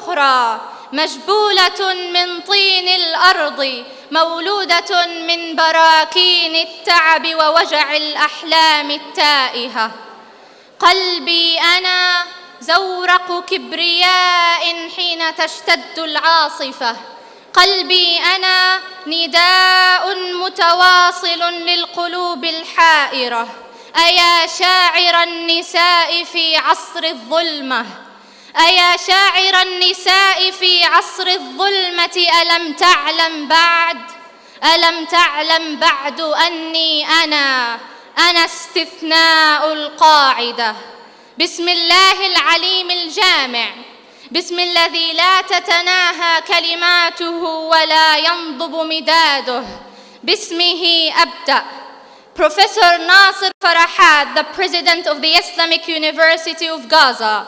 أخرى مجبولة من طين الأرض، مولودة من براكين التعب ووجع الأحلام التائهة. قلبي أنا زورق كبرياء حين تشتد العاصفة. قلبي أنا نداء متواصل للقلوب الحائرة. أيا شاعر النساء في عصر الظلمة، أيا شاعر النساء في عصر الظلمة، ألم تعلم بعد أني أنا استثناء القاعدة. بسم الله العليم الجامع، بسم الذي لا تتناهى كلماته ولا ينضب مداده، باسمه أبدأ. Professor Nasser Farahat, the President of the Islamic University of Gaza.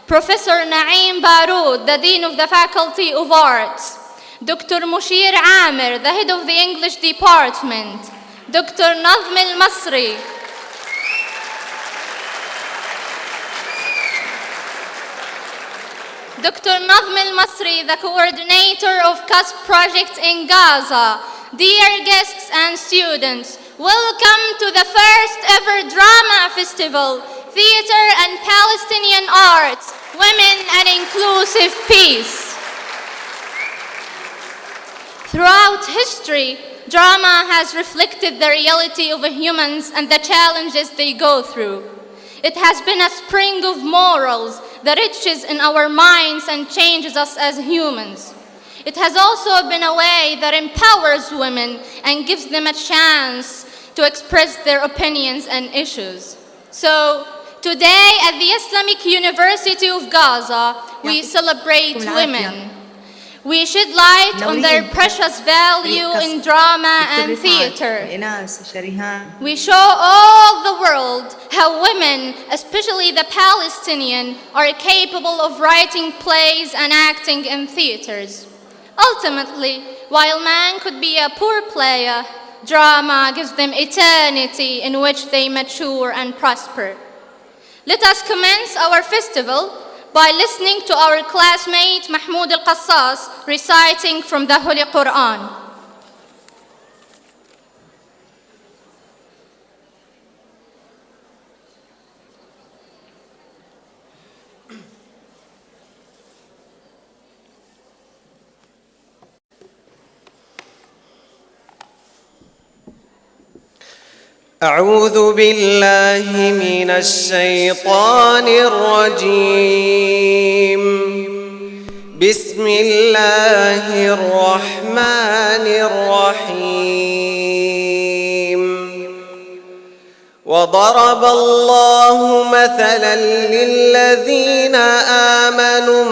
Professor Naeem Baroud, the Dean of the Faculty of Arts. Dr. Mushir Amir, the Head of the English Department. Dr. Nazm al-Masri. Dr. Nazm al-Masri, the coordinator of CASP projects in Gaza. Dear guests and students, welcome to the first ever drama festival, Theater and Palestinian Arts, Women and Inclusive Peace. Throughout history, drama has reflected the reality of humans and the challenges they go through. It has been a spring of morals that enriches in our minds and changes us as humans. It has also been a way that empowers women and gives them a chance to express their opinions and issues. So, today at the Islamic University of Gaza, we celebrate women. We shed light on their precious value in drama and theater. We show all the world how women, especially the Palestinian, are capable of writing plays and acting in theaters. Ultimately, while man could be a poor player, drama gives them eternity in which they mature and prosper. Let us commence our festival by listening to our classmate Mahmoud al-Qassas reciting from the Holy Quran. أعوذ بالله من الشيطان الرجيم. بسم الله الرحمن الرحيم. وضرب الله مثلا للذين آمنوا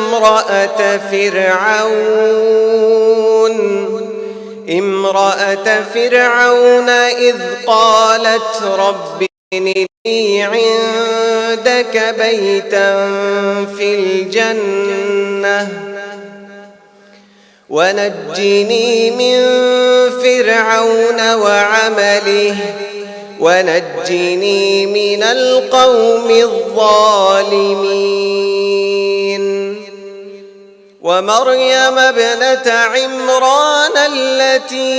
امرأة فرعون إذ قالت رب ابن لي عندك بيتا في الجنة ونجني من فرعون وعمله ونجني من القوم الظالمين. ومريم ابنة عمران التي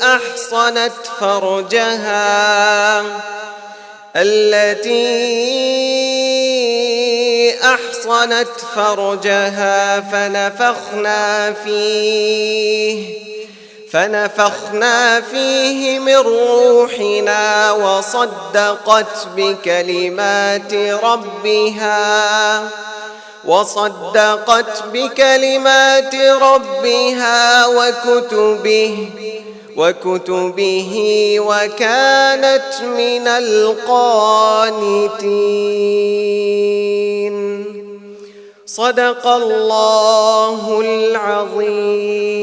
أحصنت فرجها فنفخنا فيه من روحنا وصدقت بكلمات ربها وكتبه وكانت من القانتين. صدق الله العظيم.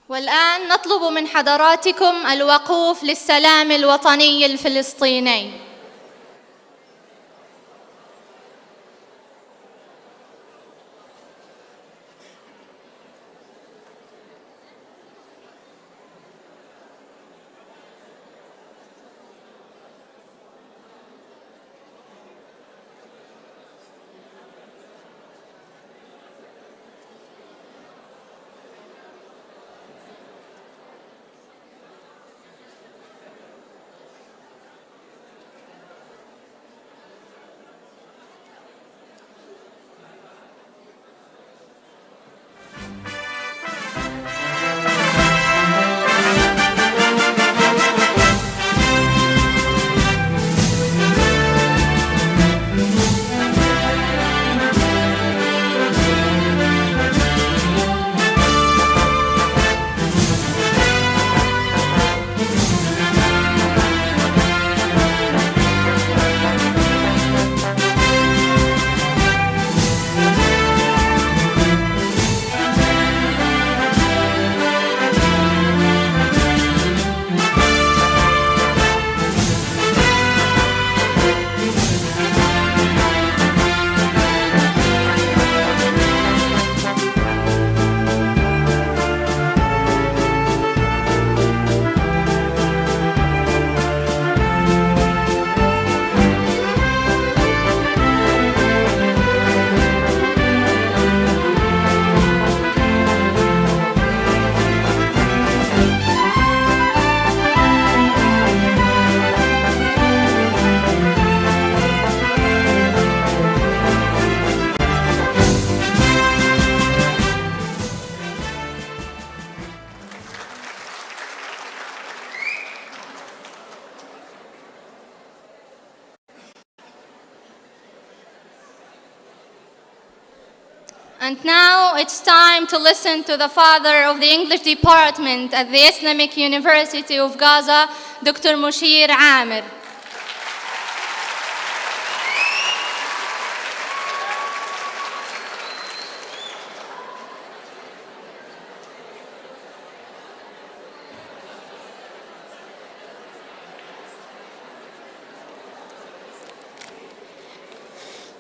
والآن نطلب من حضراتكم الوقوف للسلام الوطني الفلسطيني. And now it's time to listen to the father of the English department at the Islamic University of Gaza, Dr. Mushir Amir.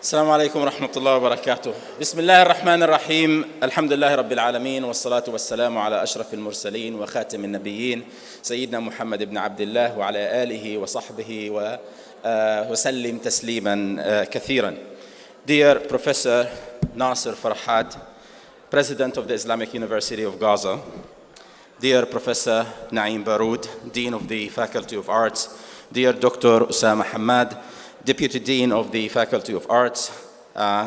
السلام عليكم ورحمة الله وبركاته. بسم الله الرحمن الرحيم. الحمد لله رب العالمين والصلاة والسلام على أشرف المرسلين وخاتم النبيين سيدنا محمد بن عبد الله وعلى آله وصحبه وسلم تسليما كثيرا. Dear Professor Nasser Farhad, President of the Islamic University of Gaza, dear Professor Naeem Baroud, Dean of the Faculty of Arts, dear Dr. Osama Hamad, Deputy Dean of the Faculty of Arts,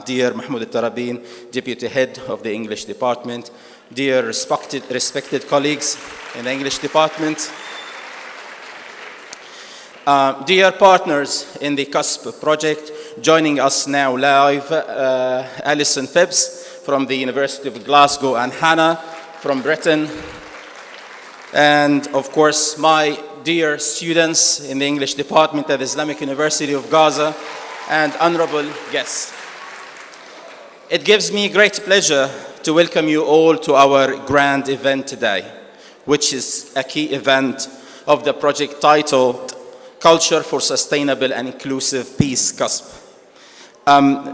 dear Mahmoud Al-Tarabin, Deputy Head of the English Department, dear respected colleagues in the English Department, dear partners in the CUSP project, joining us now live, Alison Phibbs from the University of Glasgow and Hannah from Britain, and of course my dear students in the English Department at the Islamic University of Gaza and honorable guests. It gives me great pleasure to welcome you all to our grand event today, which is a key event of the project titled Culture for Sustainable and Inclusive Peace, CUSP.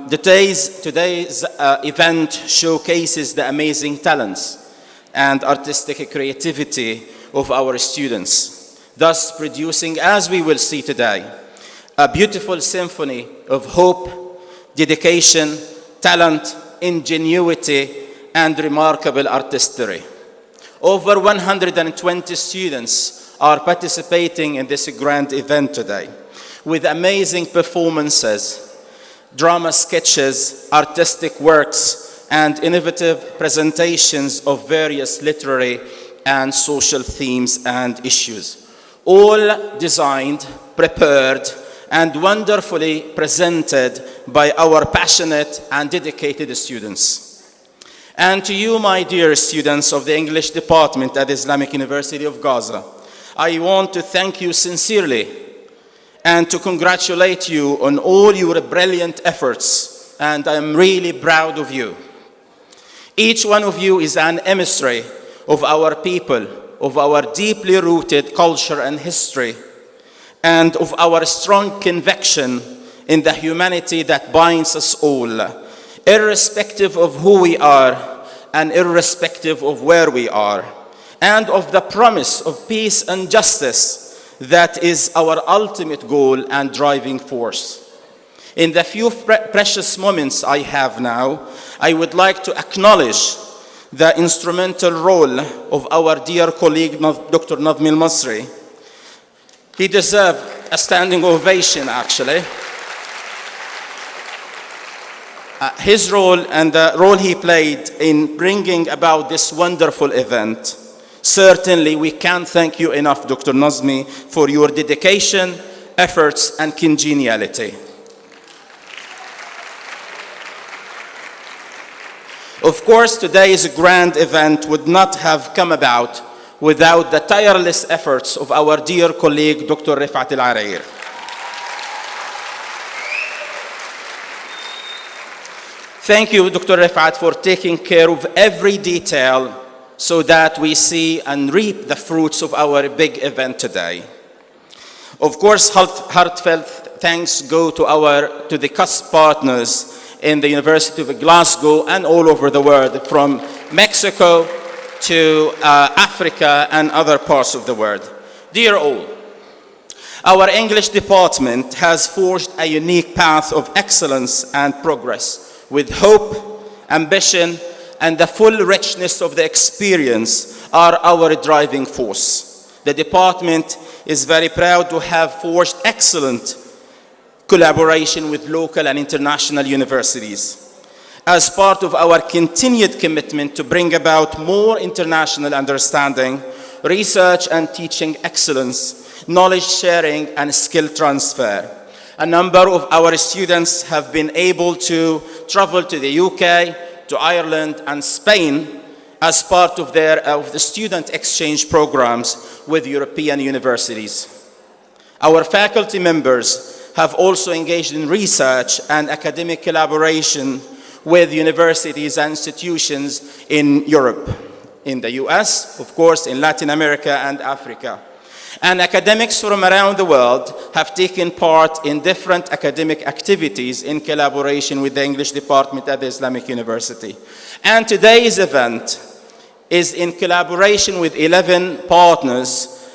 Today's event showcases the amazing talents and artistic creativity of our students, thus producing, as we will see today, a beautiful symphony of hope, dedication, talent, ingenuity, and remarkable artistry. Over 120 students are participating in this grand event today, with amazing performances, drama sketches, artistic works, and innovative presentations of various literary and social themes and issues, all designed, prepared, and wonderfully presented by our passionate and dedicated students. And to you, my dear students of the English Department at the Islamic University of Gaza, I want to thank you sincerely and to congratulate you on all your brilliant efforts, and I am really proud of you. Each one of you is an emissary of our people, of our deeply rooted culture and history, and of our strong conviction in the humanity that binds us all, irrespective of who we are and irrespective of where we are, and of the promise of peace and justice that is our ultimate goal and driving force. In the few precious moments I have now, I would like to acknowledge the instrumental role of our dear colleague, Dr. Nazmi Al-Masri. He deserved a standing ovation, actually. His role and the role he played in bringing about this wonderful event. Certainly, we can't thank you enough, Dr. Nazmi, for your dedication, efforts, and congeniality. Of course, today's grand event would not have come about without the tireless efforts of our dear colleague, Dr. Rifat Al-Arair. Thank you, Dr. Rifat, for taking care of every detail so that we see and reap the fruits of our big event today. Of course, heartfelt thanks go to the CUSP partners in the University of Glasgow and all over the world, from Mexico to Africa and other parts of the world. Dear all, our English department has forged a unique path of excellence and progress with hope, ambition, and the full richness of the experience are our driving force. The department is very proud to have forged excellent collaboration with local and international universities as part of our continued commitment to bring about more international understanding, research and teaching excellence, knowledge sharing, and skill transfer. A number of our students have been able to travel to the UK, to Ireland and Spain as part of the student exchange programs with European universities. Our faculty members have also engaged in research and academic collaboration with universities and institutions in Europe, in the US, of course, in Latin America and Africa. And academics from around the world have taken part in different academic activities in collaboration with the English department at the Islamic University. And today's event is in collaboration with 11 partners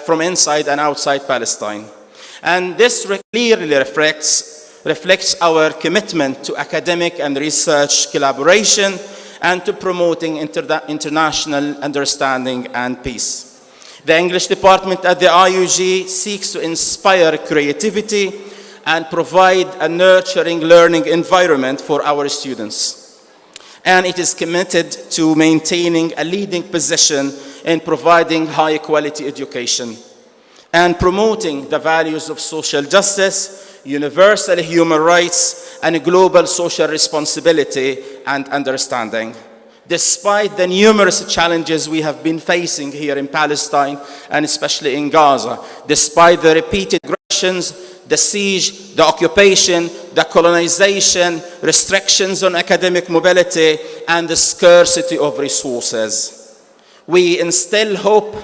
from inside and outside Palestine. And this clearly reflects our commitment to academic and research collaboration and to promoting international understanding and peace. The English department at the IUG seeks to inspire creativity and provide a nurturing learning environment for our students. And it is committed to maintaining a leading position in providing high quality education and promoting the values of social justice, universal human rights, and global social responsibility and understanding. Despite the numerous challenges we have been facing here in Palestine, and especially in Gaza, despite the repeated aggressions, the siege, the occupation, the colonization, restrictions on academic mobility, and the scarcity of resources, we instill hope,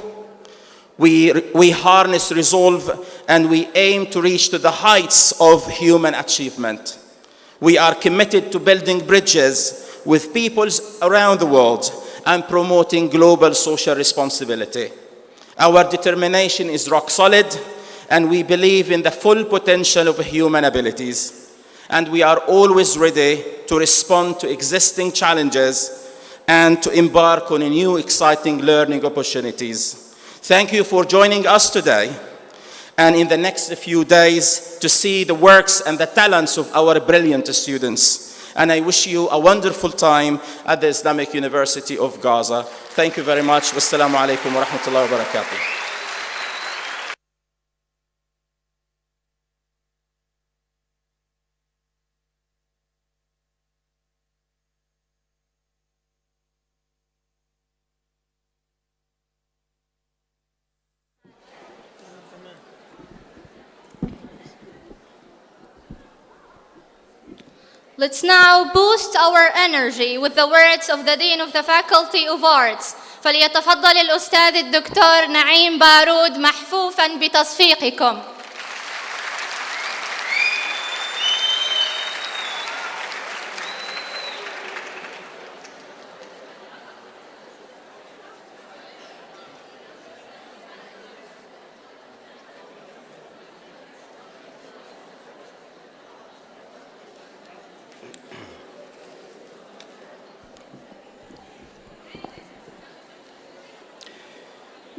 we harness resolve, and we aim to reach to the heights of human achievement. We are committed to building bridges with peoples around the world and promoting global social responsibility. Our determination is rock solid, and we believe in the full potential of human abilities. And we are always ready to respond to existing challenges and to embark on new exciting learning opportunities. Thank you for joining us today and in the next few days to see the works and the talents of our brilliant students. And I wish you a wonderful time at the Islamic University of Gaza. Thank you very much. Wassalamu alaikum wa rahmatullahi wa barakatuh. Let's now boost our energy with the words of the Dean of the Faculty of Arts. فليتفضل الأستاذ الدكتور نعيم بارود محفوفاً بتصفيقكم.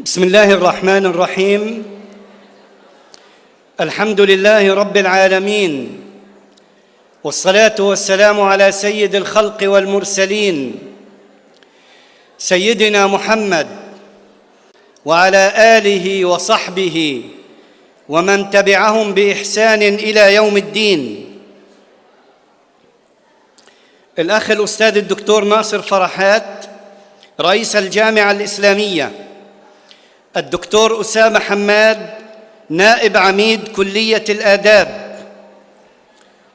بسم الله الرحمن الرحيم. الحمد لله رب العالمين، والصلاة والسلام على سيد الخلق والمرسلين سيدنا محمد وعلى آله وصحبه ومن تبعهم بإحسان إلى يوم الدين. الأخ الأستاذ الدكتور ناصر فرحات رئيس الجامعة الإسلامية، الدكتور أسامة حماد نائب عميد كلية الآداب،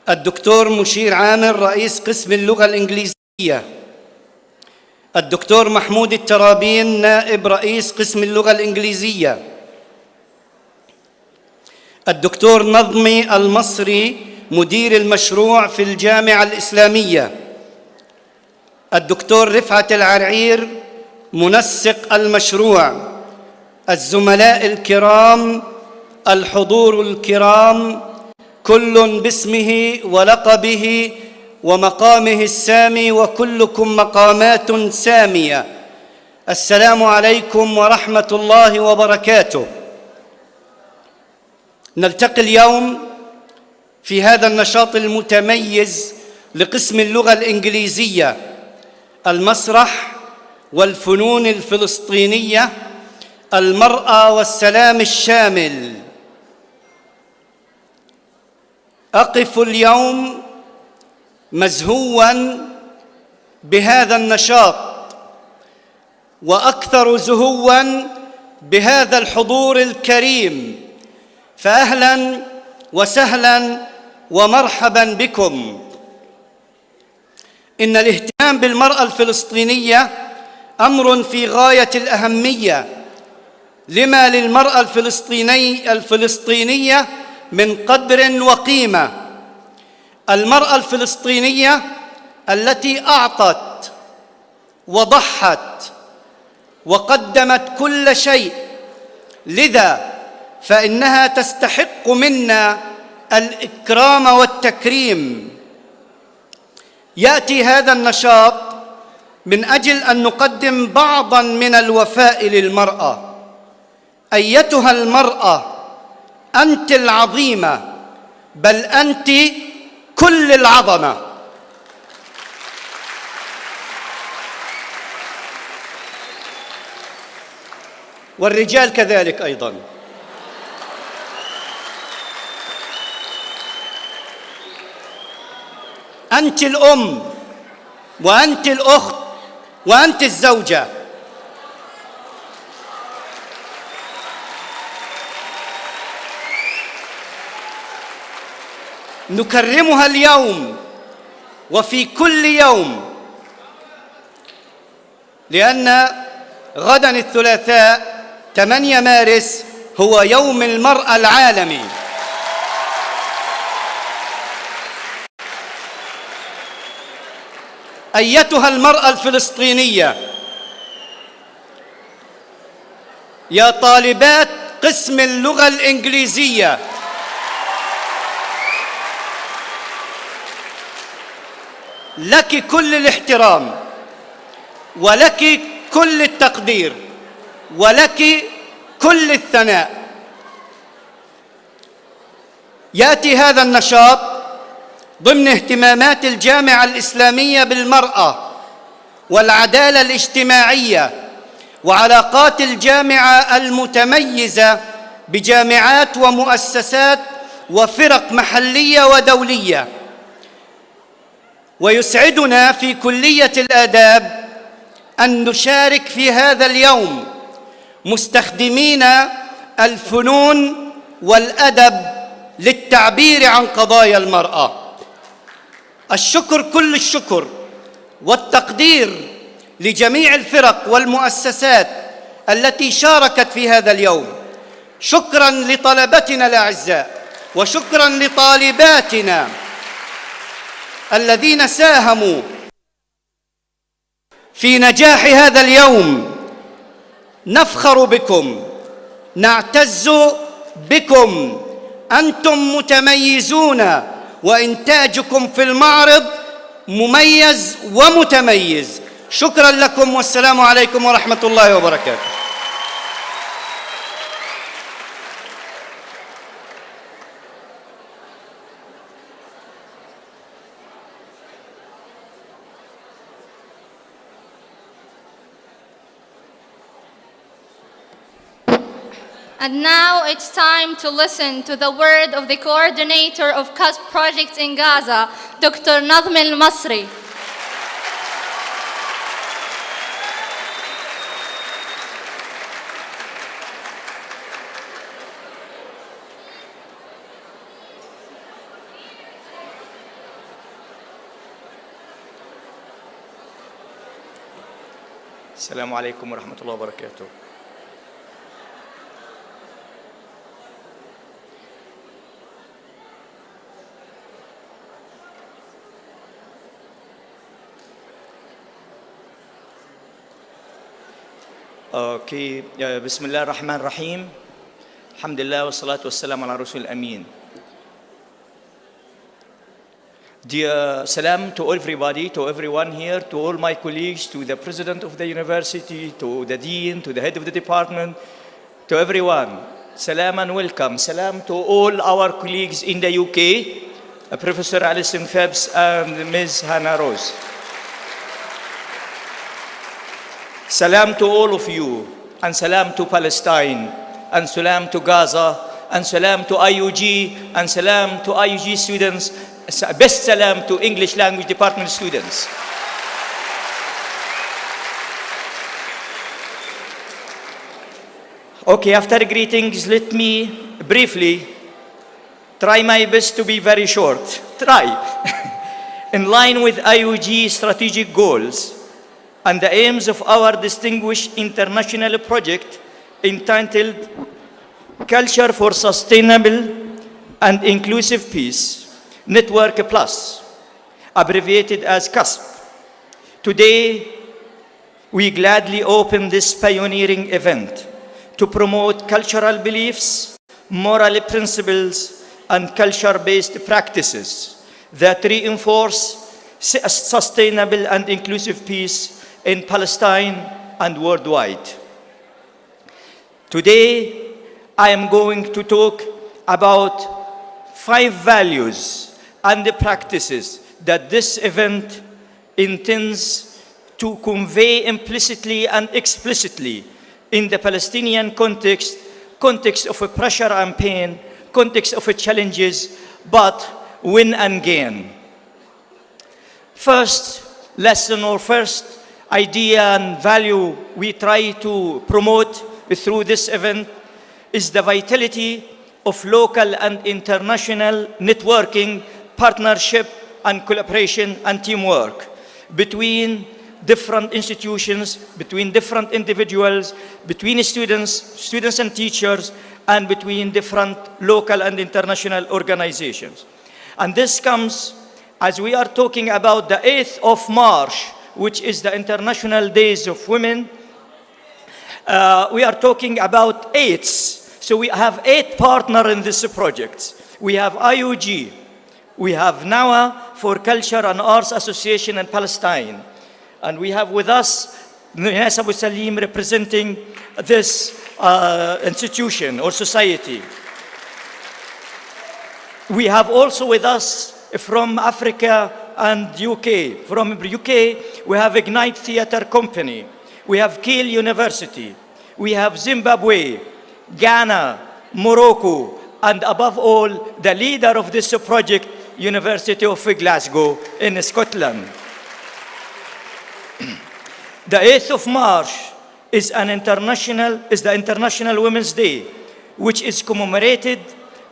الدكتور مشير عامر رئيس قسم اللغة الإنجليزية، الدكتور محمود الترابين نائب رئيس قسم اللغة الإنجليزية، الدكتور نظمي المصري مدير المشروع في الجامعة الإسلامية، الدكتور رفعت العرعير منسق المشروع، الزملاء الكرام، الحضور الكرام، كل باسمه ولقبه ومقامه السامي، وكلكم مقامات سامية. السلام عليكم ورحمة الله وبركاته. نلتقي اليوم في هذا النشاط المتميز لقسم اللغة الإنجليزية، المسرح والفنون الفلسطينية، المرأة والسلام الشامل. أقف اليوم مزهواً بهذا النشاط وأكثر زهواً بهذا الحضور الكريم، فأهلاً وسهلاً ومرحباً بكم. إن الاهتمام بالمرأة الفلسطينية أمر في غاية الأهمية، لما للمرأة الفلسطينية من قدر وقيمة. المرأة الفلسطينية التي أعطت وضحت وقدمت كل شيء، لذا فإنها تستحق منا الإكرام والتكريم. يأتي هذا النشاط من أجل أن نقدم بعضاً من الوفاء للمرأة. أيتها المرأة، أنت العظيمة، بل أنت كل العظمة. والرجال كذلك أيضاً. أنت الأم، وأنت الأخت، وأنت الزوجة. نكرمها اليوم وفي كل يوم، لأن غداً الثلاثاء 8 مارس هو يوم المرأة العالمي. أيتها المرأة الفلسطينية، يا طالبات قسم اللغة الإنجليزية، لك كل الاحترام، ولك كل التقدير، ولك كل الثناء. يأتي هذا النشاط ضمن اهتمامات الجامعة الإسلامية بالمرأة والعدالة الاجتماعية وعلاقات الجامعة المتميزة بجامعات ومؤسسات وفرق محلية ودولية. ويسعدنا في كلية الآداب أن نشارك في هذا اليوم مستخدمين الفنون والأدب للتعبير عن قضايا المرأة. الشكر، كل الشكر والتقدير لجميع الفرق والمؤسسات التي شاركت في هذا اليوم. شكراً لطلبتنا الأعزاء، وشكراً لطالباتنا الذين ساهموا في نجاح هذا اليوم. نفخر بكم، نعتز بكم، أنتم متميزون، وإنتاجكم في المعرض مميز ومتميز. شكراً لكم، والسلام عليكم ورحمة الله وبركاته. And now it's time to listen to the word of the coordinator of CASP projects in Gaza, Dr. Nazm al-Masri. السلام عليكم ورحمة الله وبركاته. بسم الله الرحمن الرحيم. الحمد لله والصلاة والسلام على رسول الأمين. Dear salam to everybody, to everyone here, to all my colleagues, to the president of the university, to the dean, to the head of the department, to everyone. Salam and welcome. Salam to all our colleagues in the UK, Professor Alison Phelps and Ms. Hannah Rose. Salam to all of you, and salam to Palestine, and salam to Gaza, and salam to IUG, and salam to IUG students. Best salam to English language department students. Okay, after greetings, let me briefly try my best to be very short. Try. In line with IUG strategic goals and the aims of our distinguished international project entitled Culture for Sustainable and Inclusive Peace, Network Plus, abbreviated as CUSP. Today, we gladly open this pioneering event to promote cultural beliefs, moral principles, and culture-based practices that reinforce sustainable and inclusive peace in Palestine and worldwide. Today, I am going to talk about 5 values and the practices that this event intends to convey implicitly and explicitly in the Palestinian context of a pressure and pain, context of a challenges, but win and gain. First lesson or first idea and value we try to promote through this event is the vitality of local and international networking, partnership, and collaboration and teamwork between different institutions, between different individuals, between students and teachers, and between different local and international organizations. And this comes as we are talking about the 8th of March, which is the International Days of Women. We are talking about 8s. So we have 8 partners in this project. We have IUG, we have NAWA for Culture and Arts Association in Palestine, and we have with us Nurnes Abu Salim representing this institution or society. We have also with us from Africa and UK. From UK, we have Ignite Theatre Company. We have Kiel University. We have Zimbabwe, Ghana, Morocco, and above all, the leader of this project, University of Glasgow in Scotland. The 8th of March is the International Women's Day, which is commemorated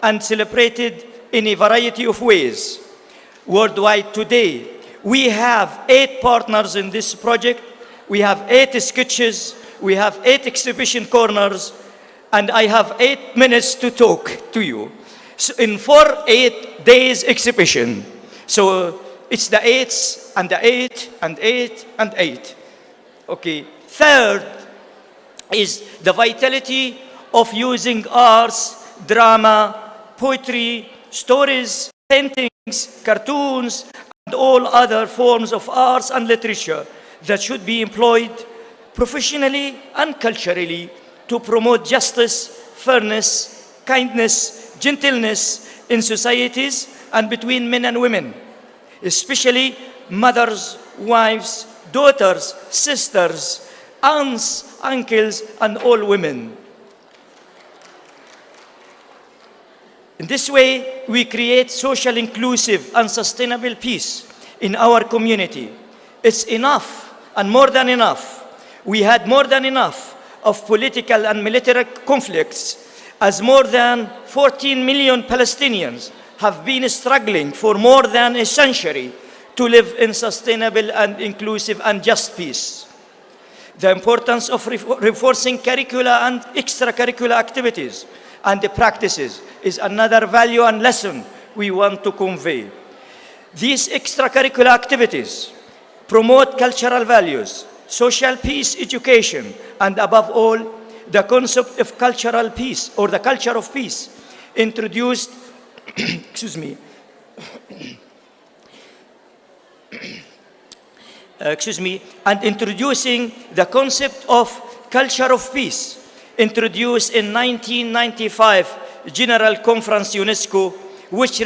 and celebrated in a variety of ways. Worldwide today, we have 8 partners in this project. We have 8 sketches, we have 8 exhibition corners, and I have 8 minutes to talk to you. So in 8 days exhibition. So it's the 8s and the 8 and 8 and 8. Okay. Third is the vitality of using arts, drama, poetry, stories, paintings, cartoons, and all other forms of arts and literature that should be employed professionally and culturally to promote justice, fairness, kindness, gentleness in societies and between men and women, especially mothers, wives, daughters, sisters, aunts, uncles, and all women. In this way, we create social inclusive and sustainable peace in our community. It's enough and more than enough. We had more than enough of political and military conflicts, as more than 14 million Palestinians have been struggling for more than a century to live in sustainable and inclusive and just peace. The importance of reinforcing curricula and extracurricular activities and the practices is another value and lesson we want to convey. These extracurricular activities promote cultural values, social peace education, and above all, the concept of cultural peace or the culture of peace introduced, and introducing the concept of culture of peace introduced in 1995 General Conference UNESCO, which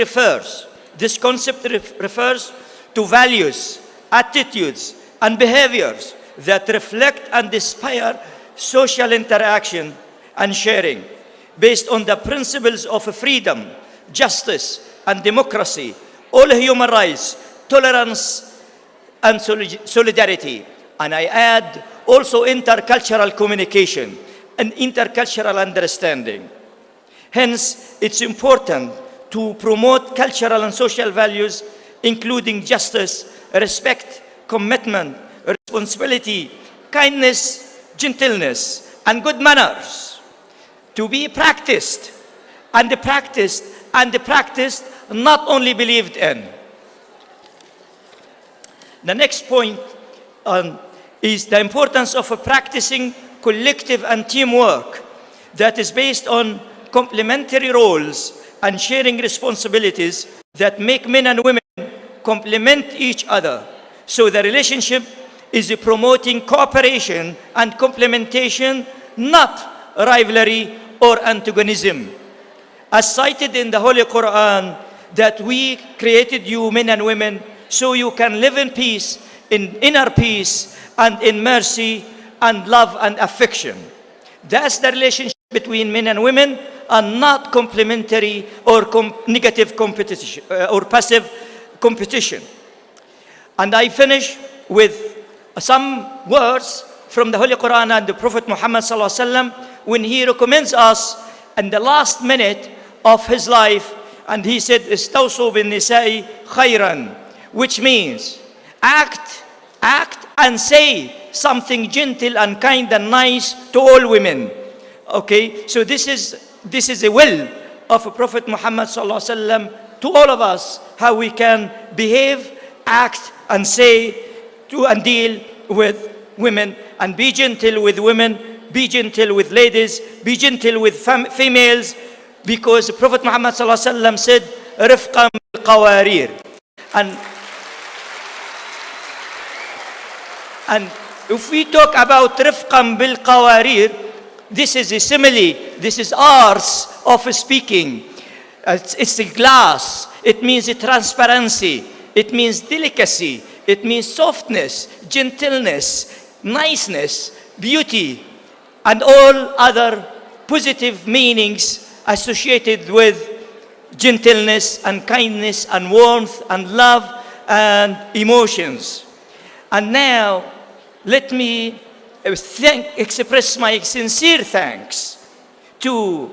this concept refers to values, attitudes, and behaviors that reflect and inspire social interaction and sharing based on the principles of freedom, justice, and democracy, all human rights, tolerance, and solidarity. And I add also intercultural communication and intercultural understanding. Hence, it's important to promote cultural and social values, including justice, respect, commitment, responsibility, kindness, gentleness, and good manners, to be practiced and practiced and practiced, not only believed in. The next point is the importance of practicing collective and teamwork that is based on complementary roles and sharing responsibilities that make men and women complement each other. So the relationship is promoting cooperation and complementation, not rivalry or antagonism. As cited in the Holy Quran, that we created you, men and women, so you can live in peace, in inner peace, and in mercy and love and affection. That's the relationship between men and women, and not complementary or negative competition or passive competition. And I finish with some words from the Holy Quran and the Prophet Muhammad sallallahu alaihi wasallam when he recommends us in the last minute of his life, and he said, "Istawsu bin nisa'i khayran," which means act and say something gentle and kind and nice to all women. Okay, so this is a will of Prophet Muhammad sallallahu alaihi wasallam to all of us, how we can behave, act, and say to and deal with women, and be gentle with women, be gentle with ladies, be gentle with females, because Prophet Muhammad sallallahu alaihi wasallam said, "Rifqan bil qawarir," and if we talk about rifqan bil qawarir, this is a simile, this is arts of speaking. It's a glass, it means a transparency, it means delicacy, it means softness, gentleness, niceness, beauty, and all other positive meanings associated with gentleness and kindness and warmth and love and emotions. And now, let me express my sincere thanks to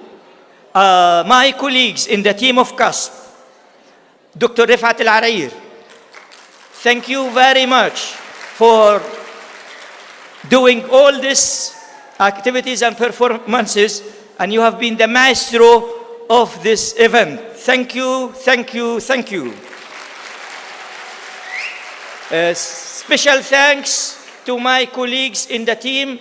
my colleagues in the team of CASP, Dr. Rifat Al-Arair. Thank you very much for doing all these activities and performances, and you have been the maestro of this event. Thank you, thank you, thank you. Special thanks to my colleagues in the team,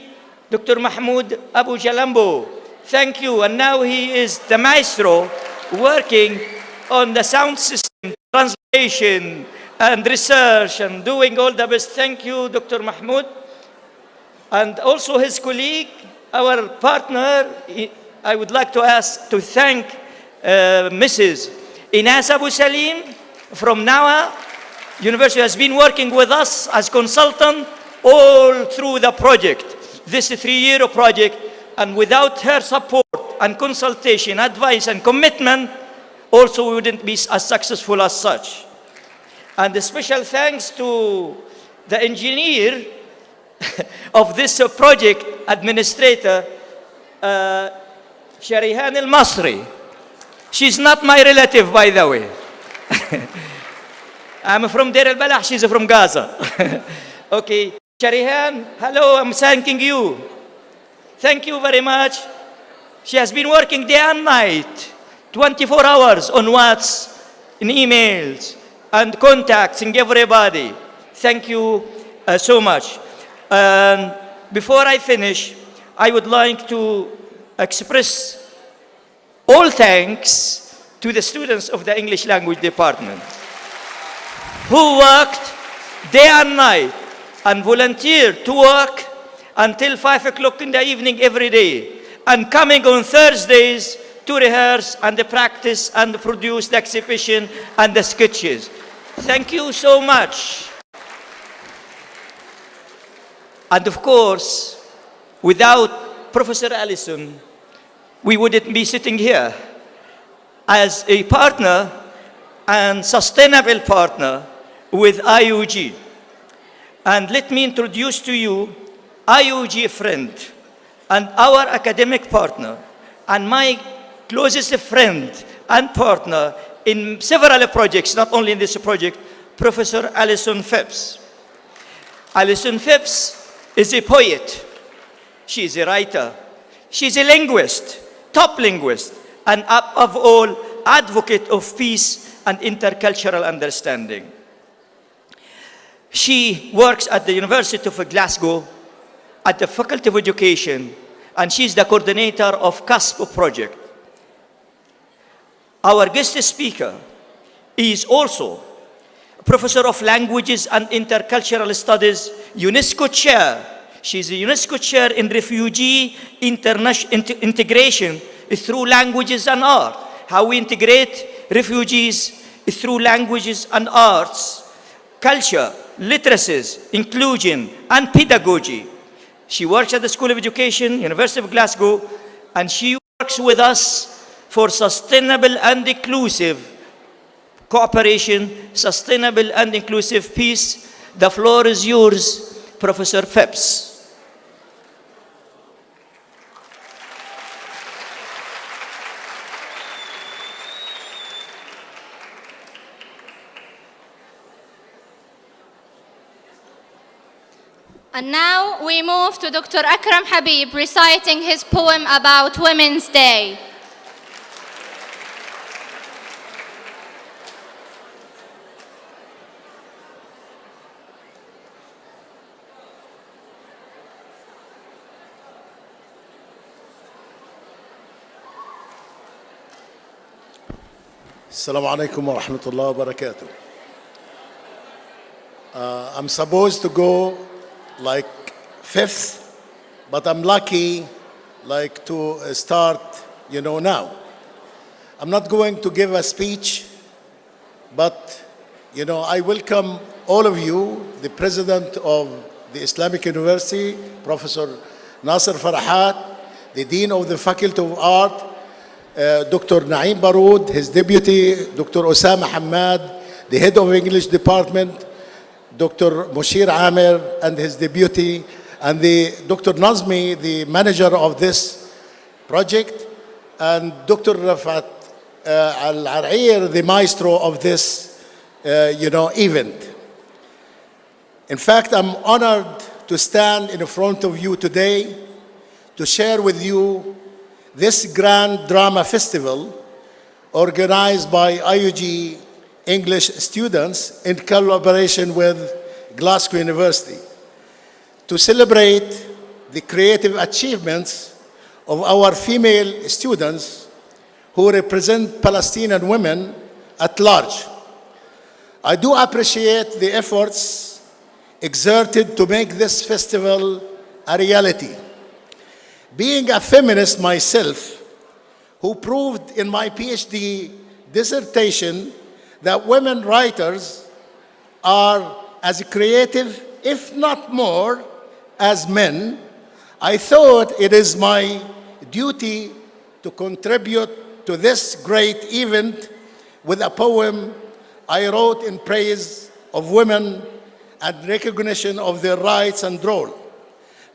Dr. Mahmoud Abu Jalambo. Thank you, and now he is the maestro working on the sound system, translation, and research, and doing all the best. Thank you, Dr. Mahmoud. And also his colleague, our partner, I would like to thank Mrs. Inas Abu Salim from NAWA University, has been working with us as consultant all through the project, this 3-year project, and without her support and consultation, advice, and commitment, also we wouldn't be as successful as such. And a special thanks to the engineer of this project, administrator, Sharihan Al-Masri. She's not my relative, by the way. I'm from Deir al-Balah, she's from Gaza. Okay, Sharihan, hello, I'm thanking you. Thank you very much. She has been working day and night, 24 hours on WhatsApp, in emails, and contacting everybody. Thank you so much. Before I finish, I would like to express all thanks to the students of the English language department who worked day and night and volunteered to work until 5 o'clock in the evening every day, and coming on Thursdays to rehearse and practice and produce the exhibition and the sketches. Thank you so much. And of course, without Professor Allison, we wouldn't be sitting here as a partner and sustainable partner with IUG. And let me introduce to you IUG friend and our academic partner, and my closest friend and partner in several projects, not only in this project, Professor Alison Phipps. Alison Phipps is a poet. She is a writer. She's a linguist, top linguist, and above all, advocate of peace and intercultural understanding. She works at the University of Glasgow at the Faculty of Education, and she's the coordinator of CASP project. Our guest speaker is also Professor of Languages and Intercultural Studies, UNESCO Chair. She's a UNESCO Chair in Refugee Integration through Languages and Art. How we integrate refugees through languages and arts, culture, literacies, inclusion, and pedagogy. She works at the School of Education, University of Glasgow, and she works with us for sustainable and inclusive cooperation, sustainable and inclusive peace. The floor is yours, Professor Phipps. And now we move to Dr. Akram Habib reciting his poem about Women's Day. Assalamu alaikum wa rahmatullahi wa barakatuh. I'm supposed to go like fifth, but I'm lucky like to start, now. I'm not going to give a speech, but, I welcome all of you, the president of the Islamic University, Professor Nasser Farahat, the dean of the Faculty of Art, Dr. Naeem Baroud, his deputy, Dr. Osama Hamad, the head of English department, Dr. Mushir Amir and his deputy, and Dr. Nazmi, the manager of this project, and Dr. Rafat Al-Arair, the maestro of this, event. In fact, I'm honored to stand in front of you today to share with you this grand drama festival organized by IUG English students in collaboration with Glasgow University to celebrate the creative achievements of our female students who represent Palestinian women at large. I do appreciate the efforts exerted to make this festival a reality. Being a feminist myself, who proved in my PhD dissertation that women writers are as creative, if not more, as men, I thought it is my duty to contribute to this great event with a poem I wrote in praise of women and recognition of their rights and role,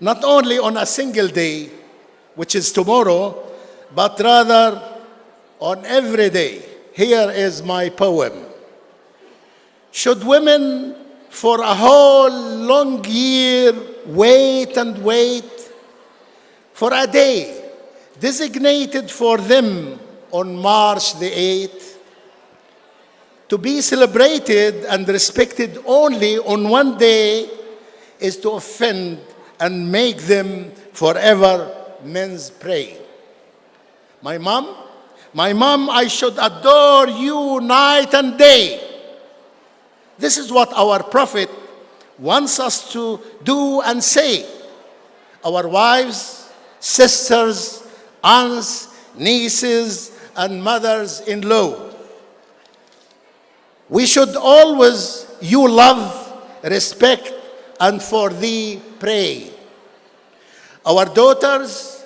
not only on a single day, which is tomorrow, but rather on every day. Here is my poem. Should women for a whole long year wait and wait for a day designated for them on March the 8th, to be celebrated and respected only on one day is to offend and make them forever men's prey. My mom, I should adore you night and day. This is what our Prophet wants us to do and say. Our wives, sisters, aunts, nieces, and mothers-in-law. We should always you love, respect, and for thee pray. Our daughters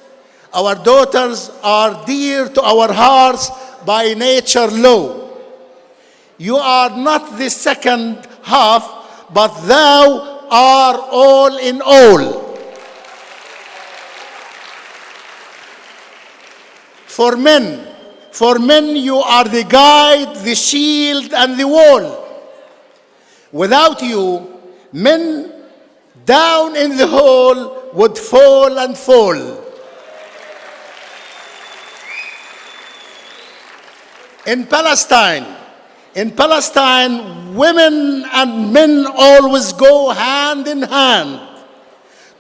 are dear to our hearts by nature law. You are not the second half, but thou art all in all. For men, you are the guide, the shield, and the wall. Without you, men down in the hole would fall and fall. In Palestine, women and men always go hand in hand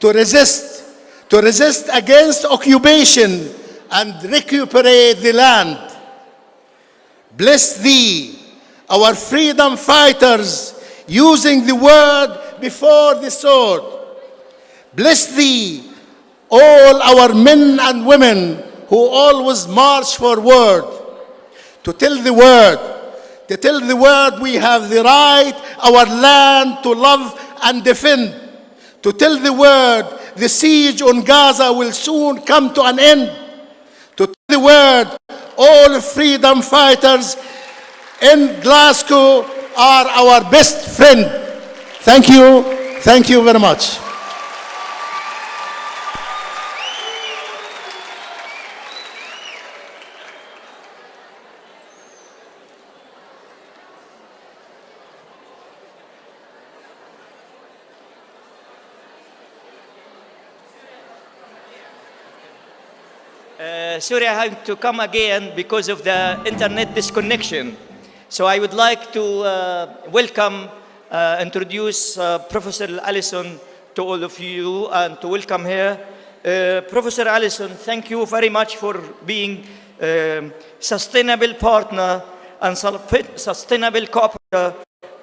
to resist against occupation and recuperate the land. Bless thee, our freedom fighters, using the word before the sword. Bless thee, all our men and women who always march forward to tell the world we have the right, our land to love and defend. To tell the world the siege on Gaza will soon come to an end. To tell the world all freedom fighters in Glasgow are our best friend. Thank you very much. Sorry, I have to come again because of the internet disconnection. So I would like to introduce Professor Allison to all of you and to welcome her. Professor Allison, thank you very much for being sustainable partner and sustainable cooperator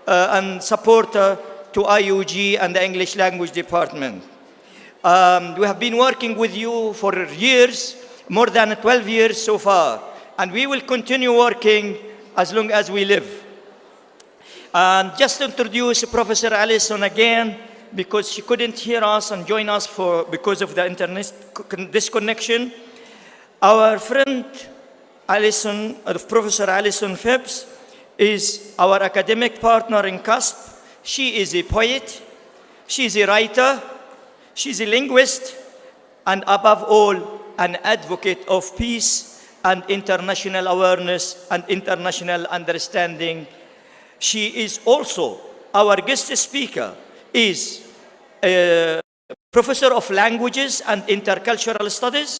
and supporter to IUG and the English Language Department. We have been working with you for years, more than 12 years so far, and we will continue working as long as we live. And just to introduce Professor Allison again, because she couldn't hear us and join us because of the internet disconnection. Our friend Allison, Professor Allison Phipps, is our academic partner in CASP. She is a poet, she is a writer, she's a linguist, and above all, an advocate of peace and international awareness and international understanding. She is also, our guest speaker, is a professor of languages and intercultural studies,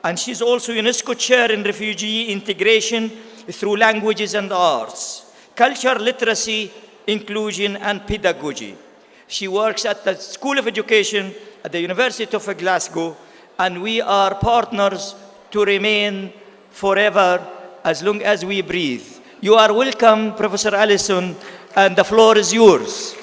and she's also UNESCO chair in refugee integration through languages and arts, culture, literacy, inclusion, and pedagogy. She works at the School of Education at the University of Glasgow, and we are partners to remain forever as long as we breathe. You are welcome, Professor Allison, and the floor is yours.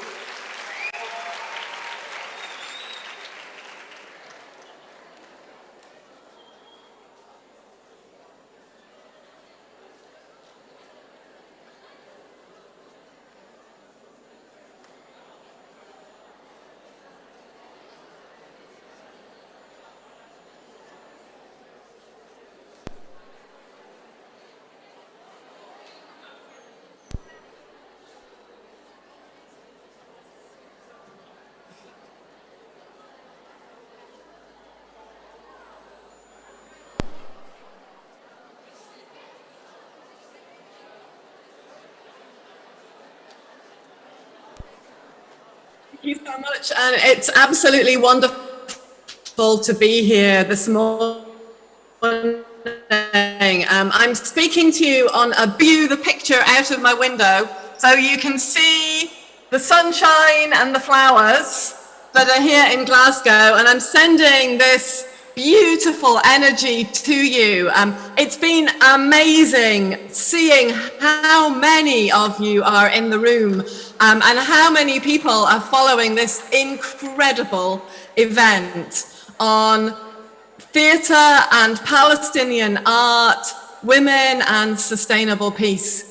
Thank you so much, and it's absolutely wonderful to be here this morning. I'm speaking to you on a view, the picture out of my window, so you can see the sunshine and the flowers that are here in Glasgow, and I'm sending this beautiful energy to you. It's been amazing seeing how many of you are in the room and how many people are following this incredible event on theatre and Palestinian art, women and sustainable peace.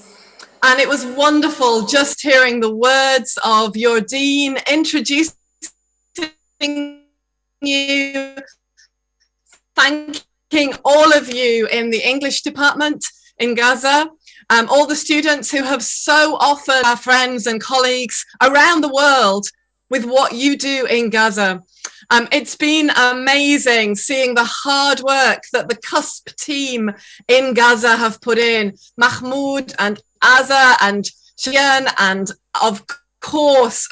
And it was wonderful just hearing the words of your dean introducing you, thanking all of you in the English department in Gaza, all the students who have so often, our friends and colleagues around the world, with what you do in Gaza. It's been amazing seeing the hard work that the CUSP team in Gaza have put in. Mahmoud and Azza and Shian and of course,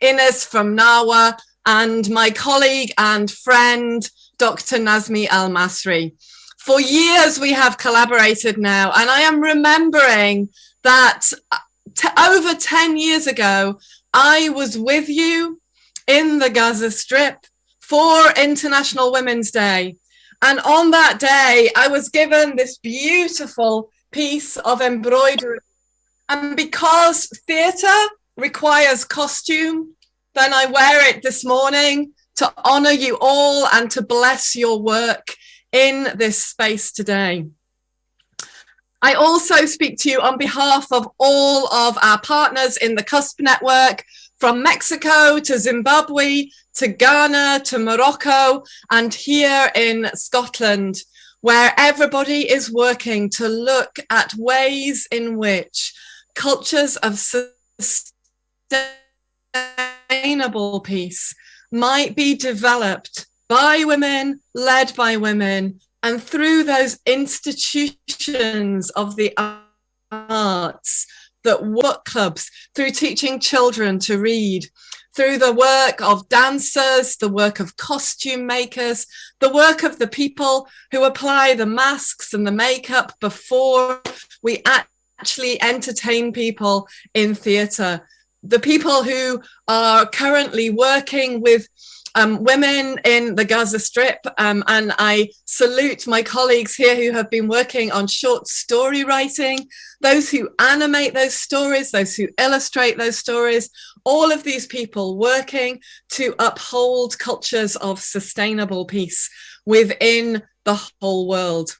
Ines from Nawa and my colleague and friend, Dr. Nazmi Al-Masri. For years we have collaborated now, and I am remembering that over 10 years ago, I was with you in the Gaza Strip for International Women's Day. And on that day, I was given this beautiful piece of embroidery. And because theatre requires costume, then I wear it this morning to honour you all and to bless your work in this space today. I also speak to you on behalf of all of our partners in the CUSP network, from Mexico to Zimbabwe, to Ghana, to Morocco, and here in Scotland, where everybody is working to look at ways in which cultures of sustainable peace might be developed by women, led by women, and through those institutions of the arts, that work clubs, through teaching children to read, through the work of dancers, the work of costume makers, the work of the people who apply the masks and the makeup before we actually entertain people in theatre, the people who are currently working with women in the Gaza Strip, and I salute my colleagues here who have been working on short story writing, those who animate those stories, those who illustrate those stories, all of these people working to uphold cultures of sustainable peace within the whole world.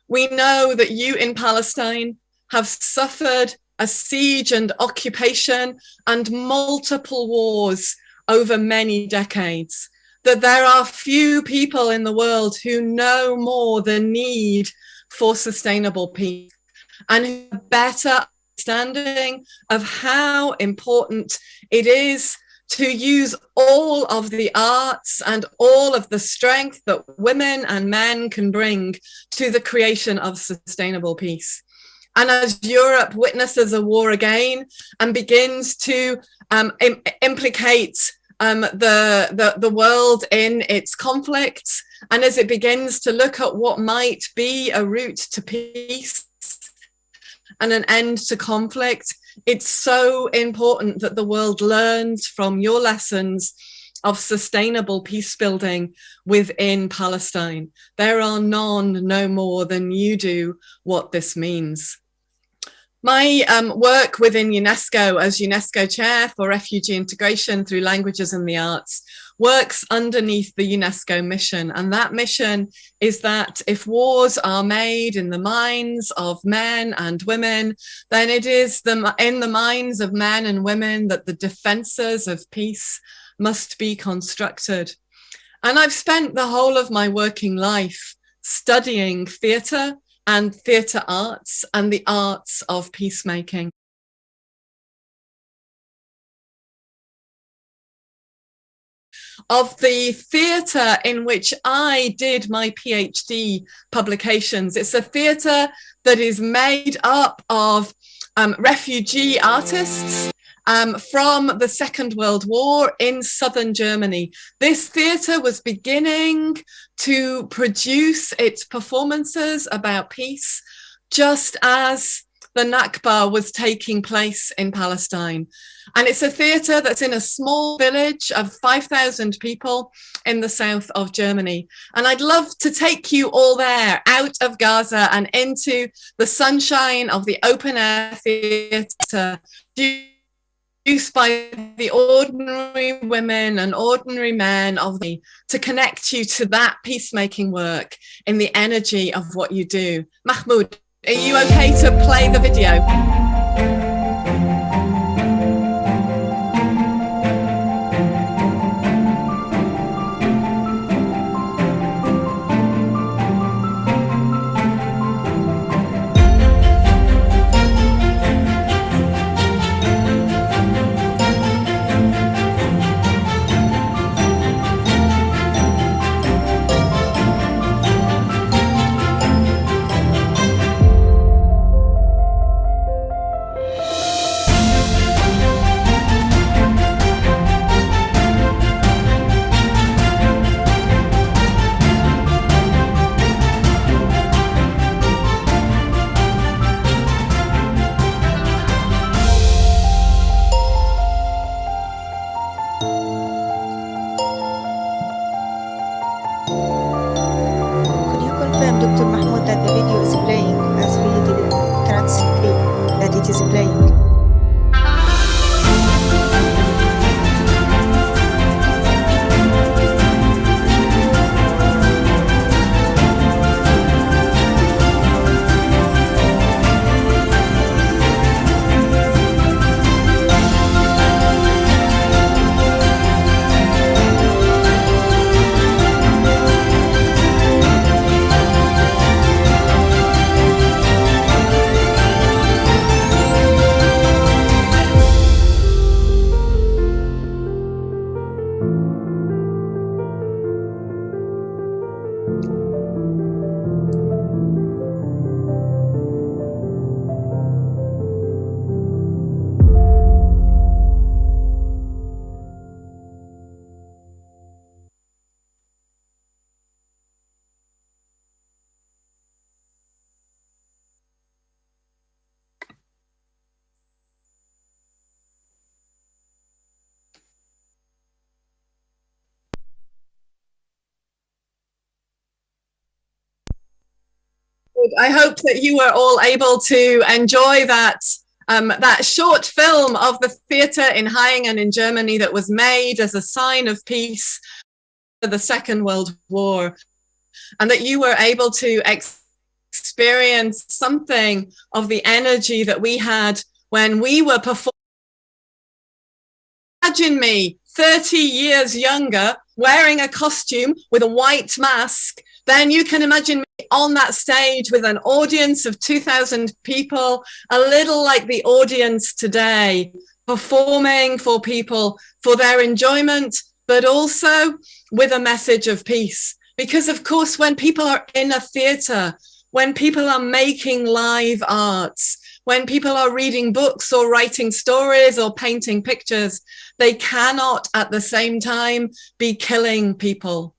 We know that you in Palestine have suffered a siege and occupation and multiple wars over many decades, that there are few people in the world who know more the need for sustainable peace and who have better understanding of how important it is to use all of the arts and all of the strength that women and men can bring to the creation of sustainable peace. And as Europe witnesses a war again and begins to implicate the world in its conflicts, and as it begins to look at what might be a route to peace and an end to conflict, it's so important that the world learns from your lessons of sustainable peace building within Palestine. There are none know more than you do what this means. My work within UNESCO as UNESCO Chair for Refugee Integration through Languages and the Arts works underneath the UNESCO mission. And that mission is that if wars are made in the minds of men and women, then it is in the minds of men and women that the defences of peace must be constructed. And I've spent the whole of my working life studying theatre and theatre arts and the arts of peacemaking. Of the theatre in which I did my PhD publications, it's a theatre that is made up of refugee artists from the Second World War in southern Germany. This theatre was beginning to produce its performances about peace just as the Nakba was taking place in Palestine. And it's a theatre that's in a small village of 5,000 people in the south of Germany. And I'd love to take you all there, out of Gaza and into the sunshine of the open air theatre, produced by the ordinary women and ordinary men of me, to connect you to that peacemaking work in the energy of what you do. Mahmoud, are you okay to play the video? Dr. Mahmoud that the video is playing as we cannot see that it is playing. I hope that you were all able to enjoy that that short film of the theatre in Haingen in Germany that was made as a sign of peace for the Second World War, and that you were able to experience something of the energy that we had when we were performing. Imagine me 30 years younger wearing a costume with a white mask. Then you can imagine me on that stage with an audience of 2,000 people, a little like the audience today, performing for people for their enjoyment, but also with a message of peace. Because of course, when people are in a theatre, when people are making live arts, when people are reading books or writing stories or painting pictures, they cannot at the same time be killing people.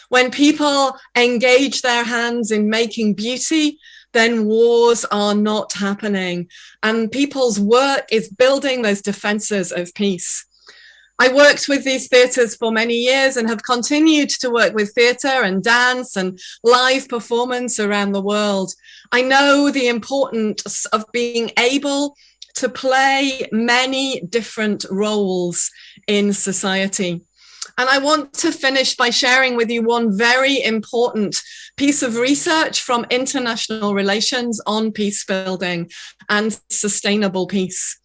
When people engage their hands in making beauty, then wars are not happening. And people's work is building those defenses of peace. I worked with these theatres for many years and have continued to work with theatre and dance and live performance around the world. I know the importance of being able to play many different roles in society. And I want to finish by sharing with you one very important piece of research from international relations on peace building and sustainable peace.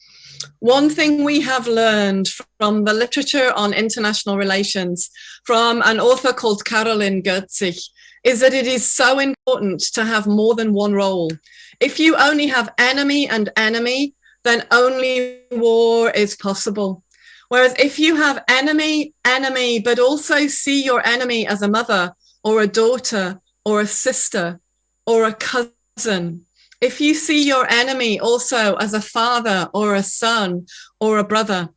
One thing we have learned from the literature on international relations from an author called Caroline Goetzig is that it is so important to have more than one role. If you only have enemy and enemy, then only war is possible. Whereas if you have enemy, enemy, but also see your enemy as a mother or a daughter or a sister or a cousin, if you see your enemy also as a father or a son or a brother,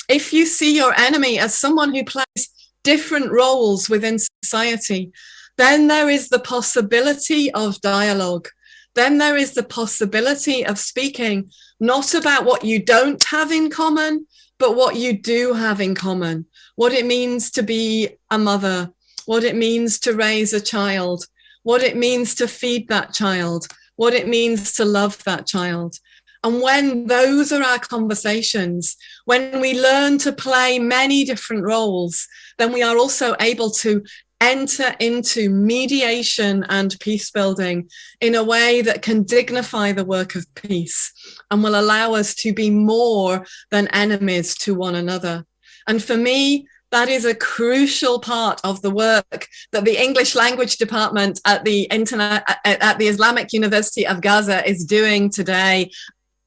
if you see your enemy as someone who plays different roles within society, then there is the possibility of dialogue. Then there is the possibility of speaking not about what you don't have in common, but what you do have in common, what it means to be a mother, what it means to raise a child, what it means to feed that child, what it means to love that child. And when those are our conversations, when we learn to play many different roles, then we are also able to enter into mediation and peace building in a way that can dignify the work of peace and will allow us to be more than enemies to one another. And for me, that is a crucial part of the work that the English language department at the Islamic University of Gaza is doing today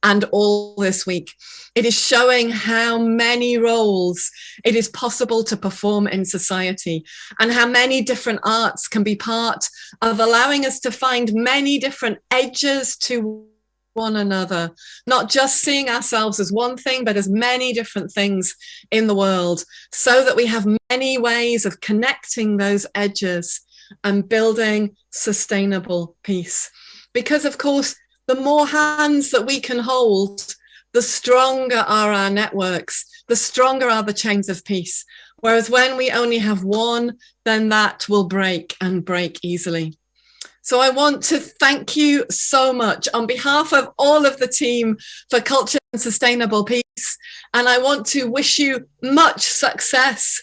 and all this week. It is showing how many roles it is possible to perform in society and how many different arts can be part of allowing us to find many different edges to one another, not just seeing ourselves as one thing, but as many different things in the world, so that we have many ways of connecting those edges and building sustainable peace. Because of course, the more hands that we can hold, the stronger are our networks, the stronger are the chains of peace. Whereas when we only have one, then that will break and break easily. So I want to thank you so much on behalf of all of the team for Culture and Sustainable Peace. And I want to wish you much success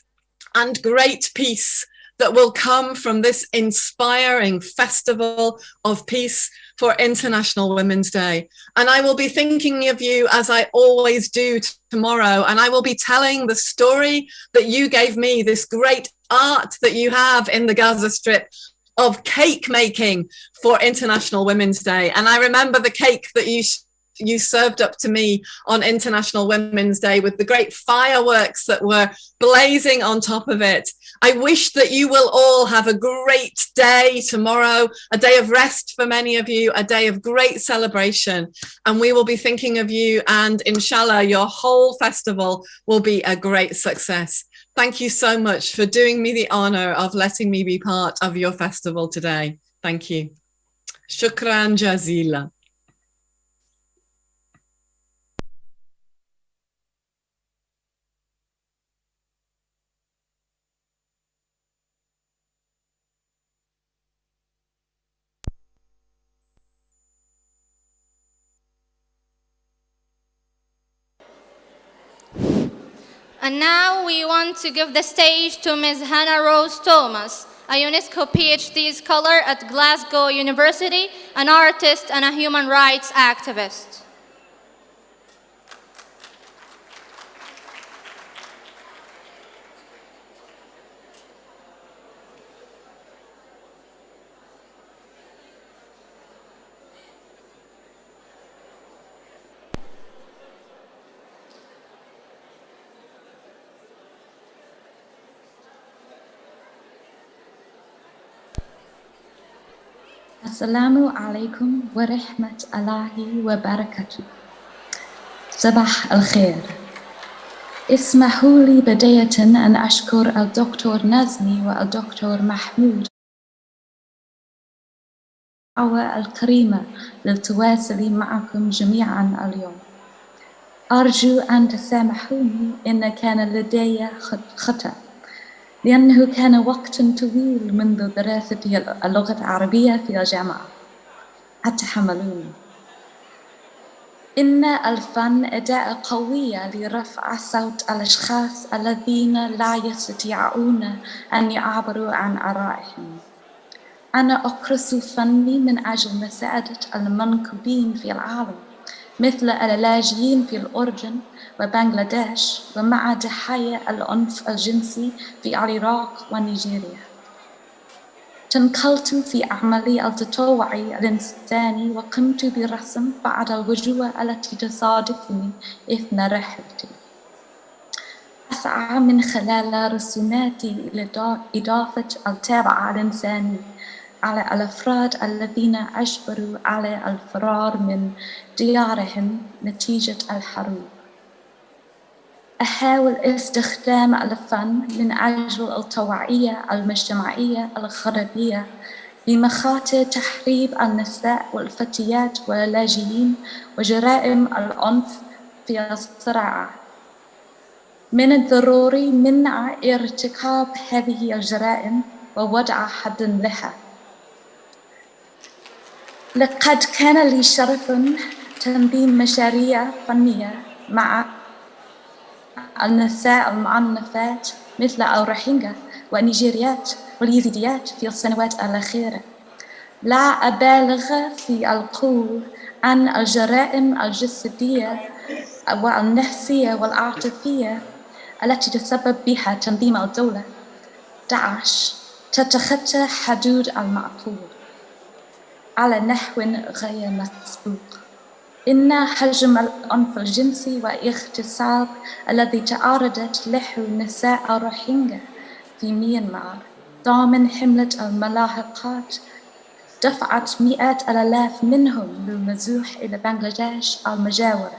and great peace that will come from this inspiring festival of peace for International Women's Day. And I will be thinking of you as I always do tomorrow. And I will be telling the story that you gave me, this great art that you have in the Gaza Strip of cake making for International Women's Day. And I remember the cake that you served up to me on International Women's Day with the great fireworks that were blazing on top of it. I wish that you will all have a great day tomorrow, a day of rest for many of you, a day of great celebration. And we will be thinking of you, and inshallah, your whole festival will be a great success. Thank you so much for doing me the honor of letting me be part of your festival today. Thank you. Shukran jazila. And now we want to give the stage to Ms. Hannah Rose Thomas, a UNESCO PhD scholar at Glasgow University, an artist and a human rights activist. السلام عليكم ورحمة الله وبركاته. صباح الخير. اسمحوا لي بداية أن أشكر الدكتور نزمي والدكتور محمود الدعوة الكريمة للتواصل معكم جميعا اليوم. أرجو أن تسامحوني إن كان لدي خطأ، لأنه كان وقت طويل منذ دراستي اللغة العربية في الجامعة. أتحملوني. إن الفن أداة قوية لرفع صوت الأشخاص الذين لا يستطيعون أن يعبروا عن آرائهم. أنا أكرس فني من أجل مساعدة المنكوبين في العالم، مثل اللاجئين في الأردن وبنغلاديش، ومع ضحايا العنف الجنسي في العراق ونيجيريا. تنقلت في عملي التطوعي الإنساني وقمت برسم بعض الوجوه التي تصادفني أثناء رحلتي. أسعى من خلال رسوماتي إلى إضافة الطابع الإنساني على الأفراد الذين أجبروا على الفرار من ديارهم نتيجة الحروب. أحاول استخدام الفن من أجل التوعية المجتمعية الغربية بمخاطر تحريب النساء والفتيات واللاجئين وجرائم العنف في الصراع. من الضروري منع ارتكاب هذه الجرائم ووضع حد لها. لقد كان لي شرف تنظيم مشاريع فنية مع النساء المعنفات مثل الروهينجا والنيجيريات واليزيديات في السنوات الأخيرة. لا أبالغ في القول أن الجرائم الجسدية والنفسية والعاطفية التي تسبب بها تنظيم الدولة داعش تتخطى حدود المعقول على نحو غير مسبوق. إن حجم العنف الجنسي والاغتصاب الذي تعرضت له نساء الروهينجا في ميانمار ضمن حملة الملاحقات دفعت مئات الآلاف منهم للنزوح إلى بنغلاديش المجاورة.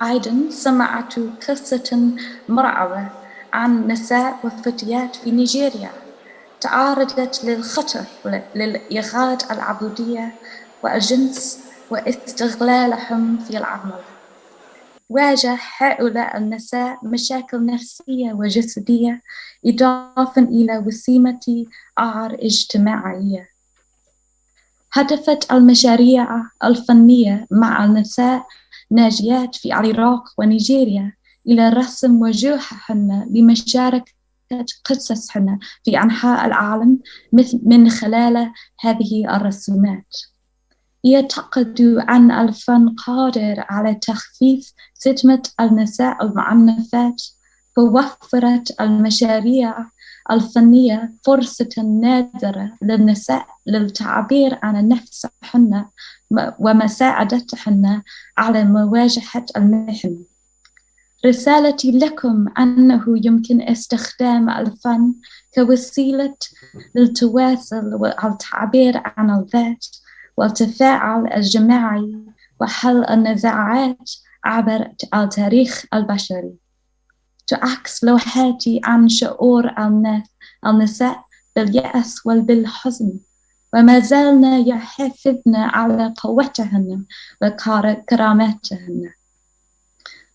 أيضاً سمعت قصة مرعبة عن نساء وفتيات في نيجيريا تعرضت للخطر للإغاثة العبودية والجنس واستغلالهم في العمل. واجه هؤلاء النساء مشاكل نفسية وجسدية إضافة إلى وسيمة عار اجتماعية. هدفت المشاريع الفنية مع النساء ناجيات في العراق ونيجيريا إلى رسم وجوههن لمشاركة قصصهن في أنحاء العالم من خلال هذه الرسومات. يعتقدوا أن الفن قادر على تخفيف ستمة النساء المعنفات، فوفرت المشاريع الفنية فرصة نادرة للنساء للتعبير عن نفسهن ومساعدتهن على مواجهة المحن. رسالتي لكم أنه يمكن استخدام الفن كوسيلة للتواصل والتعبير عن الذات والتفاعل الجماعي وحل النزاعات عبر التاريخ البشري. تعكس لوحاتي عن شعور النساء باليأس وبالحزن، وما زالنا يحافظن على قوتهن وكرامتهن.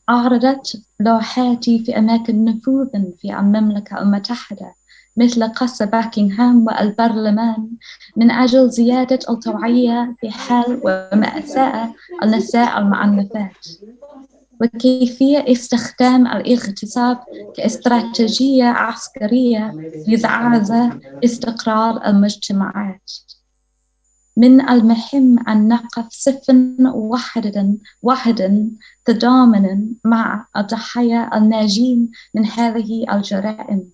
عرضت لوحاتي في أماكن نفوذ في المملكة المتحدة مثل قصر باكنغهام والبرلمان من أجل زيادة التوعية في حال ومأساة النساء المعنفات، وكيفية استخدام الاغتصاب كاستراتيجية عسكرية لزعزعة استقرار المجتمعات. من المهم أن نقف صفاً واحداً تضامناً مع الضحايا الناجين من هذه الجرائم،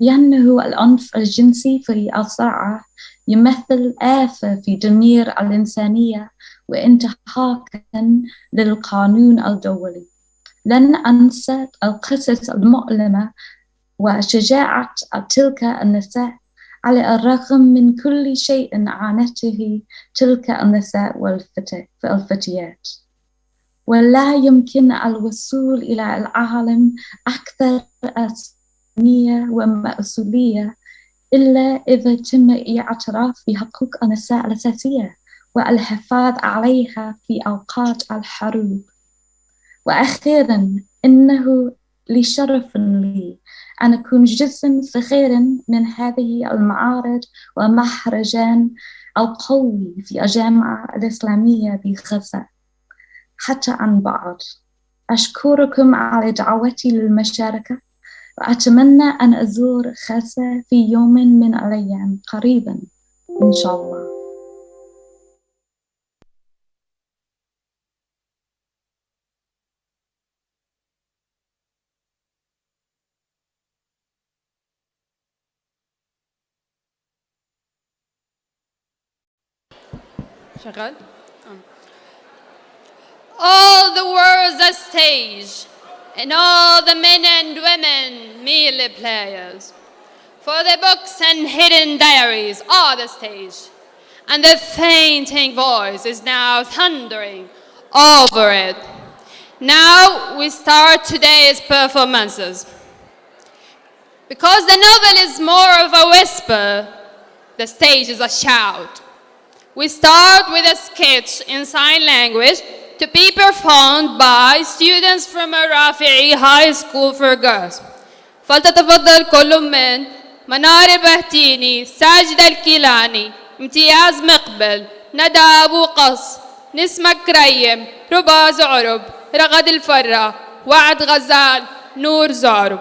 لأنه العنف الجنسي في الصراع يمثل آفة في ضمير الإنسانية وانتهاكاً للقانون الدولي. لن أنسى القصص المؤلمة وشجاعة تلك النساء على الرغم من كل شيء عانته تلك النساء والفتيات. ولا يمكن الوصول إلى العالم أكثر أسمية ومسؤولية إلا إذا تم الاعتراف بحقوق النساء الأساسية والحفاظ عليها في أوقات الحروب. وأخيراً، إنه لشرف لي أن أكون جزءاً صغيراً من هذه المعارض والمهرجان القوي في الجامعة الإسلامية بغزة حتى عن بعد. أشكركم على دعوتي للمشاركة، وأتمنى أن أزور غزة في يوم من الأيام قريباً إن شاء الله. شغال؟ All the world's a stage, and all the men and women merely players. For the books and hidden diaries are the stage, and the fainting voice is now thundering over it. Now we start today's performances. Because the novel is more of a whisper, the stage is a shout. We start with a sketch in sign language to be performed by students from Rafi'i High School for Girls. فلتتفضل كل من منار البهتيني، ساجد الكيلاني، امتياز مقبل، ندى أبو قص، نسمة كريم، ربا زعرب، رغد الفرة، وعد غزال، نور زعرب.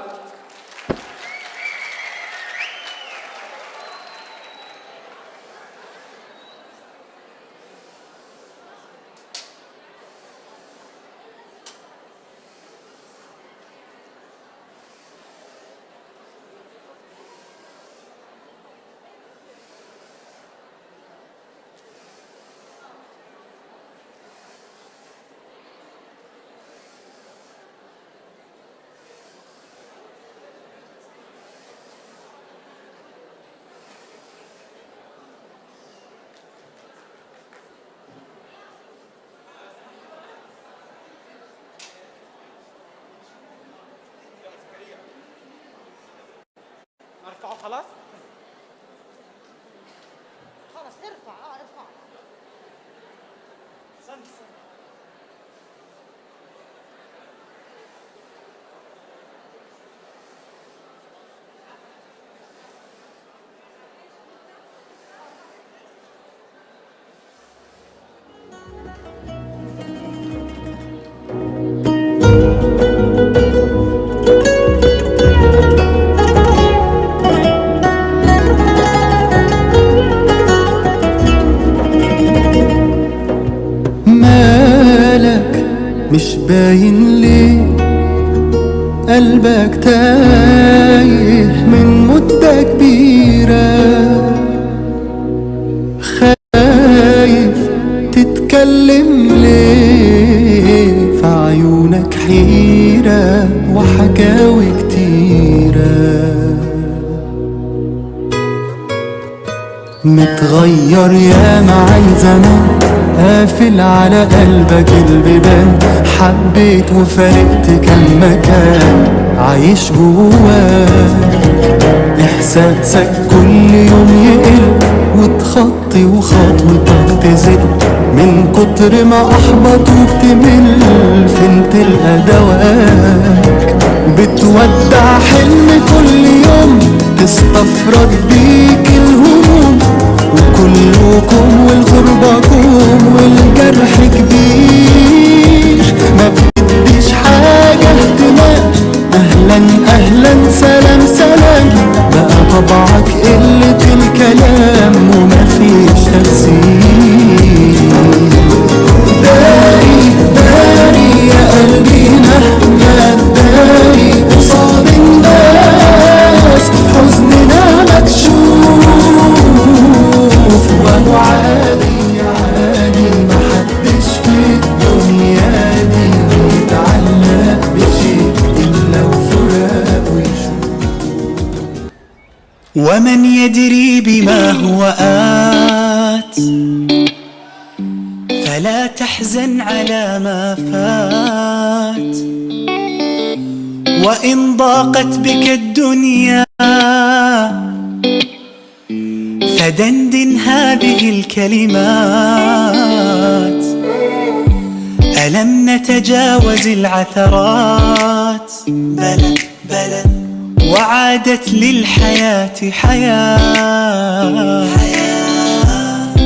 مش باين ليه قلبك تايه من مدة كبيرة، خايف تتكلم ليه، في عيونك حيرة وحكاوي كتيرة. متغير ياما عن زمان، قافل على قلبك البيبان، حبيت وفارقت كم مكان عايش جواك. إحساسك كل يوم يقل وتخطي وخطوتك تزل، من كتر ما أحبطوك تمل، فين تلقى دواك. بتودع حلم كل يوم تستفرد بيك الهموم، وكلكم والغربة كوم والجرح كبير، ما بديش حاجة اهتمام، أهلا أهلا سلام سلام، بقى طبعك قلة الكلام ومفيش تفسير. داري داري يا قلبي مهما تداري قصاد الناس، حزننا مكشوف وهو عادي عادي، محدش في الدنيا دي يتعلق بشيء إلا وفراق ويشوف. ومن يدري بما هو آت، فلا تحزن على ما فات، وإن ضاقت بك الدنيا فدندن هذه الكلمات. ألم نتجاوز العثرات؟ بلى بلى، وعادت للحياة حياة.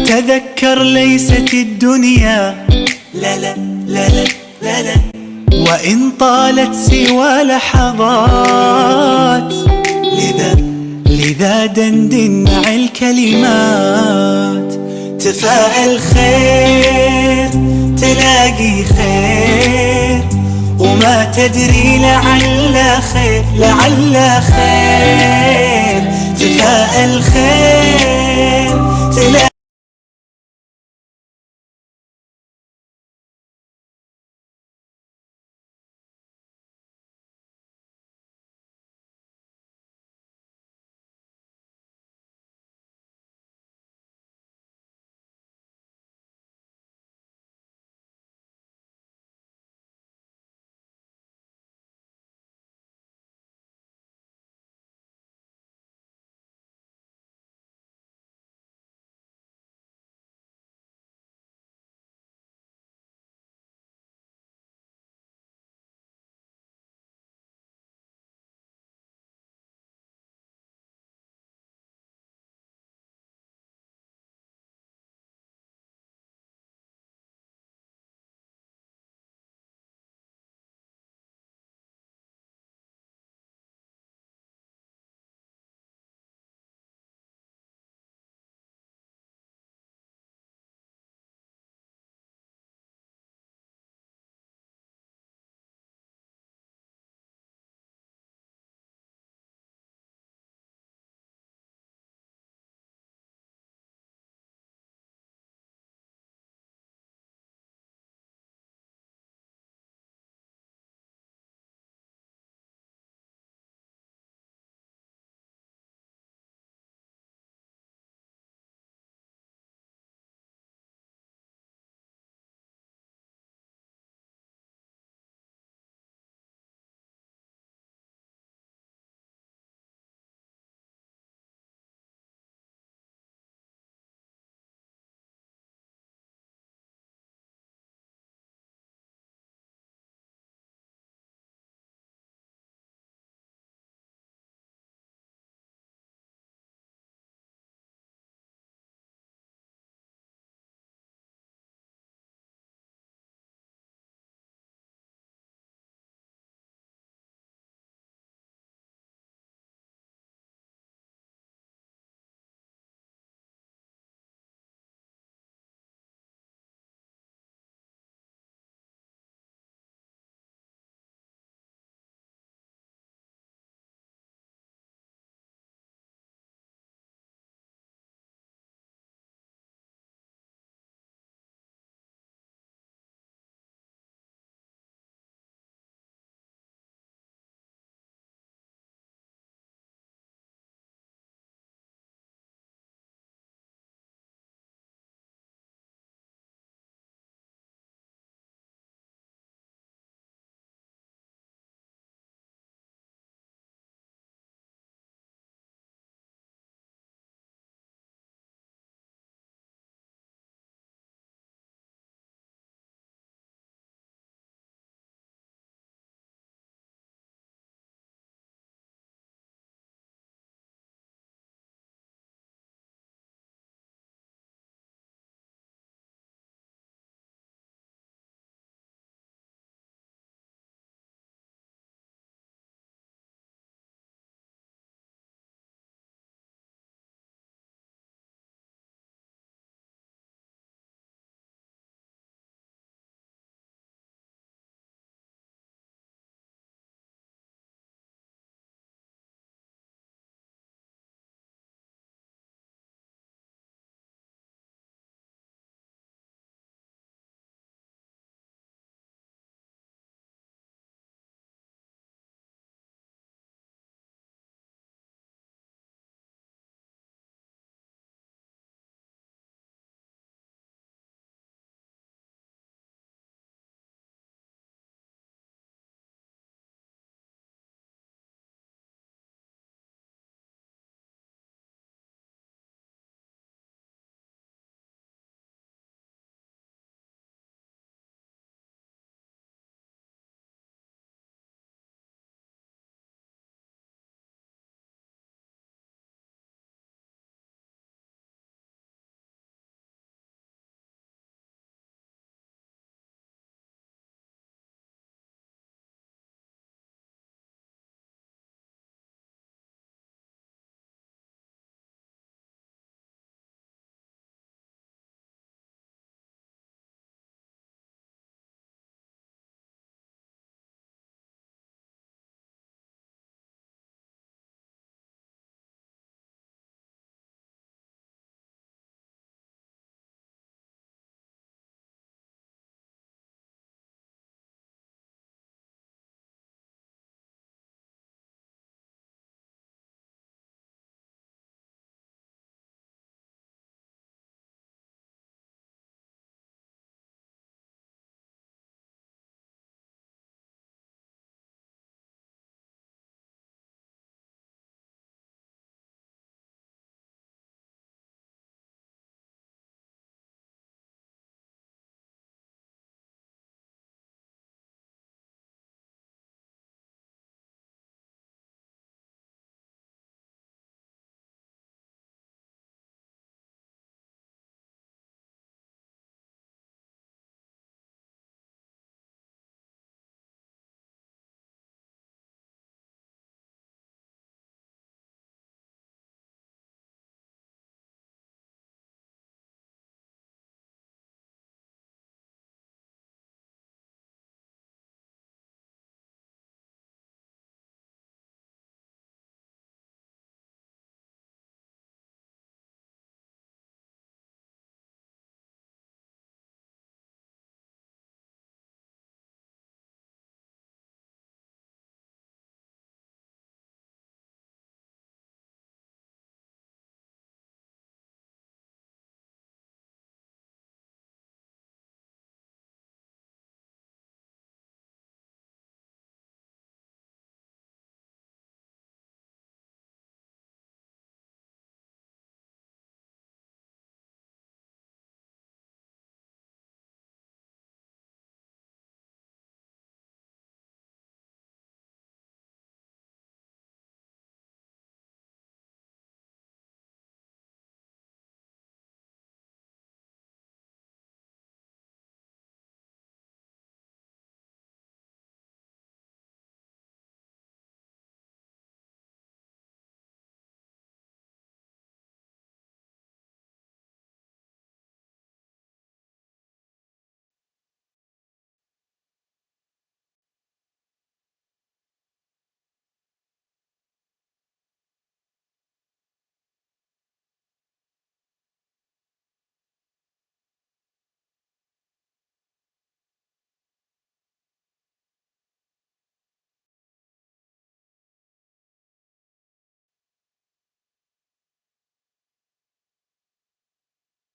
تذكر ليست الدنيا لا لا لا لا لا لا، وإن طالت سوى لحظات. لذا دندن مع الكلمات. تفاءل خير تلاقي خير، وما تدري لعل خير لعل خير. تفاءل خير تلاقي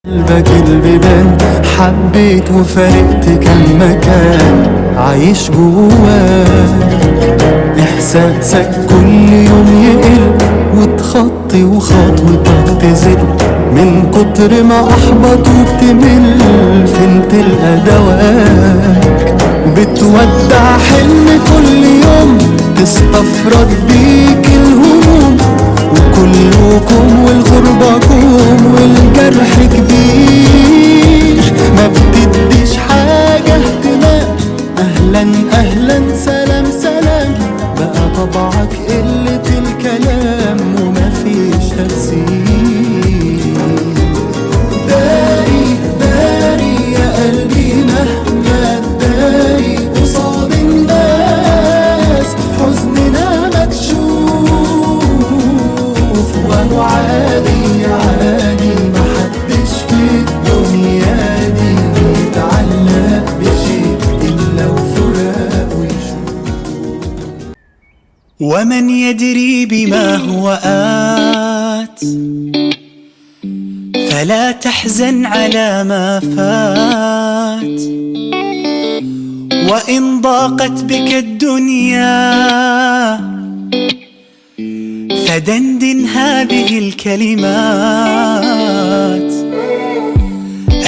قلبك البيبان حبيت وفرقت كم مكان عايش جواك، إحساسك كل يوم يقل وتخطي وخطوتك تزل، من كتر ما أحبط وبتمل فين تلقى دواك، بتودع حلم كل يوم تستفرد بيك الهموم، وكلكم والغربة كوم والجرح كبير، ما بتديش حاجة اهتمام، أهلا أهلا سلام سلام، بقى طبعك قلة الكلام ومفيش تفسير، داري داري يا قلبي مهما تداري قصاد الناس حزننا مكشوف، وهو عادي عادي محدش في الدنيا دي بيتعلق بشيء إلا وفراق ويشوف، ومن يدري بما هو آت فلا تحزن على ما فات، وإن ضاقت بك الدنيا فدندن هذه الكلمات،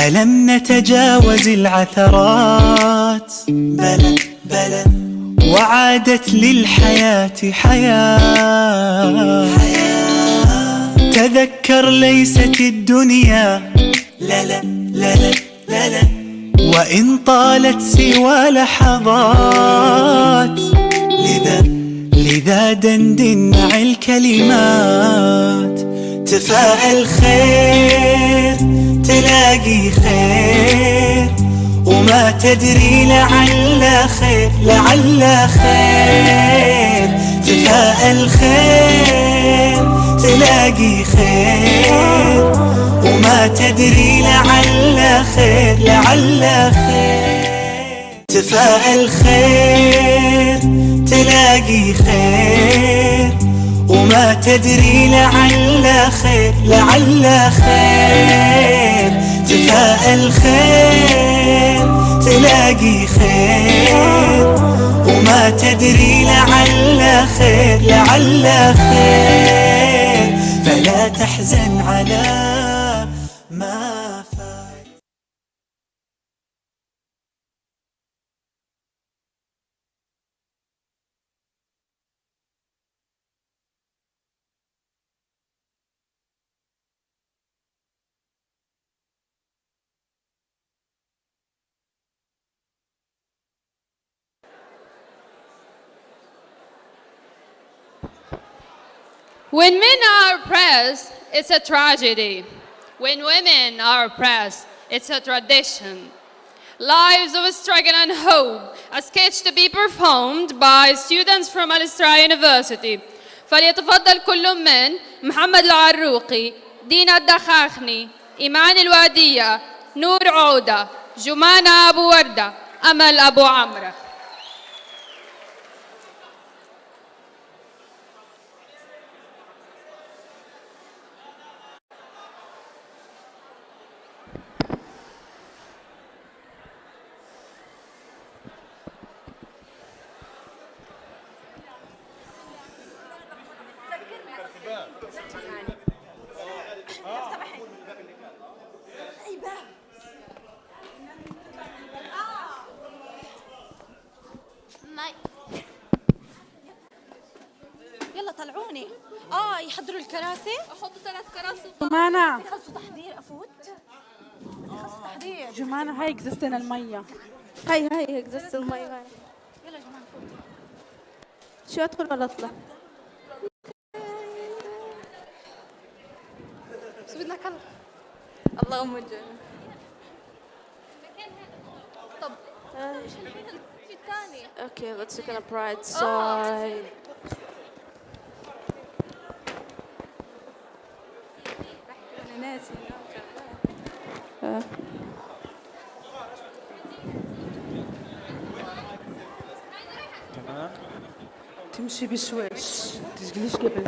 ألم نتجاوز العثرات بلى بلى، وعادت للحياة حياة، تذكر ليست الدنيا لا لا لا لا لا لا، وإن طالت سوى لحظات، لذا دندن مع الكلمات، تفاءل خير تلاقي خير، وما تدري لعل خير لعل خير، تفاءل خير تلاقي خير، وما تدري لعل خير لعل خير، تفاءل خير تلاقي خير، وما تدري لعل خير لعل خير، تفاءل خير تلاقي خير، وما تدري لعل خير لعل خير، فلا تحزن على ما فات. When men are oppressed, it's a tragedy. When women are oppressed, it's a tradition. Lives of struggle and hope, a sketch to be performed by students from Al-Isra University. فليتفضل كل من محمد العروقي، دينا الدخاخني، إيمان الوادية، نور عودة، جمانة أبو وردة، أمل أبو عمرو. يلا طلعوني. يحضروا الكراسي. احطوا 3 كراسي. جمانة خلصوا تحضير افوت. بس خلصوا تحضير. جمانة هاي قزازتنا المية. هاي قزازة المية هاي. يلا جمانة فوتي. شو ادخل ولا اطلع؟ شو بدنا كلام؟ اللهم اجعل. طب شو الثاني؟ Okay, let's look on a bright side. ناسي. تمشي بشويش تجليش قبل.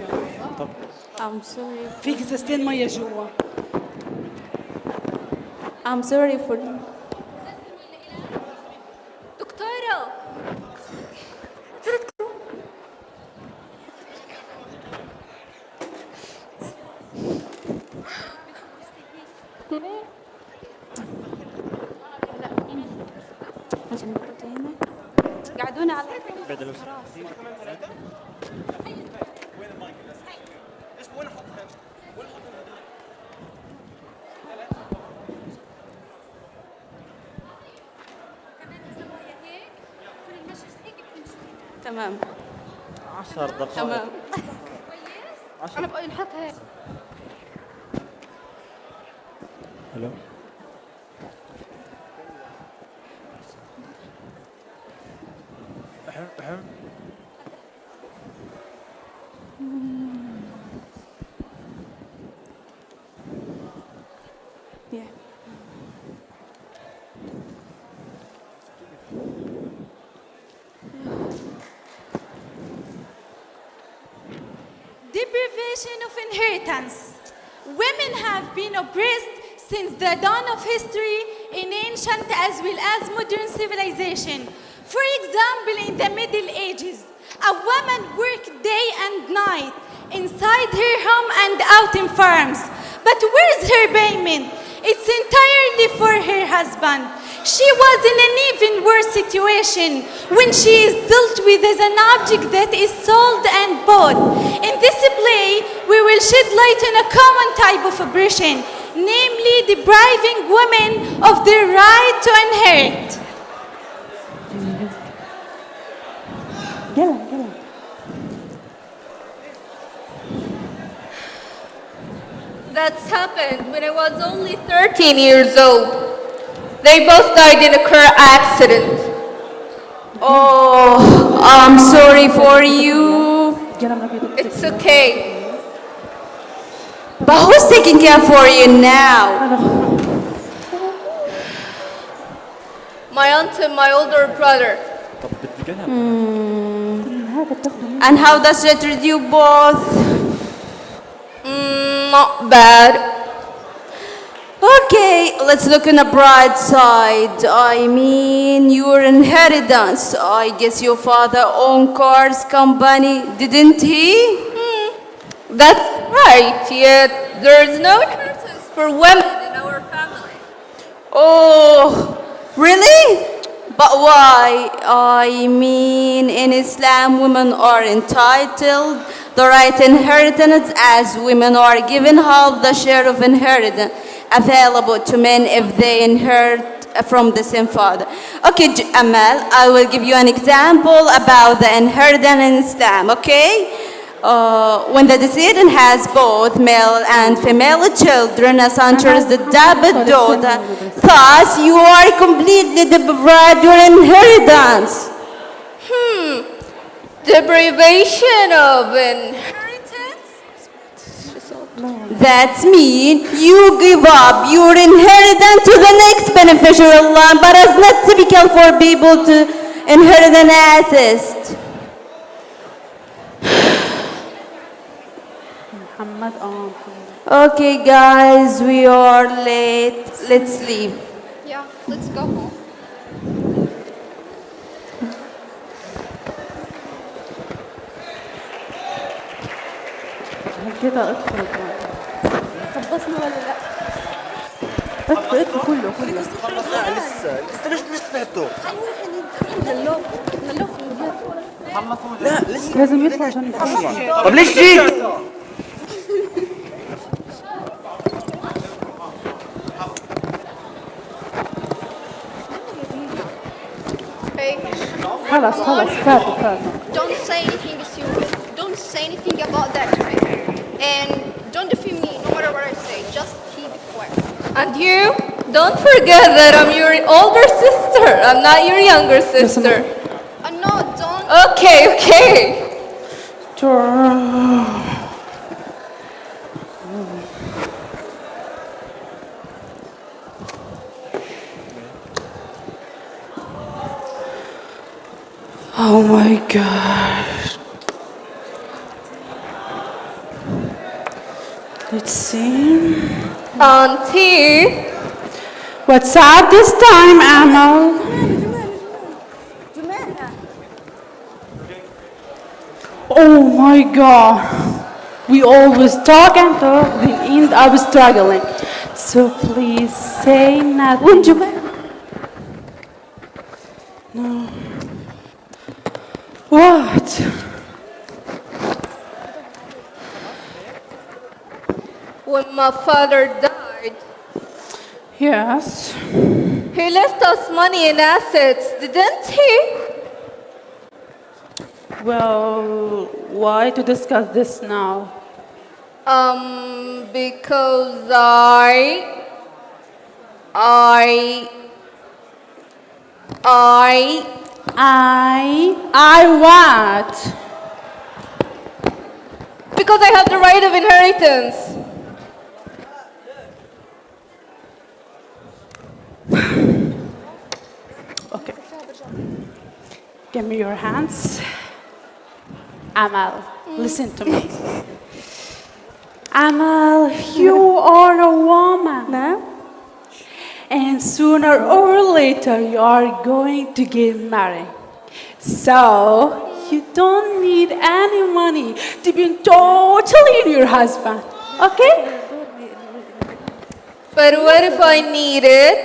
I'm sorry. في قزازتين مية جوا. I'm sorry for دكتورة قعدونا على تمام 10 دقائق تمام انا بقول نحط هيك حلو Yeah. Deprivation of inheritance. Women have been oppressed since the dawn of history in ancient as well as modern civilization. For example, in the Middle Ages, a woman worked day and night inside her home and out in farms. But where's her payment? It's entirely for her husband. She was in an even worse situation when she is dealt with as an object that is sold and bought. In this play, we will shed light on a common type of oppression, namely depriving women of their right to inherit. That's happened when I was only 13 years old. They both died in a car accident. Oh, I'm sorry for you. It's okay. But who's taking care for you now? My aunt and my older brother. And how does it treat you both? Not bad. Okay, let's look on the bright side. I mean, your inheritance. I guess your father owned cars company, didn't he? That's right, yet there's no inheritance for women in our family. Oh, really? But why? I mean, in Islam, women are entitled the right to inheritance as women are given half the share of inheritance available to men if they inherit from the same father. Okay, Amal, I will give you an example about the inheritance in Islam, okay? When the decedent has both male and female children, a son enters the double daughter. Thus, you are completely deprived your inheritance. Deprivation of inheritance? That means you give up your inheritance to the next beneficiary line, but it's not typical for people to inherit an assist. Okay, guys, we are late. Let's leave. Yeah, let's go home. كده ادخل خلصنا ولا لا؟ ادخل كله خلصنا لسه ليش مش سمعتوا؟ لا لسه لازم يدفع عشان يخلص. طب ليش جيت؟ خلاص فات. Don't say anything stupid. Don't say anything about that to me. And don't defame me no matter what I say. Just keep it quiet. And you, don't forget that I'm your older sister. I'm not your younger sister. No, don't. Okay. Oh my God. Let's see. Auntie. What's up this time, Amal? Oh my God. We always talk and talk, then end up struggling. So please say nothing. No. What? When my father died, Yes. he left us money and assets, didn't he? Well, why to discuss this now? Because I what? because I have the right of inheritance. Okay. Give me your hands. Amal, listen to me. Amal, you are a woman. نعم. And sooner or later you are going to get married. So you don't need any money to be totally in your husband. Okay? But what if I need it?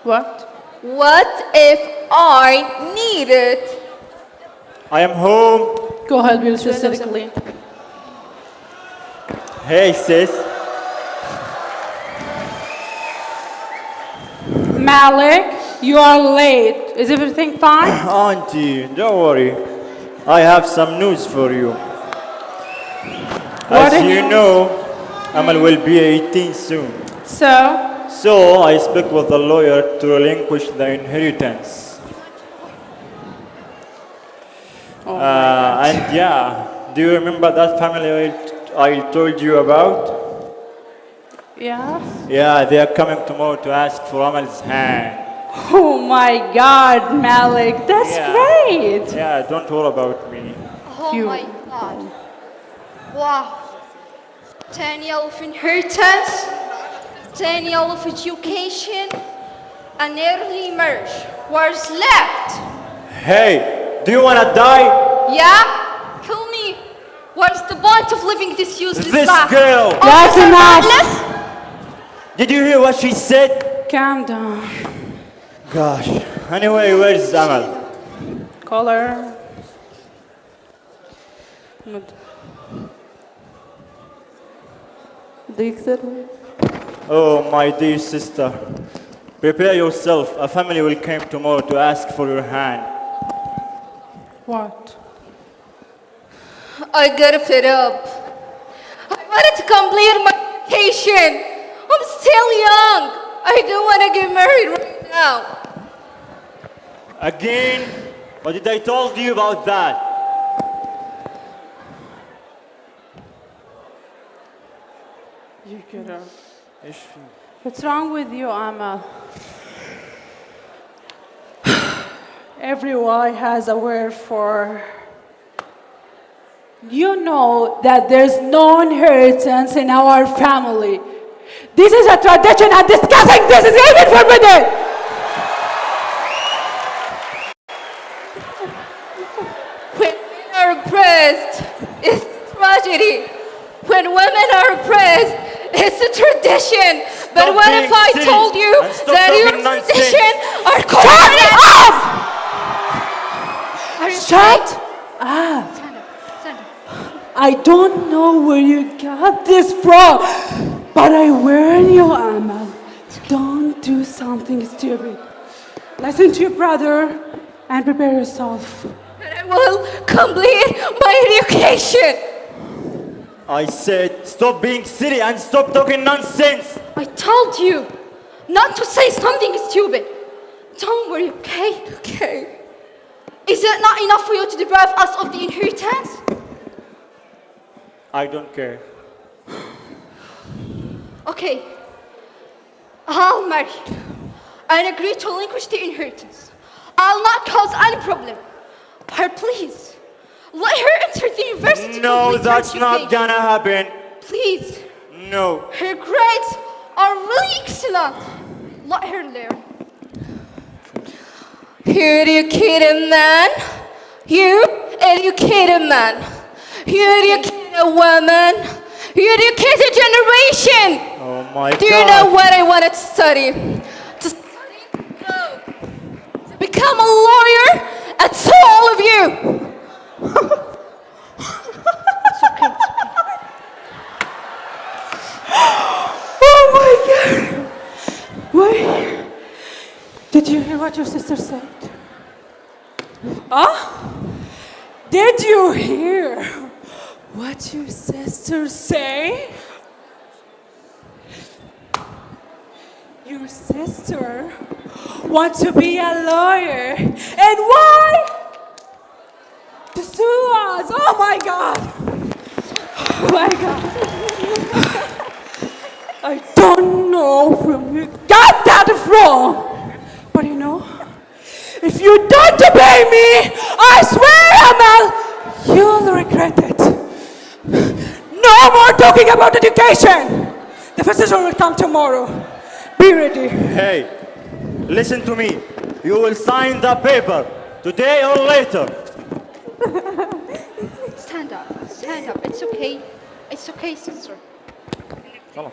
What? What if I need it? I am home. Go ahead, Will, specifically. Hey, sis. Malik, you are late. Is everything fine? Auntie, don't worry. I have some news for you. What As is you news? know, Amal will be 18 soon. So, So I spoke with the lawyer to relinquish the inheritance. And yeah, do you remember that family I told you about? yes. Yeah, they are coming tomorrow to ask for Amal's hand. Oh my God, Malik, that's Yeah. great. Yeah, don't worry about me. Oh You- my God. Wow. 10 years of inheritance, 10 years of education, an early marriage. What's left? Hey, do you wanna die? Yeah? Kill me. What's the point of living this useless This life? girl. That's enough. Did you hear what she said? Calm down. Gosh. Anyway, where's Amal? Call her. Do you accept me? Oh, my dear sister. Prepare yourself. A family will come tomorrow to ask for your hand. What? I got fed up. I wanted to complete my education. I'm still young. I don't want to get married right now. Again? What did I told you about that? You get her. What's wrong with you, Amal? Everyone has a word for. You know that there's no inheritance in our family. This is a tradition, and discussing this is even forbidden. When men are oppressed, it's a tragedy. When women are oppressed, it's a tradition. But Stop what being if I silly told you and stop that your talking nonsense. tradition are Shut cultural? up! Are you Shut okay? up! Stand up. Stand up. I don't know where you got this from, but I warn you, Amal, don't do something stupid. Listen to your brother and prepare yourself. And I will complete my education. I said, stop being silly and stop talking nonsense. I told you not to say something stupid. Don't worry, okay? Okay. Is it not enough for you to deprive us of the inheritance? I don't care. Okay. I'll marry and agree to relinquish the inheritance. I'll not cause any problem. But please, let her enter the university. to No, complete her that's not education. gonna happen. Please. No. Her grades are really excellent. Let her learn. You educated man. You educated man. You educated woman. You educated generation. Oh my God. Do you know what I wanted to study? To study law. To become a lawyer. And to all of you. It's okay. Oh my God! Wait. Did you hear what your sister said? Huh? Did you hear what your sister say? Your sister wants to be a lawyer. And why? To sue us. Oh my God. Oh my God. I don't know from you got that from. But you know, if you don't obey me, I swear, Amal, you'll regret it. No more talking about education. The physician will come tomorrow. Be ready. Hey, listen to me. You will sign the paper today or later. Stand up. Stand up. It's okay. It's okay, sister. خلاص.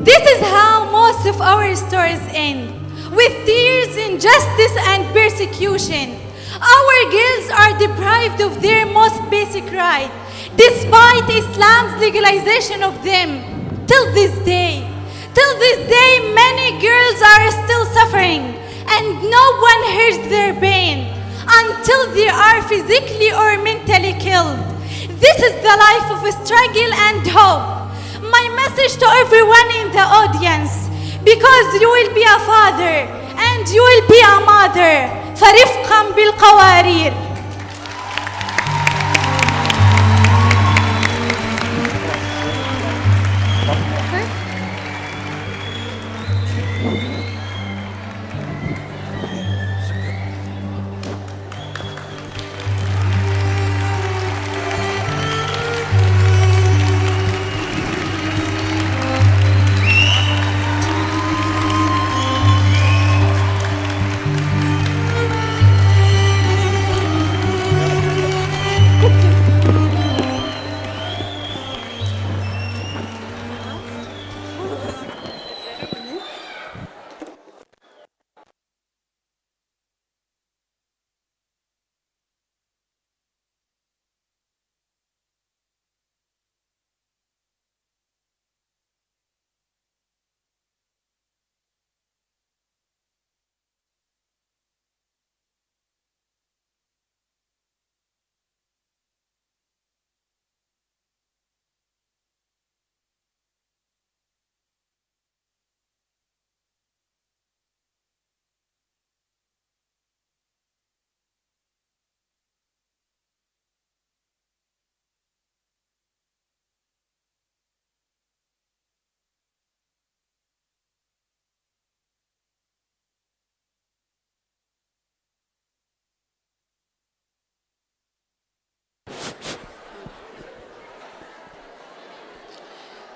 This is how most of our stories end, with tears, injustice, and persecution. Our girls are deprived of their most basic right, despite Islam's legalization of them. Till this day, many girls are still suffering, and no one hears their pain until they are physically or mentally killed. This is the life of struggle and hope. My message to everyone in the audience, because you will be a father and you will be a mother. فرفقا بالقوارير.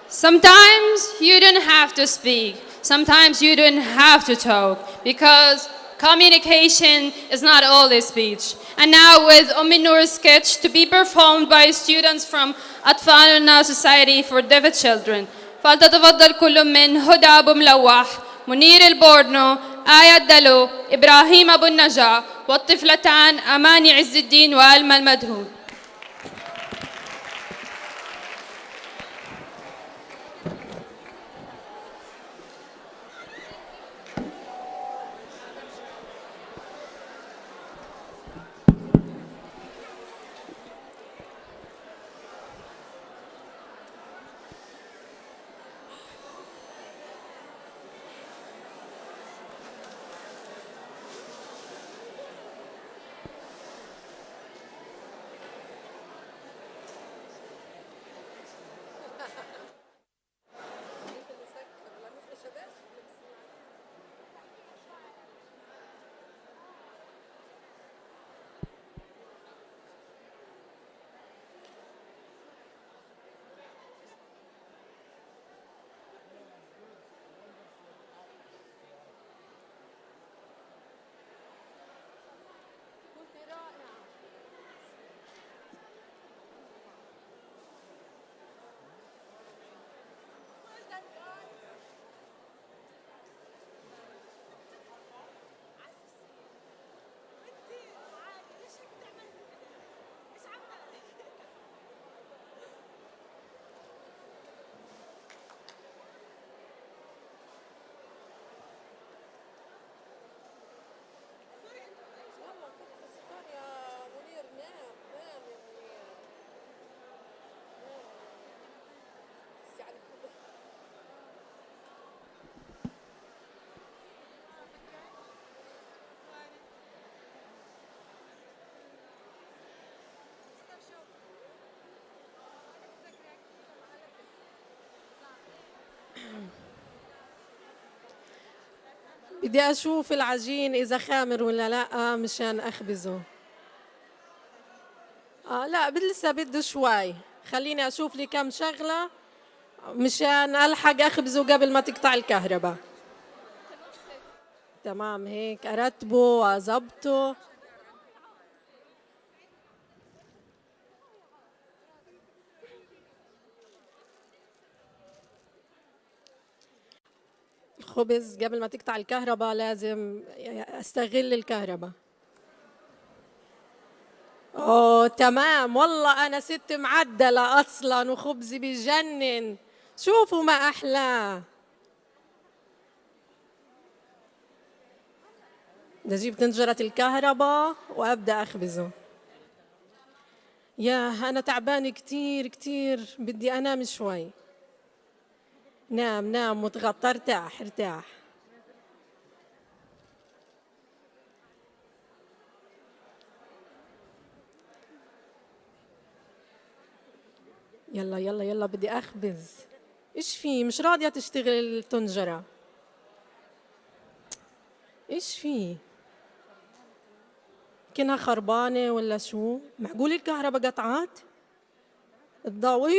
Sometimes you don't have to speak. Sometimes you don't have to talk, because communication is not always speech. And now with Noor's sketch to be performed by students from أطفالنا Society for Deaf Children. فلتتفضل كل من هدى أبو ملوح، منير البورنو، آية دلو، إبراهيم أبو النجا، والطفلتان أماني عز الدين وألمى المدهون. بدي أشوف العجين إذا خامر ولا لا مشان أخبزه. لا لسه بده شوي، خليني أشوف لي كم شغلة مشان ألحق أخبزه قبل ما تقطع الكهرباء. تمام، هيك أرتبه وأظبطه. الخبز قبل ما تقطع الكهرباء لازم استغل الكهرباء. اوه تمام، والله انا ست معدلة اصلا وخبزي بيجنن، شوفوا ما احلاه. بدي اجيب طنجرة الكهرباء وابدا اخبزه. يا انا تعبانة كتير كتير، بدي انام شوي. نام نام وتغطى، ارتاح ارتاح. يلا يلا يلا بدي أخبز. إيش في؟ مش راضية تشتغل الطنجرة. إيش في؟ كأنها خربانة ولا شو؟ معقول الكهرباء قطعت؟ الضوء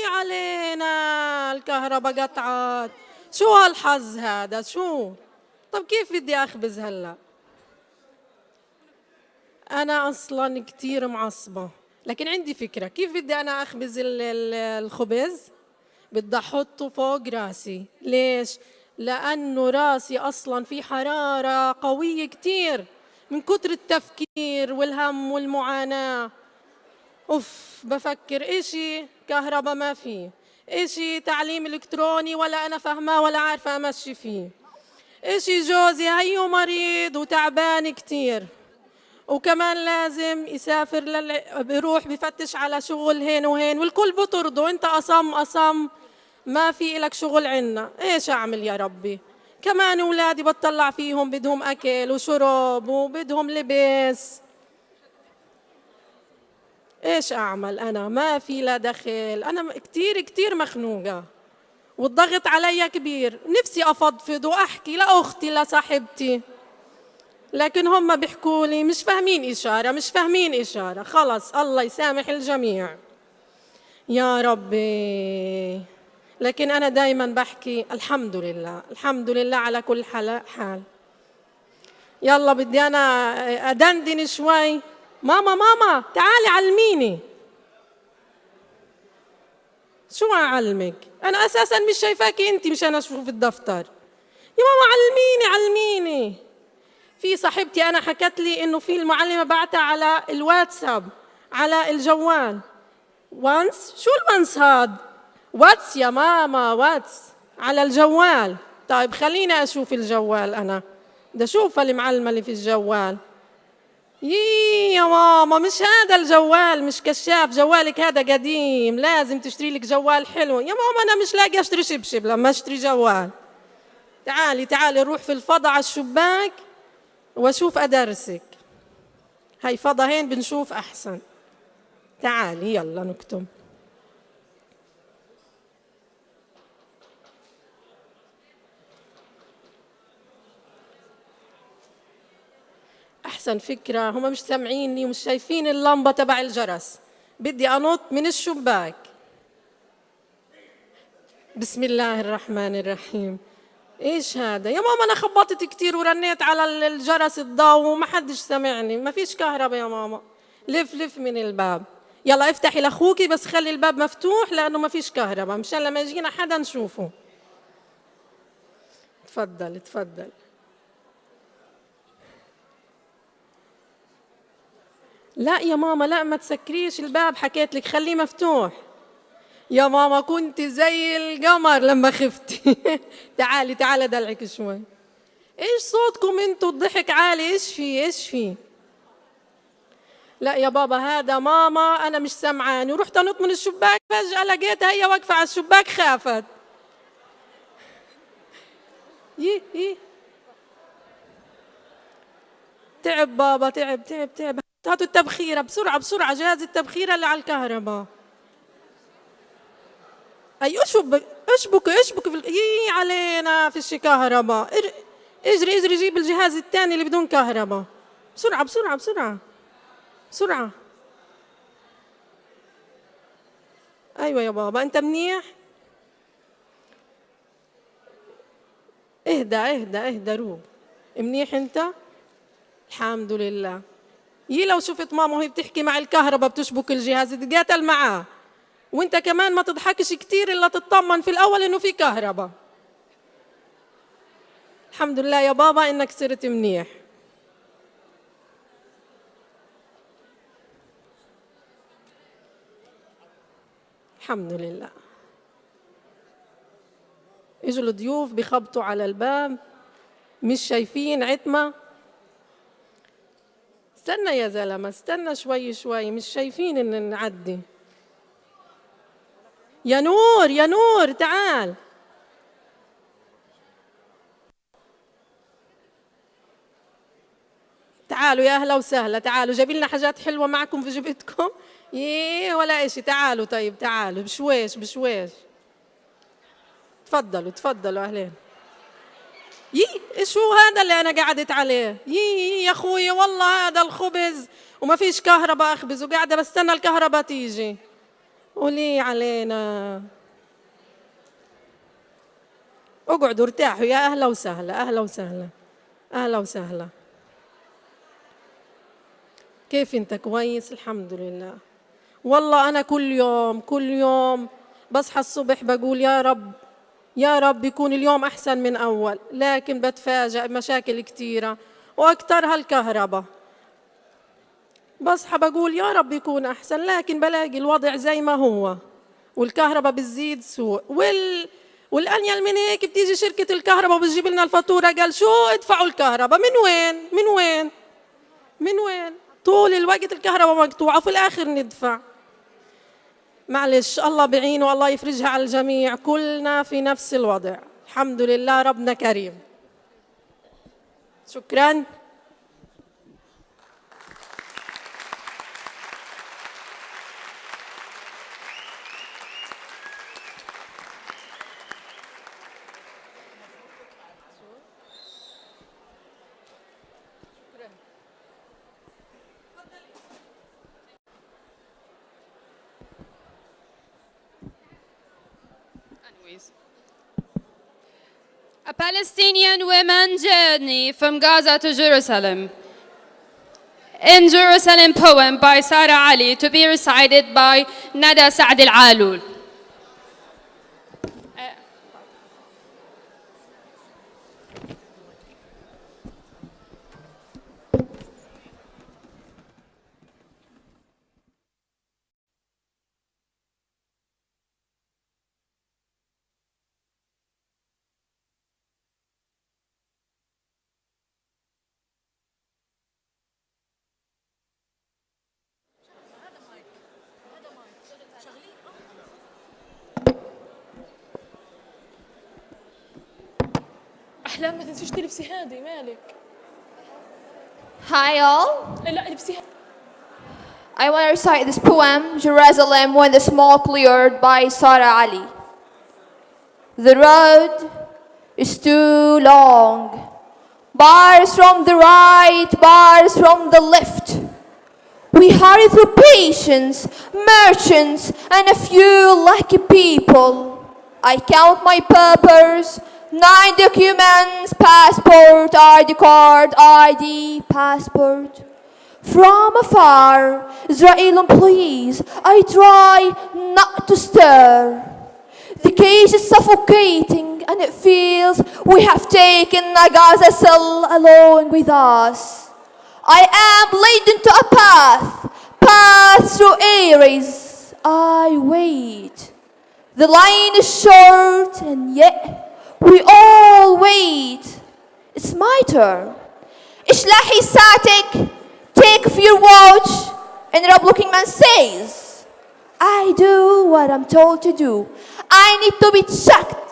علينا، الكهرباء قطعت. شو هالحظ هذا؟ شو؟ طب كيف بدي أخبز هلا؟ أنا أصلاً كتير معصبة، لكن عندي فكرة كيف بدي أنا أخبز الخبز. بدي أحطه فوق راسي. ليش؟ لأنه راسي أصلاً في حرارة قوية كتير من كتر التفكير والهم والمعاناة. بفكر إشي كهرباء ما فيه، إشي تعليم إلكتروني ولا أنا فهماه ولا عارفة أمشي فيه، إشي جوزي هيو مريض وتعبان كتير، وكمان لازم يسافر بيروح بفتش على شغل هين وهين، والكل بطرده، انت أصم ما في إلك شغل عنا. ايش اعمل يا ربي؟ كمان اولادي بتطلع فيهم بدهم اكل وشرب وبدهم لبس. ايش اعمل؟ انا ما في لا دخل، انا كتير كتير مخنوقة والضغط علي كبير. نفسي افضفض واحكي لاختي لصاحبتي، لكن هم بيحكوا لي مش فاهمين إشارة، مش فاهمين إشارة. خلص الله يسامح الجميع يا ربي. لكن أنا دايما بحكي الحمد لله، الحمد لله على كل حال. يلا بدي أنا أدندن شوي. ماما تعالي علميني. شو أعلمك؟ أنا أساسا مش شايفاكي أنت مشان أشوف الدفتر. يا ماما علميني. في صاحبتي أنا حكت لي إنه في المعلمة بعتها على الواتساب على الجوال. وانس؟ شو الوانس هاد؟ واتس يا ماما، واتس على الجوال. طيب خليني أشوف الجوال، أنا بدي أشوف المعلمة اللي في الجوال. يا ماما مش هذا الجوال، مش كشاف، جوالك هذا قديم، لازم تشتري لك جوال حلو. يا ماما أنا مش لاقي أشتري شبشب لما أشتري جوال. تعالي نروح في الفضاء على الشباك واشوف ادرسك. هاي فضا هين بنشوف احسن. تعالي يلا نكتب. احسن فكرة، هم مش سامعيني ومش شايفين اللمبة تبع الجرس. بدي انط من الشباك. بسم الله الرحمن الرحيم. ايش هذا؟ يا ماما انا خبطت كتير ورنيت على الجرس الضوء وما حدش سمعني، ما فيش كهرباء يا ماما. لف من الباب. يلا افتحي لاخوكي بس خلي الباب مفتوح لانه ما فيش كهرباء مشان لما يجينا حدا نشوفه. تفضل. لا يا ماما لا، ما تسكريش الباب، حكيت لك خليه مفتوح. يا ماما كنت زي القمر لما خفتي. تعالي دلعك شوي. ايش صوتكم انتوا؟ الضحك عالي، ايش في؟ لا يا بابا هذا ماما انا مش سمعاني، ورحت انط من الشباك فجأة لقيتها هي واقفة على الشباك خافت. تعب بابا، تعب. هاتوا التبخيرة بسرعة، جهاز التبخيرة اللي على الكهرباء. أي اشبك علينا فيش كهرباء. اجري اجري جيب الجهاز الثاني اللي بدون كهرباء. بسرعة بسرعة بسرعة بسرعة. أيوة يا بابا، أنت منيح؟ اهدى اهدى اهدى روق. منيح أنت؟ الحمد لله. لو شفت ماما وهي بتحكي مع الكهرباء بتشبك الجهاز تتقاتل معاه. وانت كمان ما تضحكش كتير الا تطمن في الاول انه في كهرباء. الحمد لله يا بابا انك صرت منيح. الحمد لله. اجوا الضيوف بخبطوا على الباب، مش شايفين عتمة. استنى يا زلمة، استنى شوي شوي، مش شايفين ان نعدي. يا نور يا نور تعال. تعالوا يا اهلا وسهلا، تعالوا جايب لنا حاجات حلوة معكم في جبتكم. ولا اشي، تعالوا طيب تعالوا بشويش بشويش. تفضلوا تفضلوا اهلين. ايش هو هذا اللي انا قعدت عليه؟ يا اخوي والله هذا الخبز وما فيش كهرباء اخبز، وقاعده بستنى الكهرباء تيجي. قولي علينا. اقعدوا ارتاحوا يا اهلا وسهلا اهلا وسهلا اهلا وسهلا. كيف انت؟ كويس الحمد لله. والله انا كل يوم بصحى الصبح بقول يا رب يا رب يكون اليوم أحسن من أول، لكن بتفاجأ بمشاكل كتيرة وأكترها الكهرباء. بصحى بقول يا رب يكون أحسن، لكن بلاقي الوضع زي ما هو والكهرباء بتزيد سوء. والأنيل من هيك بتيجي شركة الكهرباء وبتجيب لنا الفاتورة، قال شو ادفعوا الكهرباء. من وين؟ من وين؟ من وين؟ طول الوقت الكهرباء مقطوعة وفي الآخر ندفع. معلش الله بعينه والله يفرجها على الجميع، كلنا في نفس الوضع. الحمد لله ربنا كريم. شكرا. A Palestinian woman journey from Gaza to Jerusalem. In Jerusalem poem by Sarah Ali to be recited by Nada Saad Al-Alul. أحلام ما تنسيش تلبسي هذه، مالك؟ Hi all. لا لبسي. I want to recite this poem, Jerusalem When the Smoke Cleared by Sarah Ali. The road is too long. Bars from the right, bars from the left. We hurry through patience, merchants, and a few lucky people. I count my papers, 9 documents, passport, ID card, ID, passport. From afar, Israeli employees, I try not to stir. The cage is suffocating and it feels we have taken a Gaza cell along with us. I am led into a path through areas. I wait. The line is short and yet we all wait. It's my turn. Ishlahi satik. Take off your watch. And the Arab-looking man says, I do what I'm told to do. I need to be checked.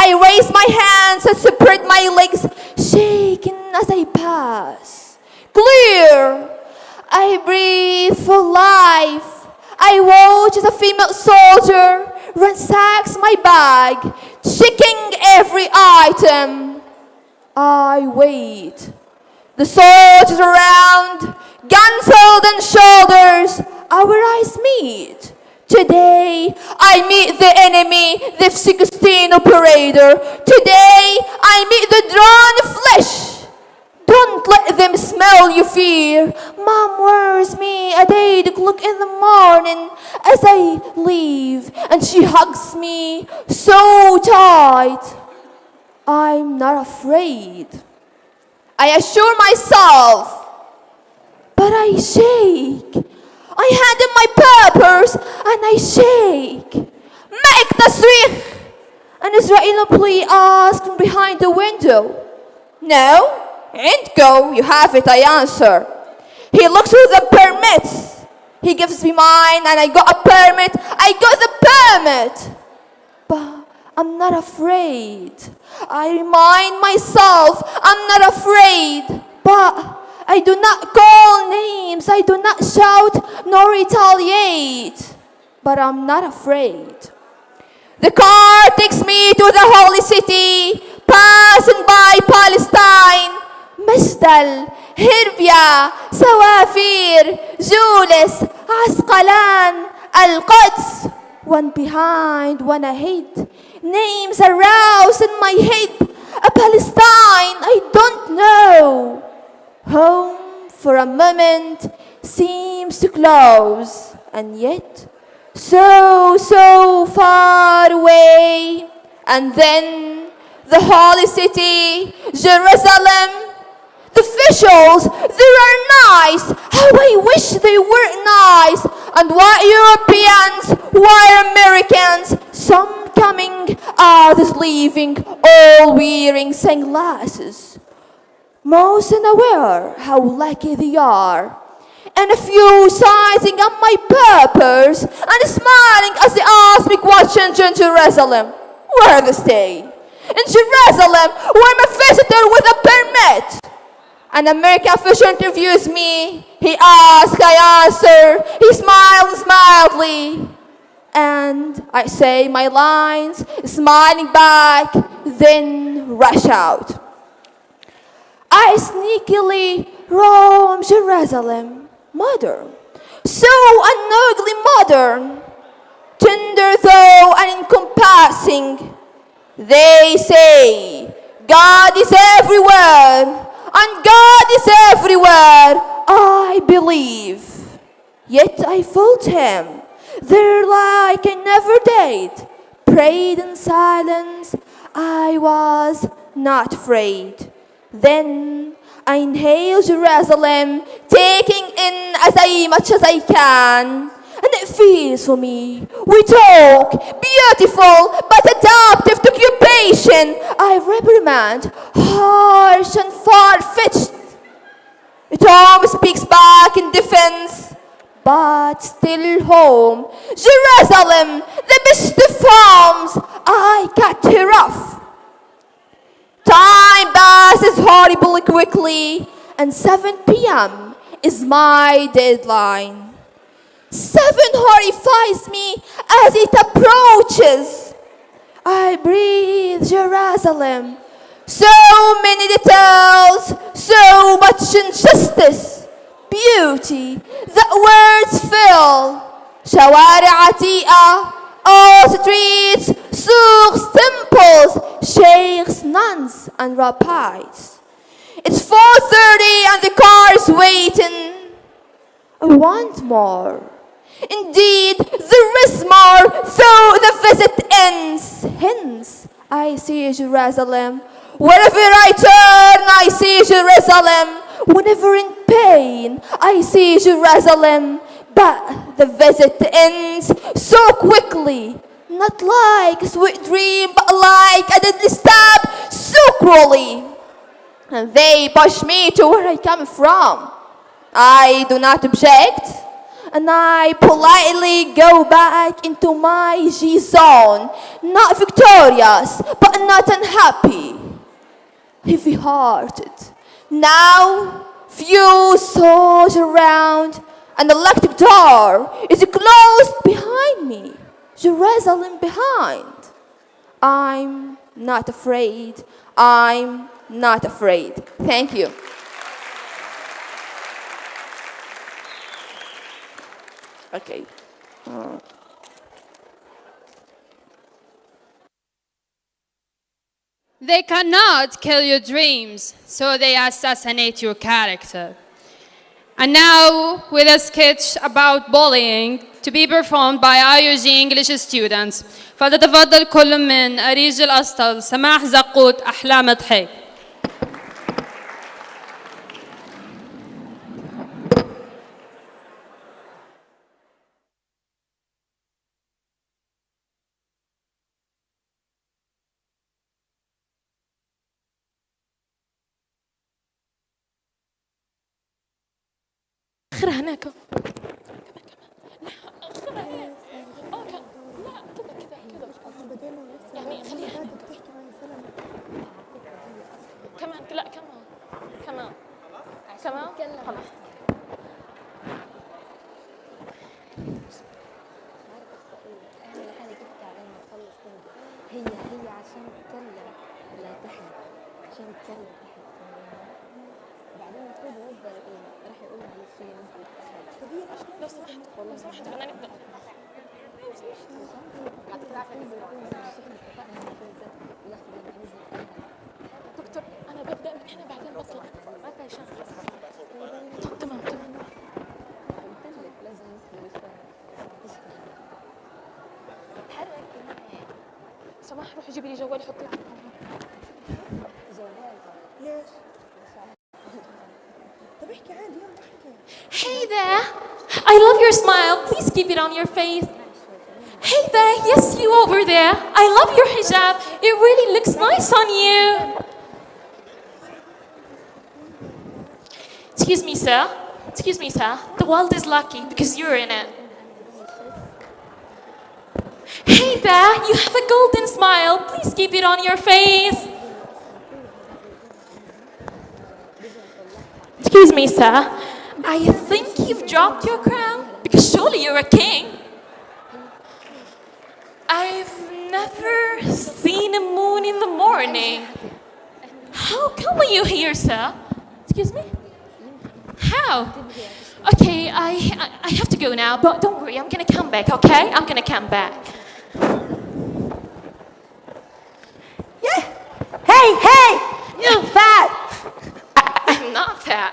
I raise my hands and spread my legs, shaking as I pass. Clear. I breathe for life. I watch as a female soldier ransacks my bag, checking every item. I wait. The soldiers around, guns held on shoulders, our eyes meet. Today, I meet the enemy, the F-16 operator. Today, I meet the drawn flesh. Don't let them smell your fear. Mom wears me at 8 o'clock in the morning as I leave, and she hugs me so tight. I'm not afraid. I assure myself, but I shake. I hand in my papers and I shake. Make tasrikh! An Israeli employee asks from behind the window. No? Go, you have it, I answer. He looks through the permits. He gives me mine and I got a permit. I got the permit. But I'm not afraid. I remind myself I'm not afraid. But I do not call names. I do not shout nor retaliate. But I'm not afraid. The car takes me to the holy city, passing by Palestine. مجدل، هربيا، سوافير، جولس، عسقلان، القدس. One behind, one ahead. Names arouse in my head. A Palestine I don't know. Home for a moment seems to close, and yet so far away. And then the holy city, Jerusalem. The officials, they are nice. How I wish they were nice. And why Europeans, why Americans? Some coming, others leaving, all wearing sunglasses. Most unaware how lucky they are. And a few sizing up my papers and smiling as they ask me questions in Jerusalem. Where they stay? In Jerusalem, where I'm a visitor with a permit. An American official interviews me. He asks, I answer. He smiles mildly. And I say my lines, smiling back, then rush out. I sneakily roam Jerusalem, modern, so unknowingly modern, tender though and encompassing. They say, God is everywhere. And God is everywhere, I believe. Yet I felt him, there like I never did. Prayed in silence, I was not afraid. Then I inhale Jerusalem, taking in as much as I can. And it feels for me. We talk, beautiful but adaptive to occupation. I reprimand, harsh and far-fetched. It always speaks back in defense, but still home. Jerusalem, the best of homes, I cut her off. Time passes horribly quickly, and 7 p.m. is my deadline. 7 horrifies me as it approaches. I breathe Jerusalem. So many details, so much injustice, beauty that words fill. شوارع عتيقة, all streets, souks, temples, sheikhs, nuns, and rabbis. It's 4:30 and the car is waiting. I want more. Indeed, there is more, though the visit ends. Hence, I see Jerusalem. Wherever I turn, I see Jerusalem. Whenever in pain, I see Jerusalem. But the visit ends so quickly. Not like a sweet dream, but like a deadly stab, so cruelly. And they push me to where I come from. I do not object, and I politely go back into my G-zone, not victorious, but not unhappy, heavy-hearted. Now, few souls around, and the electric door is closed behind me, Jerusalem behind. I'm not afraid, I'm not afraid. Thank you. Okay. They cannot kill your dreams, so they assassinate your character. And now, with a sketch about bullying to be performed by IUG English students, فلتتفضل كل من أريج الأسطل سماح زقوت أحلام ضحي. اخرها هناك كمان اخرها هيك لا كذا يعني خليها هناك كمان لا كمان خلاص هي عشان تتكلم لا تحن عشان تتكلم بعدين المفروض نزل راح يقول لها الشيء طب هي لو سمحت والله سمحت بدنا نبدا دكتور انا ببدا من هنا بعدين بطلع متى يشغل طب تمام سماح روحي جيبي لي جوالي حطيه ليش؟ طب احكي عادي يلا احكي. Hey there, I love your smile. Please keep it on your face. Hey there, yes you over there. I love your hijab. It really looks nice on you. Excuse me, sir. Excuse me, sir. The world is lucky because you're in it. Hey there, you have a golden smile. Please keep it on your face. Excuse me, sir. I think you've dropped your crown because surely you're a king. I've never seen a moon in the morning. How come are you here, sir? Excuse me? How? Okay, I have to go now, but don't worry, I'm gonna come back, okay? I'm gonna come back. Yeah. Hey, you fat. I'm not fat.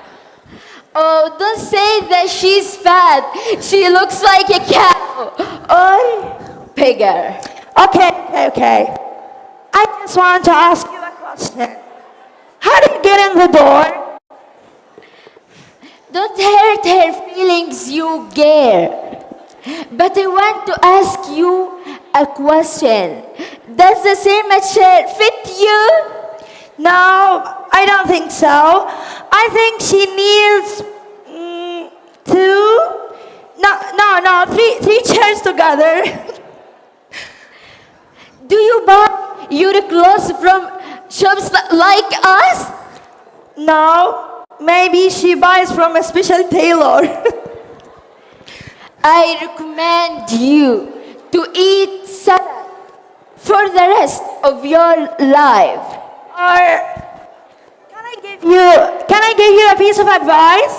Oh, don't say that she's fat. She looks like a cow or bigger. Okay. I just want to ask you a question. How do you get in the door? Don't hurt her feelings, you girl. But I want to ask you a question. Does the same shirt fit you? No, I don't think so. I think she needs three chairs together. Do you buy your clothes from shops like us? No, maybe she buys from a special tailor. I recommend you to eat salad for the rest of your life. Or can I give you a piece of advice?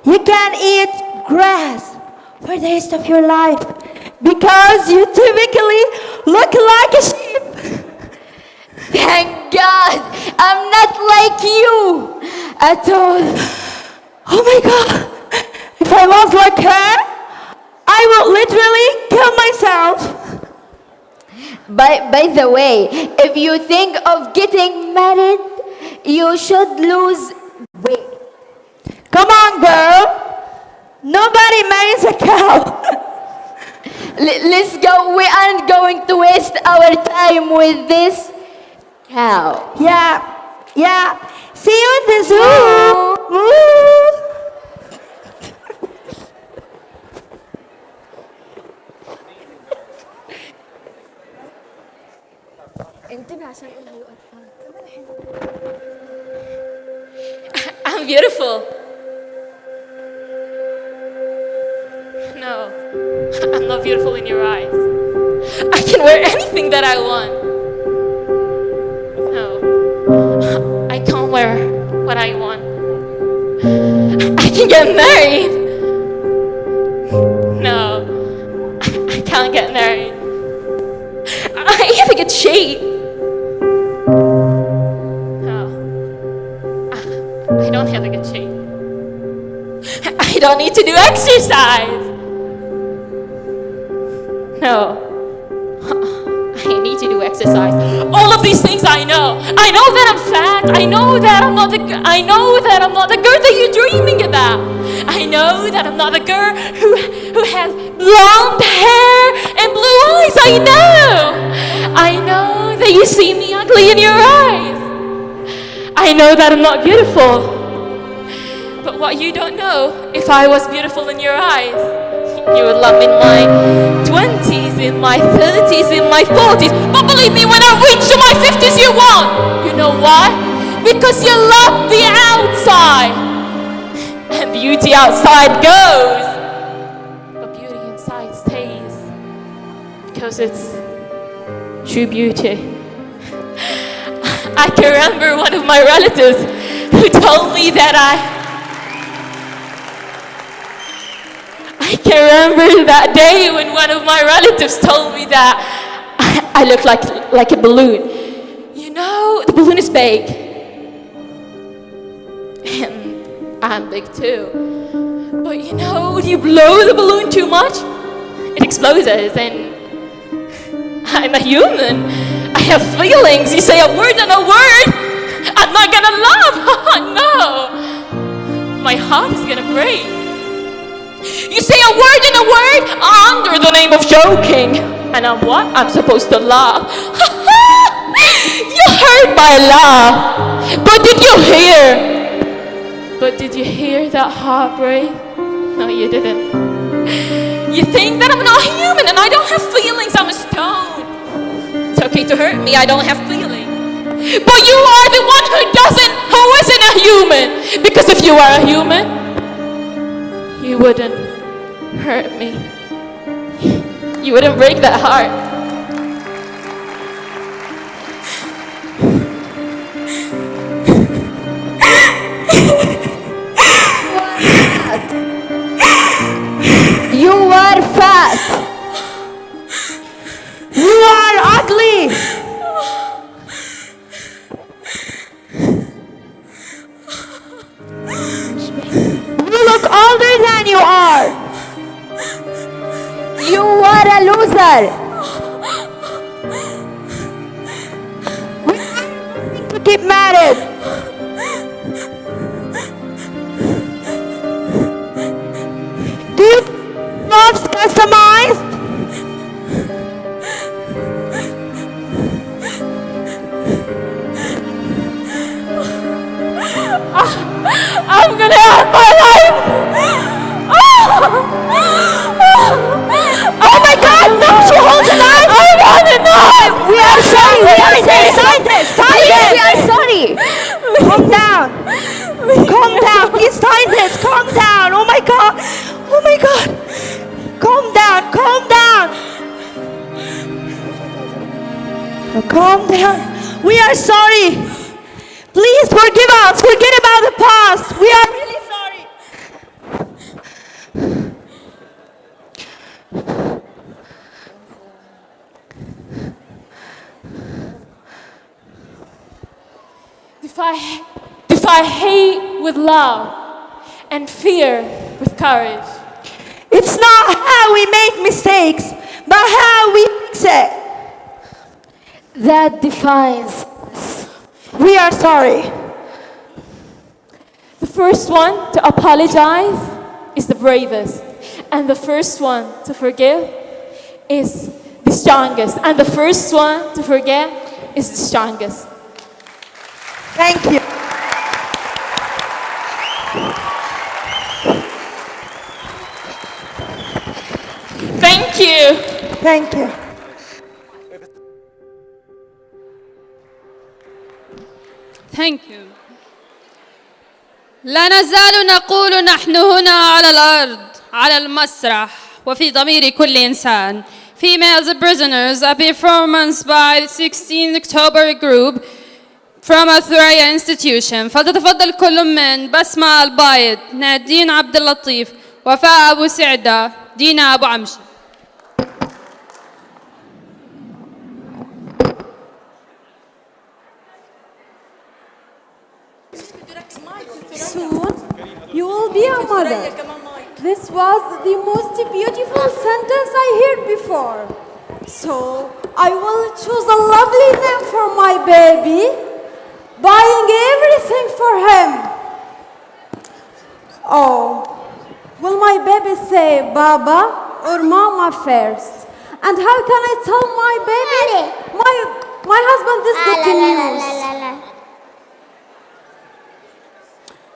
You can eat grass for the rest of your life because you typically look like a sheep. Thank God I'm not like you at all. Oh my God, if I was like her, I would literally kill myself. By the way, if you think of getting married, you should lose weight. Come on, girl. Nobody marries a cow. Let's go. We aren't going to waste our time with this cow. Yeah. See you at the zoo. Woo. انتبه عشان قولها يوقف I'm beautiful. No, I'm not beautiful in your eyes. I can wear anything that I want. No, I can get married. No, I can't get married. I have a good shape. No, I don't have a good shape. I don't need to do exercise. No, I need to do exercise. All of these things I know. I know that I'm fat. I know that I'm not the girl that you're dreaming about. I know that I'm not the girl who has blonde hair and blue eyes. I know that you see me ugly in your eyes. I know that I'm not beautiful. But what you don't know, if I was beautiful in your eyes, you would love me in my 20s, in my 30s, in my 40s. But believe me, when I reach to my 50s, you won't. You know why? Because you love the outside. And beauty outside goes. But beauty inside stays. Because it's true beauty. I can remember one of my relatives who told me that I can remember that day when one of my relatives told me that I look like a balloon. You know, the balloon is big. And I'm big too. But you know, when you blow the balloon too much, it explodes. And I'm a human. I have feelings. You say a word and a word, I'm not gonna laugh. No. My heart is gonna break. You say a word and a word under the name of joking. And I'm what? I'm supposed to laugh. You heard my laugh. But did you hear that heartbreak? No, you didn't. You think that I'm not human and I don't have feelings. I'm a stone. It's okay to hurt me. I don't have feelings. But you are the one who isn't a human. Because if you are a human, you wouldn't hurt me. You wouldn't break that heart. You are fat. You are ugly. You look older than you are. You are a loser. We are going to get married. Do you love customized? I'm gonna end my life. Oh my God! Don't you hold the knife! I want to know. We are sorry. We are sorry. Sign this. Sign this. We are sorry. Calm down. Calm down. Please sign this. Calm down. Oh my God. Oh my God. Calm down. Calm down. Calm down. We are sorry. Please forgive us. Forget about the past. We are really sorry. If I hate with love and fear with courage. It's not how we make mistakes, but how we fix it. That defines us. We are sorry. The first one to apologize is the bravest. And the first one to forgive is the strongest. And the first one to forget is the strongest. Thank you. Thank you. Thank you. Thank you. لا نزال نقول نحن هنا على الأرض على المسرح وفي ضمير كل إنسان. Females prisoners, a performance by the 16th October group from a Thuraya institution. فلتتفضل كل من بسمة البايد، نادين عبد اللطيف، وفاء أبو سعدة، دينا أبو عمش. Soon, you will be a mother. This was the most beautiful sentence I heard before. So, I will choose a lovely name for my baby, buying everything for him. Oh, will my baby say Baba or Mama first? And how can I tell my baby, my husband is good news?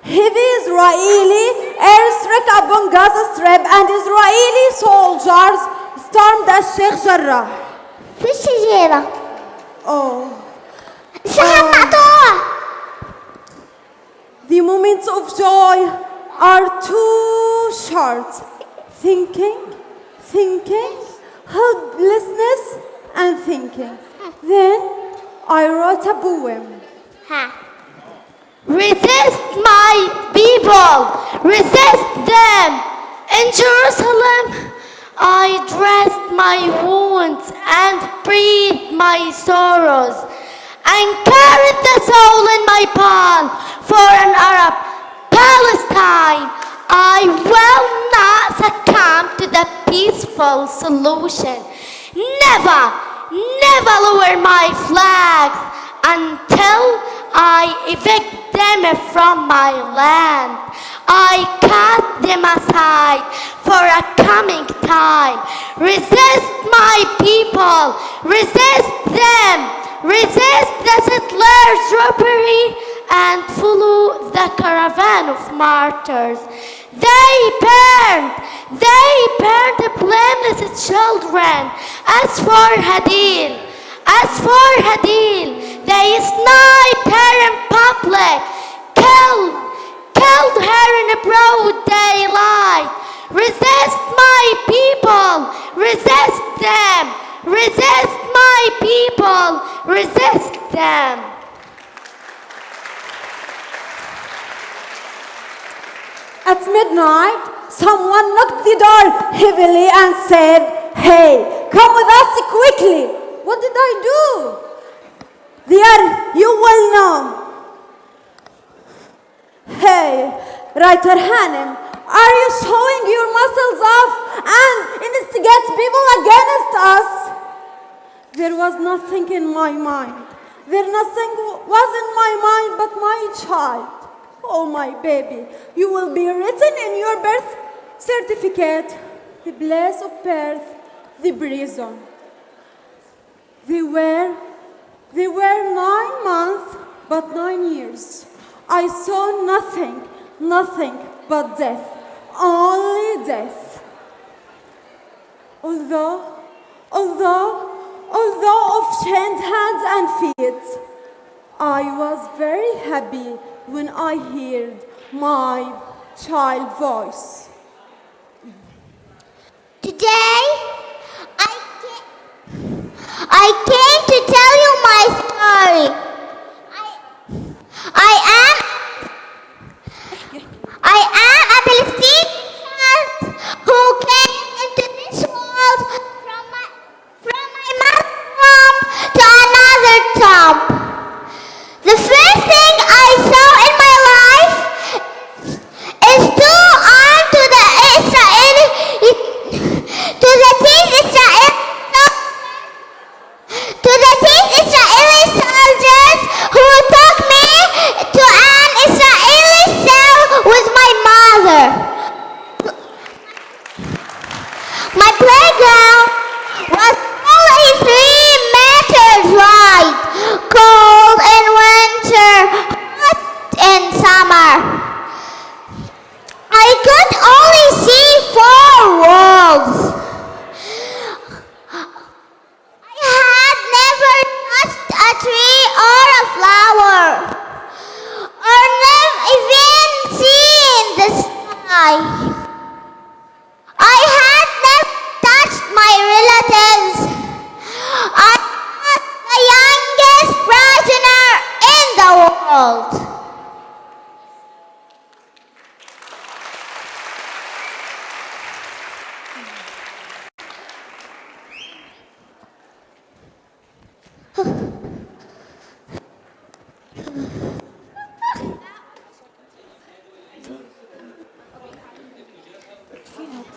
Heavy Israeli airstrike upon Gaza Strip and Israeli soldiers stormed the Sheikh Jarrah. Which is Oh. The moments of joy are too short. Thinking, helplessness, and thinking. Then I wrote a poem. Resist my people, resist them. In Jerusalem, I dressed my wounds and breathed my sorrows and carried the soul in my palm for an Arab Palestine. I will not succumb to the peaceful solution. Never, never lower my flags until I evict them from my land. I cast them aside for a coming time. Resist my people, resist them, resist the settlers' robbery and follow the caravan of martyrs. They burned blameless children. As for Hadil, they sniped her in public, killed her in broad daylight. Resist my people, resist them. Resist my people, resist them. At midnight, someone knocked the door heavily and said, "Hey, come with us quickly." What did I do? There, you will know. Hey, writer Hanem, are you showing your muscles off and instigate people against us? There was nothing in my mind. Nothing was in my mind but my child. Oh, my baby, you will be written in your birth certificate, the place of birth, the prison. They were 9 months, but 9 years. I saw nothing but death, only death. Although of chained hands and feet, I was very happy when I heard my child voice. Today, I came to tell you my story. I am a Palestinian child who came into this world from my mother's womb to another tomb. The first thing I saw in my life is two arms to the team Israel to world.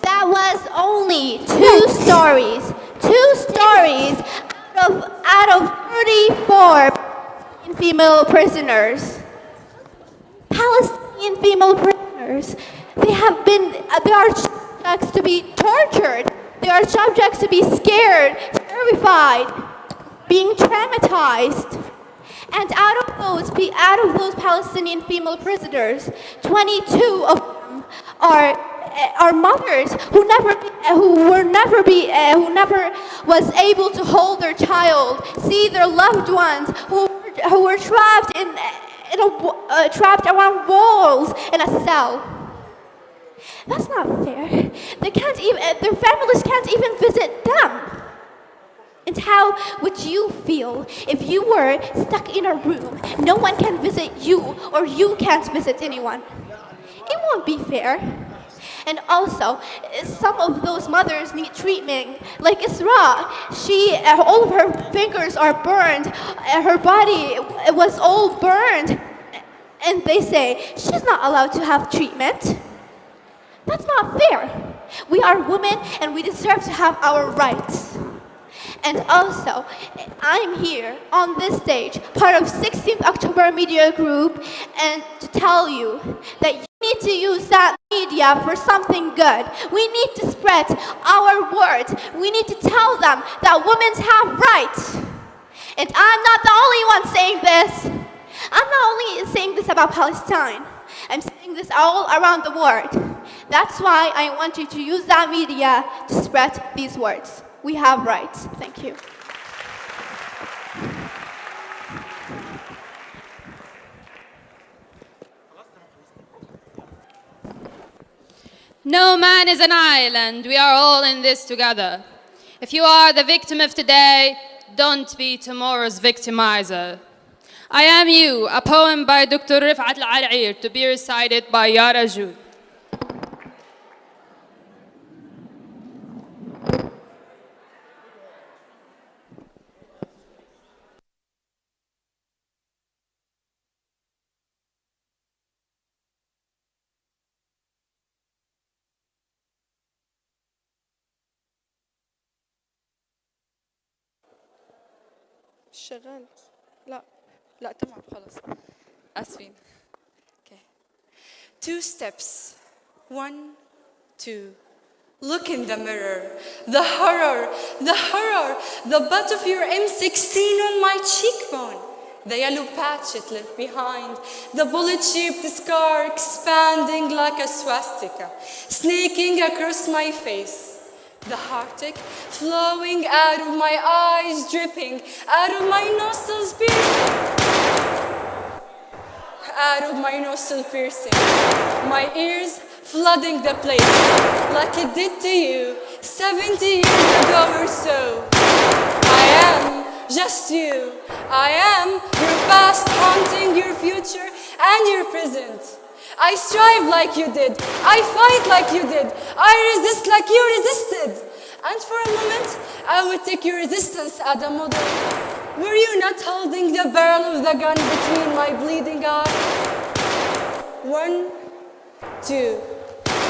That was only two stories. Two stories out of 34 female prisoners. Palestinian female prisoners. They are subjects to be tortured. They are subjects to be scared, terrified, being traumatized. And out of those Palestinian female prisoners, 22 of them are mothers who never was able to hold their child, see their loved ones who were trapped trapped around walls in a cell. That's not fair. Their families can't even visit them. And how would you feel if you were stuck in a room, no one can visit you, or you can't visit anyone? It won't be fair. And also, some of those mothers need treatment, like Isra. All of her fingers are burned, her body was all burned, and they say she's not allowed to have treatment. That's not fair. We are women and we deserve to have our rights. And also, I'm here on this stage, part of 16th October Media Group, and to tell you that you need to use that media for something good. We need to spread our words. We need to tell them that women have rights. And I'm not the only one saying this. I'm not only saying this about Palestine. I'm saying this all around the world. That's why I want you to use that media to spread these words. We have rights. Thank you. No man is an island. We are all in this together. If you are the victim of today, don't be tomorrow's victimizer. I Am You, a poem by Dr. Rifat Al-Alair, to be recited by Yara Joud. شغال لا تمام خلاص آسفين. Okay. 2 steps. 1, 2. Look in the mirror. The horror, the butt of your M16 on my cheekbone. The yellow patch it left behind. The bullet-shaped scar expanding like a swastika, snaking across my face. The heartache flowing out of my eyes, dripping out of my nostrils, piercing. Out of my nostril piercing. My ears flooding the place like it did to you 70 years ago or so. I am just you. I am your past haunting your future and your present. I strive like you did. I fight like you did. I resist like you resisted. And for a moment, I would take your resistance as a model. Were you not holding the barrel of the gun between my bleeding eyes? 1, 2.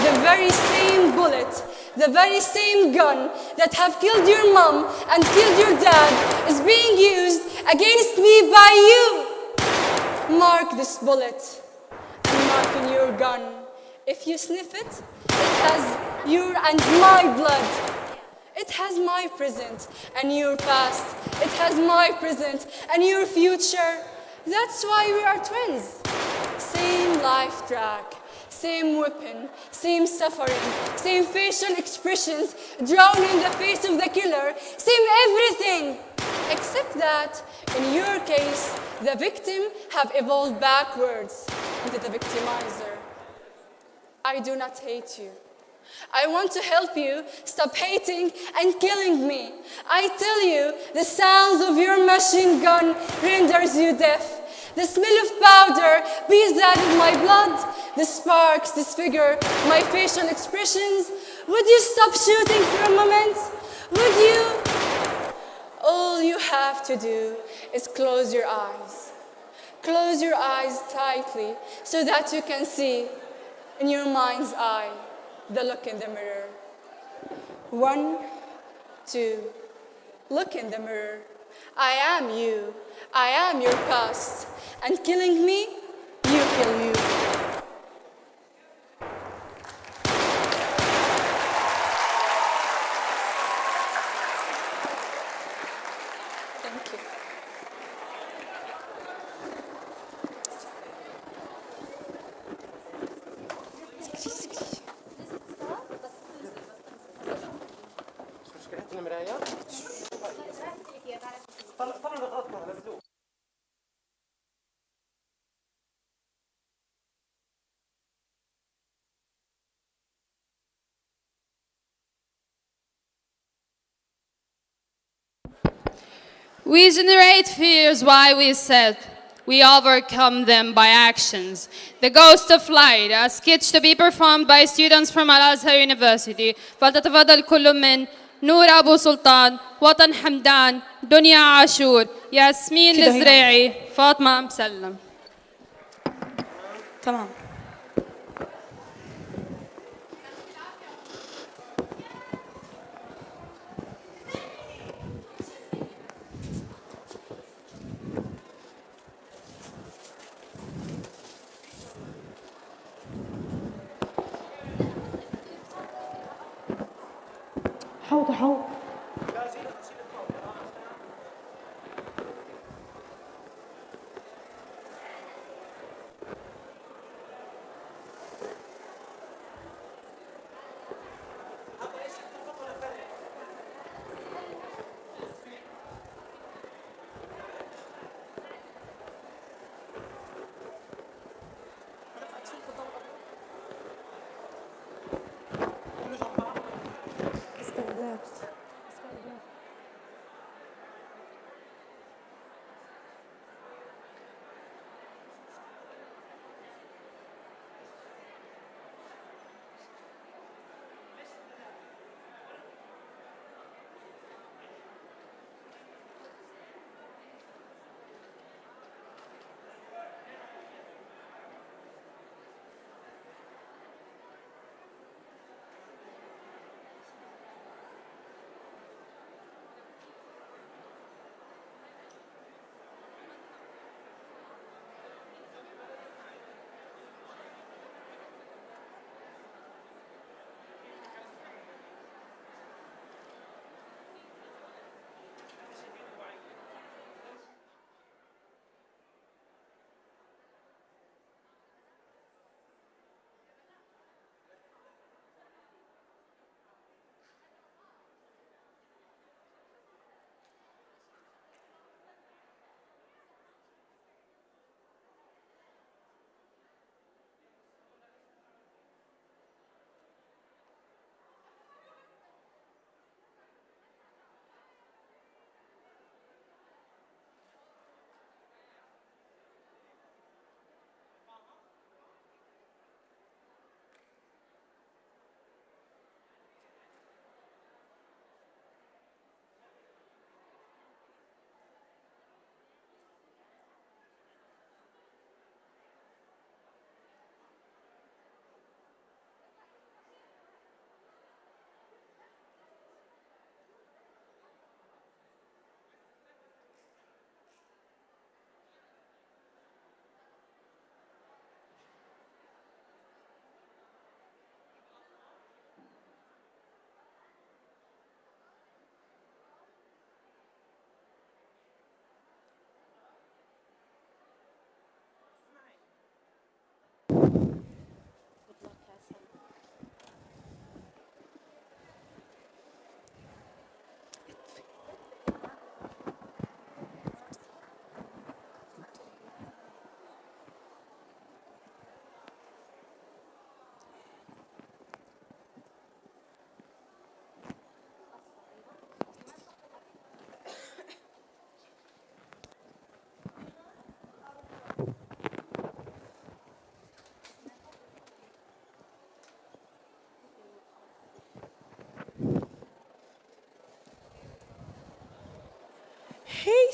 The very same bullet, the very same gun that have killed your mom and killed your dad is being used against me by you. Mark this bullet. Mark in your gun. If you sniff it, it has your and my blood. It has my present and your past. It has my present and your future. That's why we are twins. Same life track, same weapon, same suffering, same facial expressions drawn in the face of the killer, same everything. Except that, in your case, the victim have evolved backwards into the victimizer. I do not hate you. I want to help you stop hating and killing me. I tell you, the sounds of your machine gun renders you deaf. The smell of powder, bees that in my blood, the sparks disfigure my facial expressions. Would you stop shooting for a moment? Would you? All you have to do is close your eyes. Close your eyes tightly so that you can see in your mind's eye the look in the mirror. 1, 2, look in the mirror. I am you. I am your past. And killing me, you kill you. Thank you. We generate fears while we sit. We overcome them by actions. The Ghost of Light, a sketch to be performed by students from Al-Azhar University. فلتتفضل كل من نور أبو سلطان، وطن حمدان، دنيا عاشور، ياسمين الزريعي، فاطمة مسلم. تمام. حوض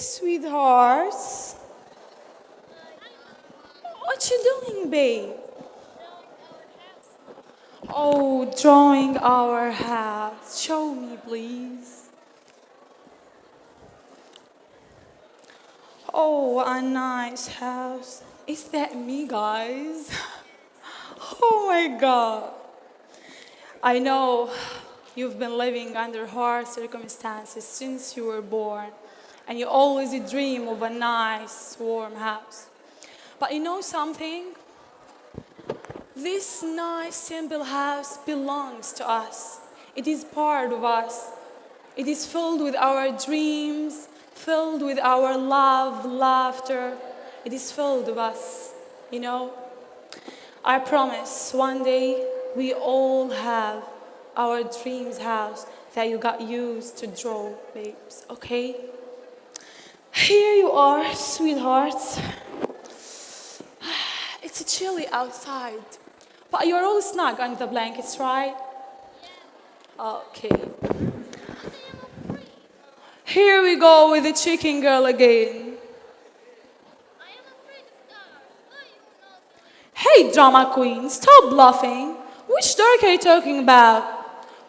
sweethearts. What you doing, babe? Oh, drawing our house. Show me, please. Oh, a nice house. Is that me, guys? Oh my God. I know you've been living under hard circumstances since you were born, and you always dream of a nice, warm house. But you know something? This nice, simple house belongs to us. It is part of us. It is filled with our dreams, filled with our love, laughter. It is filled with us, you know? I promise one day we all have our dreams house that you got used to draw, babes, okay? Here you are, sweethearts. It's chilly outside, but you're all snug under the blankets, right? Okay. Here we go with the chicken girl again. Hey, drama queen, stop bluffing. Which dark are you talking about?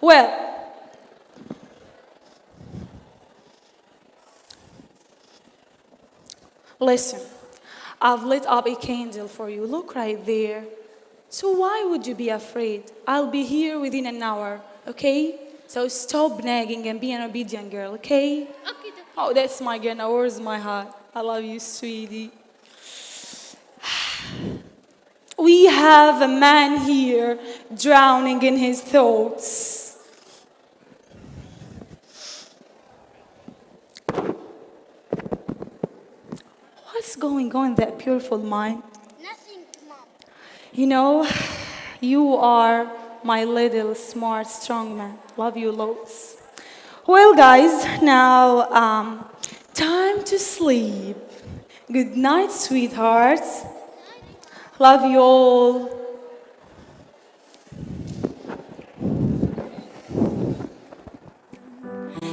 Well, listen, I've lit up a candle for you. Look right there. So why would you be afraid? I'll be here within an hour, okay? So stop nagging and be an obedient girl, okay? Okay. Oh, that's my girl. Now where's my heart? I love you, sweetie. We have a man here drowning in his thoughts. What's going on in that beautiful mind? Nothing, Mom. You know, you are my little smart strong man. Love you loads. Well, guys, now time to sleep. Good night, sweethearts. Love you all.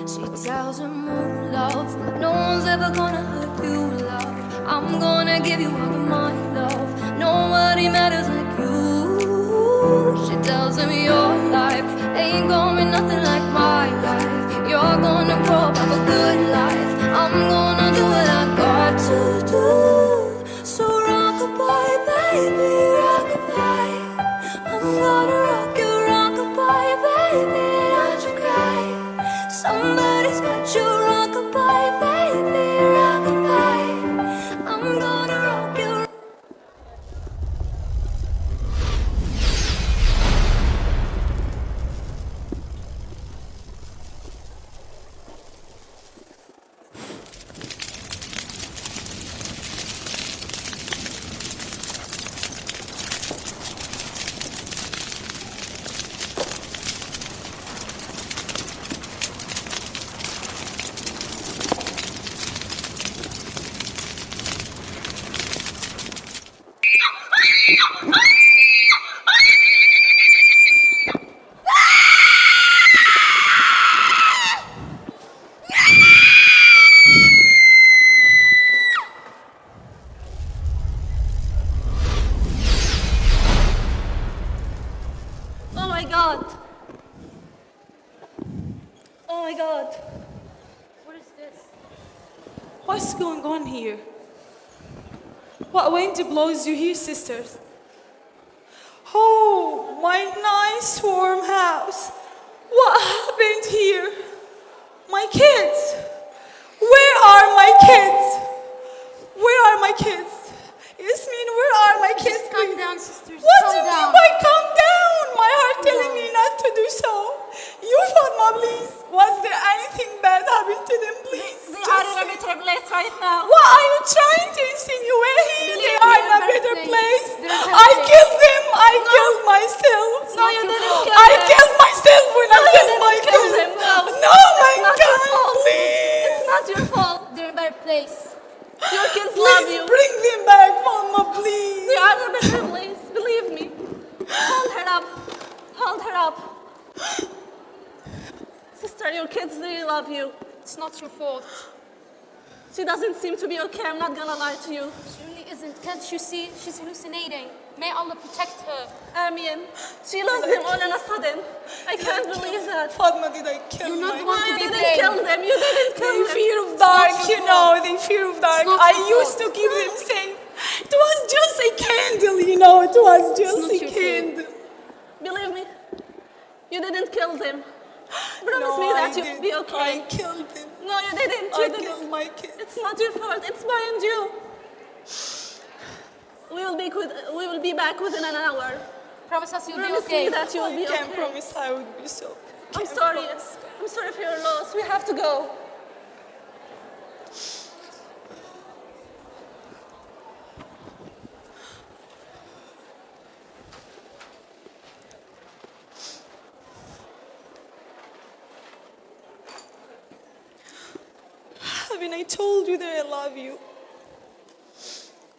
She tells him, oh, love, no one's ever gonna hurt you, love. I'm gonna give you all of my love. Nobody matters like you. She tells him your life ain't gonna be nothing like my life. You're gonna grow up, have a good life. I'm gonna do what I got to do. So rock-a-bye, baby, rock-a-bye. I'm gonna rock you, rock-a-bye, baby, don't you cry. Somebody's got you, rock-a-bye, baby, rock-a-bye. I'm gonna rock you. Oh my God. Oh my God. What is this? What's going on here? What wind blows you here, sisters? Oh, my nice warm house. What happened here? My kids. Where are my kids? Where are my kids? Yasmin, where are my kids? Just calm down, sisters. What do Calm you mean down. by calm down? My heart telling me not to do so. You, Fatma, please. Was there anything bad happened to them, please? They are in a better place right now. What are you trying to insinuate? They are in a better place. They're in a I place. killed them. I killed myself. No, you didn't kill I them. killed myself when I killed kill myself. them. No, my It's not your God, fault. please. It's not your fault. They're in a better place. Your kids love Please you. bring them back, Mama, please. They are in a better place. Believe me. Hold her up. Hold her up. Sister, your kids really love you. It's not your fault. She doesn't seem to be okay, I'm not gonna lie to you. She really isn't. Can't you see? She's hallucinating. May Allah protect her. Amin. She lost them all on a sudden. I can't believe that. Fatma, did I kill You're not my one to You be didn't kill blamed. them. You didn't kill They them. fear of dark, you know, they fear of dark. not I your used to fault. keep them safe. It was just a candle, you know, it was just not a your fault. candle. Believe me, you didn't kill them. Promise No, me that I you'll be did. okay. I killed them. No, you didn't. I You didn't. killed my kids. It's not your fault. It's behind you. We will be back within an hour. Promise us you'll be Promise okay. me that you'll be I can't okay. promise I would be so. I'm Can't sorry. promise. I'm sorry for your loss. We have to go. Haven't I told you that I love you?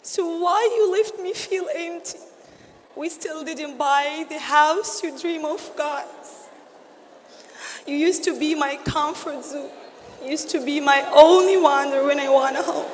So why you left me feel empty? We still didn't buy the house you dream of, guys. You used to be my comfort zone. You used to be my only wonder when I want a home.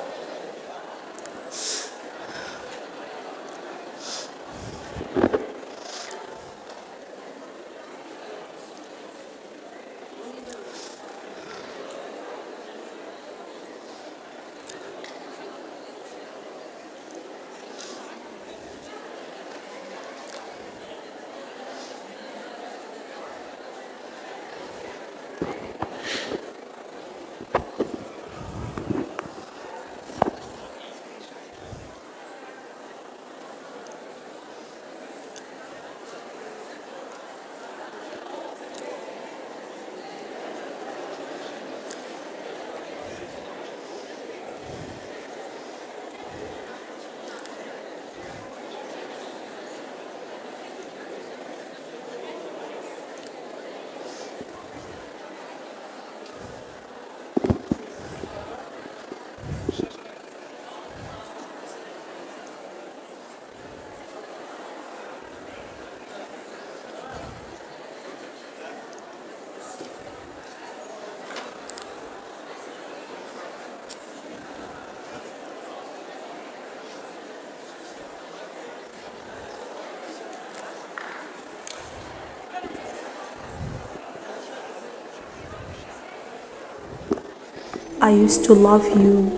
I used to love you,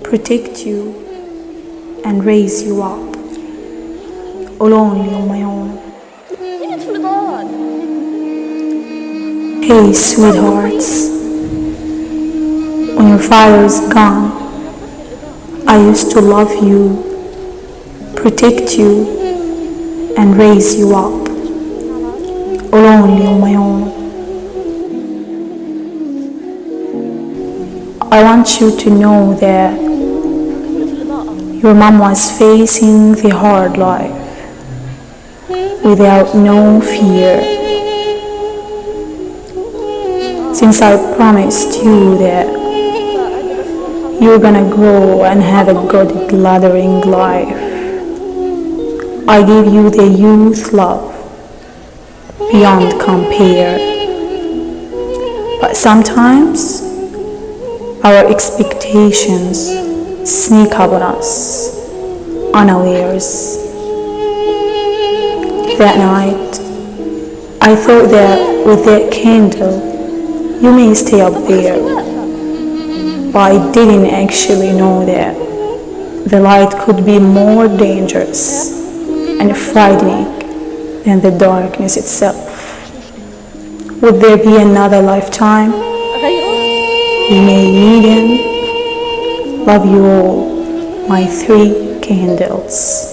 protect you, and raise you up, all only on my own. Hey, sweethearts, when your father's gone, I used to love you, protect you, and raise you up, all only on my own. I want you to know that your mom was facing the hard life without no fear. Since I promised you that you're gonna grow and have a good glattering life, I give you the youth love beyond compare. But sometimes our expectations sneak up on us unawares. That night, I thought that with that candle, you may stay up there. But I didn't actually know that the light could be more dangerous and frightening than the darkness itself. Would there be another lifetime? We may meet in. Love you all, my 3 candles.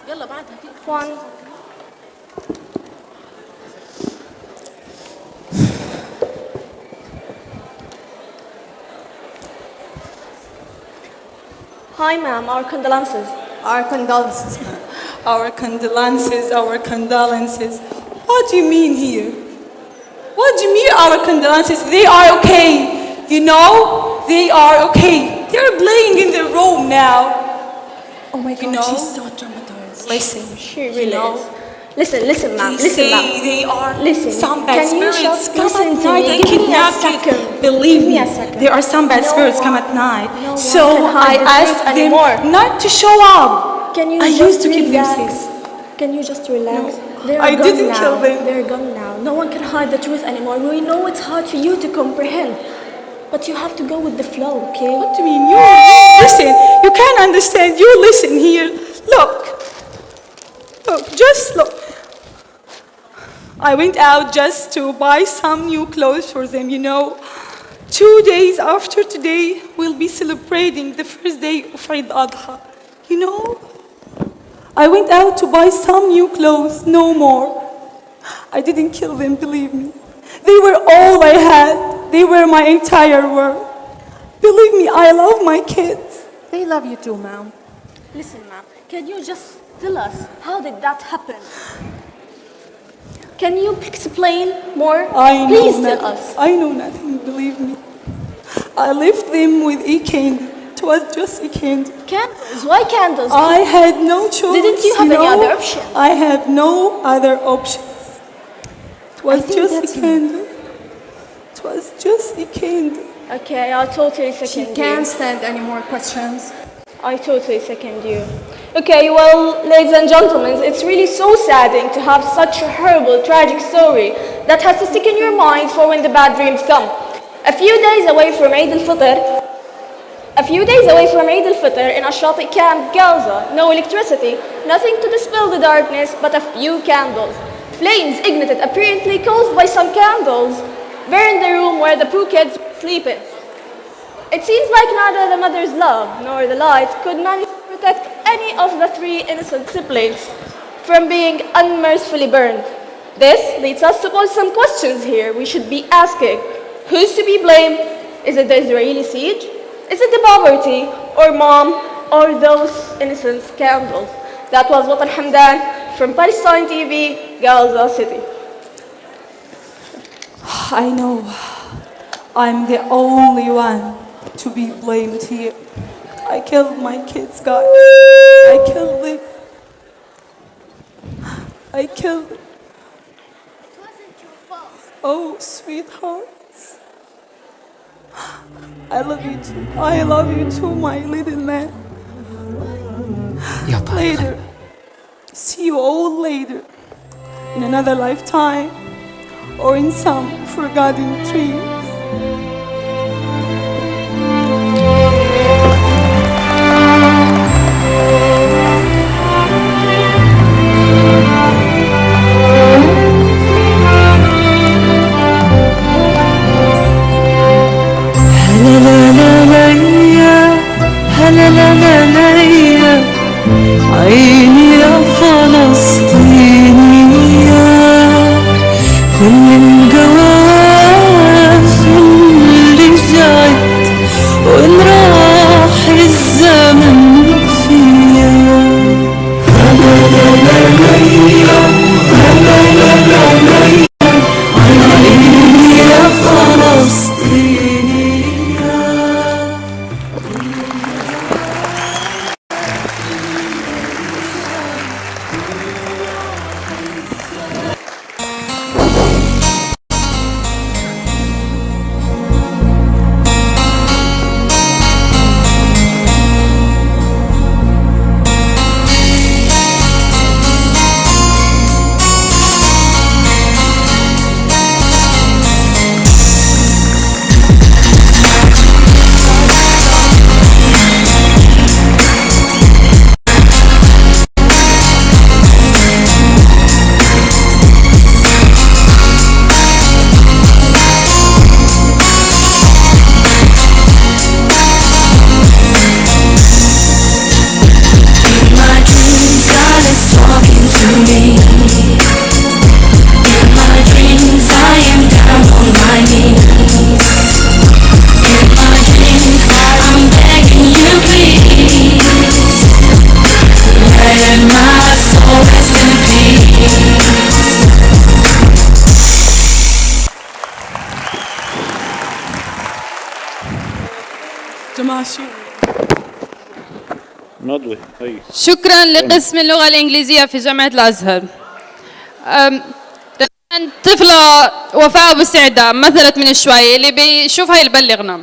يلا بعدها في One. Hi, ma'am. Our condolences. Our condolences, ma'am. Our condolences, our condolences. What do you mean here? What do you mean our condolences? They are okay. You know, they are okay. They're playing in their room now. Oh my God, You know? she's so traumatized. Listen, She really you know, is. Listen, ma'am. They Listen, say ma'am. they are Listen. some bad Can you spirits just come listen at to night me? and Give me a kidnap second. you. Believe Give me me, a second. there are some bad No spirits come one- at night. no one So can hide I the truth asked them anymore. not to show up. Can you I just used to keep them relax? safe. Can you just relax? No, They are I gone didn't now. kill them. They're gone now. No one can hide the truth anymore. We know it's hard for you to comprehend, but you have to go with the flow, okay? What do you mean? You listen. You can't understand. You listen here. Look, just look. I went out just to buy some new clothes for them, you know. 2 days after today, we'll be celebrating the first day of Eid al-Adha. You know, I went out to buy some new clothes, no more. I didn't kill them, believe me. They were all I had. They were my entire world. Believe me, I love my kids. They love you too, ma'am. Listen, ma'am, can you just tell us how did that happen? Can you explain more? I know Please nothing. tell us. I know nothing, believe me. I left them with a candy. It was just a candy. Candles? Why candles? I had no choice. Didn't you have any know? other option? I had no other options. It was think just that's a candle. It was just a candy. Okay, I'll totally second She you. can't stand any more questions. I totally second you. Okay, well, ladies and gentlemen, it's really so saddening to have such a horrible, tragic story that has to stick in your mind for when the bad dreams come. A few days away from Eid al-Fitr in Ashati Camp, Gaza, no electricity, nothing to dispel the darkness but a few candles. Flames ignited, apparently caused by some candles, burned the room where the poor kids were sleeping. It seems like neither the mother's love nor the light could manage to protect any of the 3 innocent siblings from being unmercifully burned. This leads us to pose some questions here we should be asking. Who's to be blamed? Is it the Israeli siege? Is it the poverty, or mom, or those innocent candles? That was Watan Hamdan from Palestine TV, Gaza City. I know I'm the only one to be blamed here. I killed my kids, guys. I killed them. I killed them. It wasn't your fault. Oh, sweethearts. I love you too. I love you too, my little man. Later. See you all later. In another lifetime. Or in some forgotten dreams. عيني يا فلسطينية كل الجواف اللي جايت وإن راح الزمن فيا عيني يا فلسطينية جماعة شو ندوة هي. شكرا لقسم اللغة الإنجليزية في جامعة الأزهر. طفلة وفاء أبو سعدة مثلت من شوي، اللي بيشوفها يبلغنا.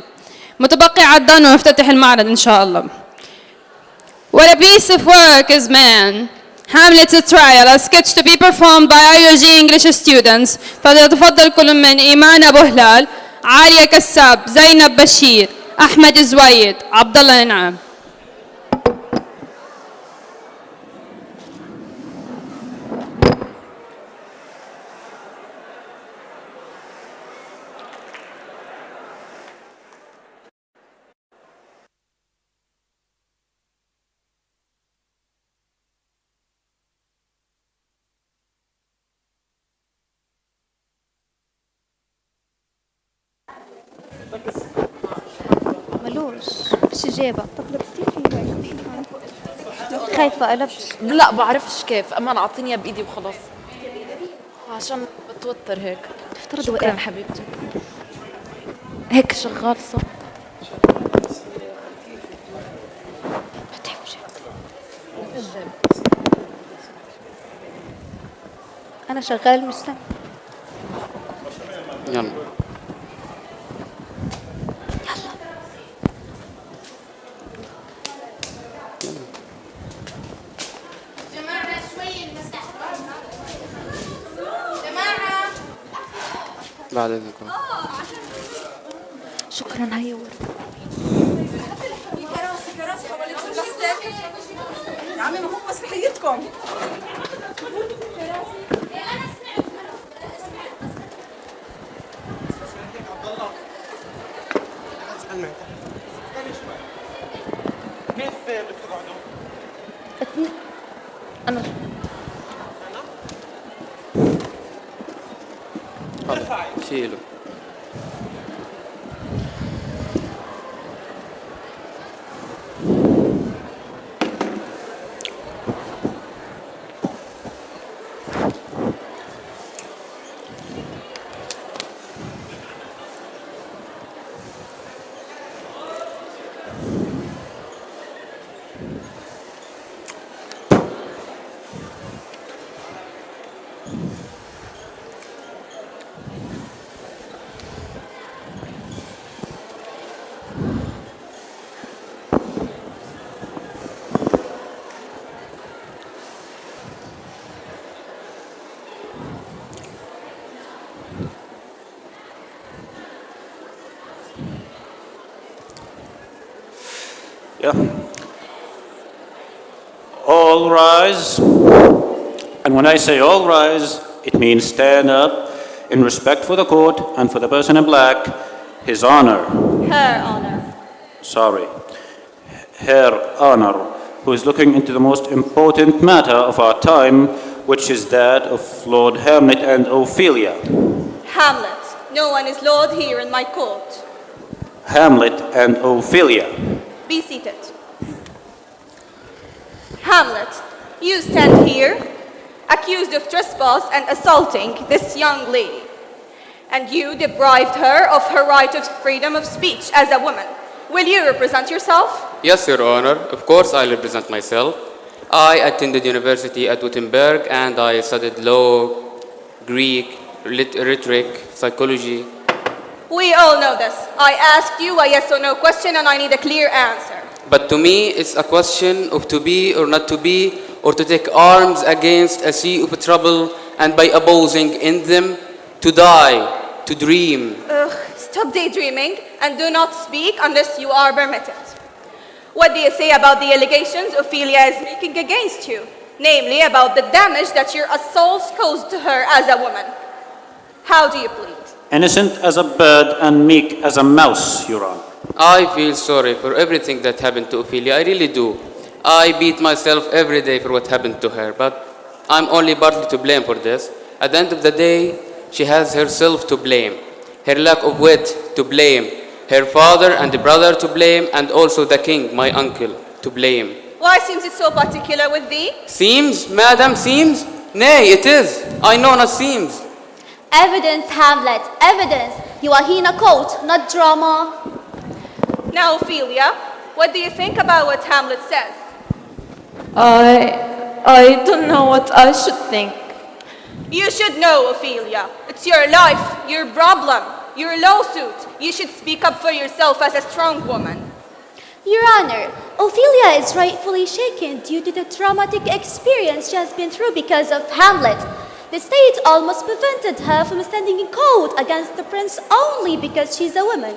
متبقي عدان ونفتتح المعرض إن شاء الله. What a piece of work is man. Hamlet's a trial, a sketch to be performed by IOG English students. فليتفضل كل من إيمان أبو هلال، عالية كساب، زينب بشير، أحمد زويد، عبد الله نعم. ملوش فيش إجابة. طب لبستي خايفة ألبس. لا بعرفش كيف، اما اعطيني اياها بايدي وخلاص عشان بتوتر هيك. افترض شكرا وقع. حبيبتي. هيك شغال صح؟ أنا شغال مش سامع. يلا بعد اذنكم. شكرا. هيا ورا. يا عمي ما هو مسرحيتكم. كيف بدك تقعدوا؟ أنا شيلوا. Yeah. All rise. And when I say all rise, it means stand up in respect for the court and for the person in black, His Honor. Her Honor. Sorry. Her Honor, who is looking into the most important matter of our time, which is that of Lord Hamlet and Ophelia. Hamlet. No one is Lord here in my court. Hamlet and Ophelia. Be seated. Hamlet, you stand here, accused of trespass and assaulting this young lady. And you deprived her of her right of freedom of speech as a woman. Will you represent yourself? Yes, Your Honor. Of course I represent myself. I attended university at Wittenberg and I studied law, Greek, rhetoric, psychology. We all know this. I asked you a yes or no question and I need a clear answer. But to me, it's a question of to be or not to be, or to take arms against a sea of trouble, and by opposing in them, to die, to dream. Stop daydreaming and do not speak unless you are permitted. What do you say about the allegations Ophelia is making against you? Namely, about the damage that your assaults caused to her as a woman. How do you plead? Innocent as a bird and meek as a mouse, Your Honor. I feel sorry for everything that happened to Ophelia. I really do. I beat myself every day for what happened to her, but I'm only partly to blame for this. At the end of the day, she has herself to blame. Her lack of wit to blame. Her father and the brother to blame, and also the king, my uncle, to blame. Why seems it so particular with thee? Seems, madam, seems? Nay, it is. I know not seems. Evidence, Hamlet, evidence. You are here in a court, not drama. Now, Ophelia, what do you think about what Hamlet says? I don't know what I should think. You should know, Ophelia. It's your life, your problem, your lawsuit. You should speak up for yourself as a strong woman. Your Honor, Ophelia is rightfully shaken due to the traumatic experience she has been through because of Hamlet. The state almost prevented her from standing in court against the prince only because she's a woman.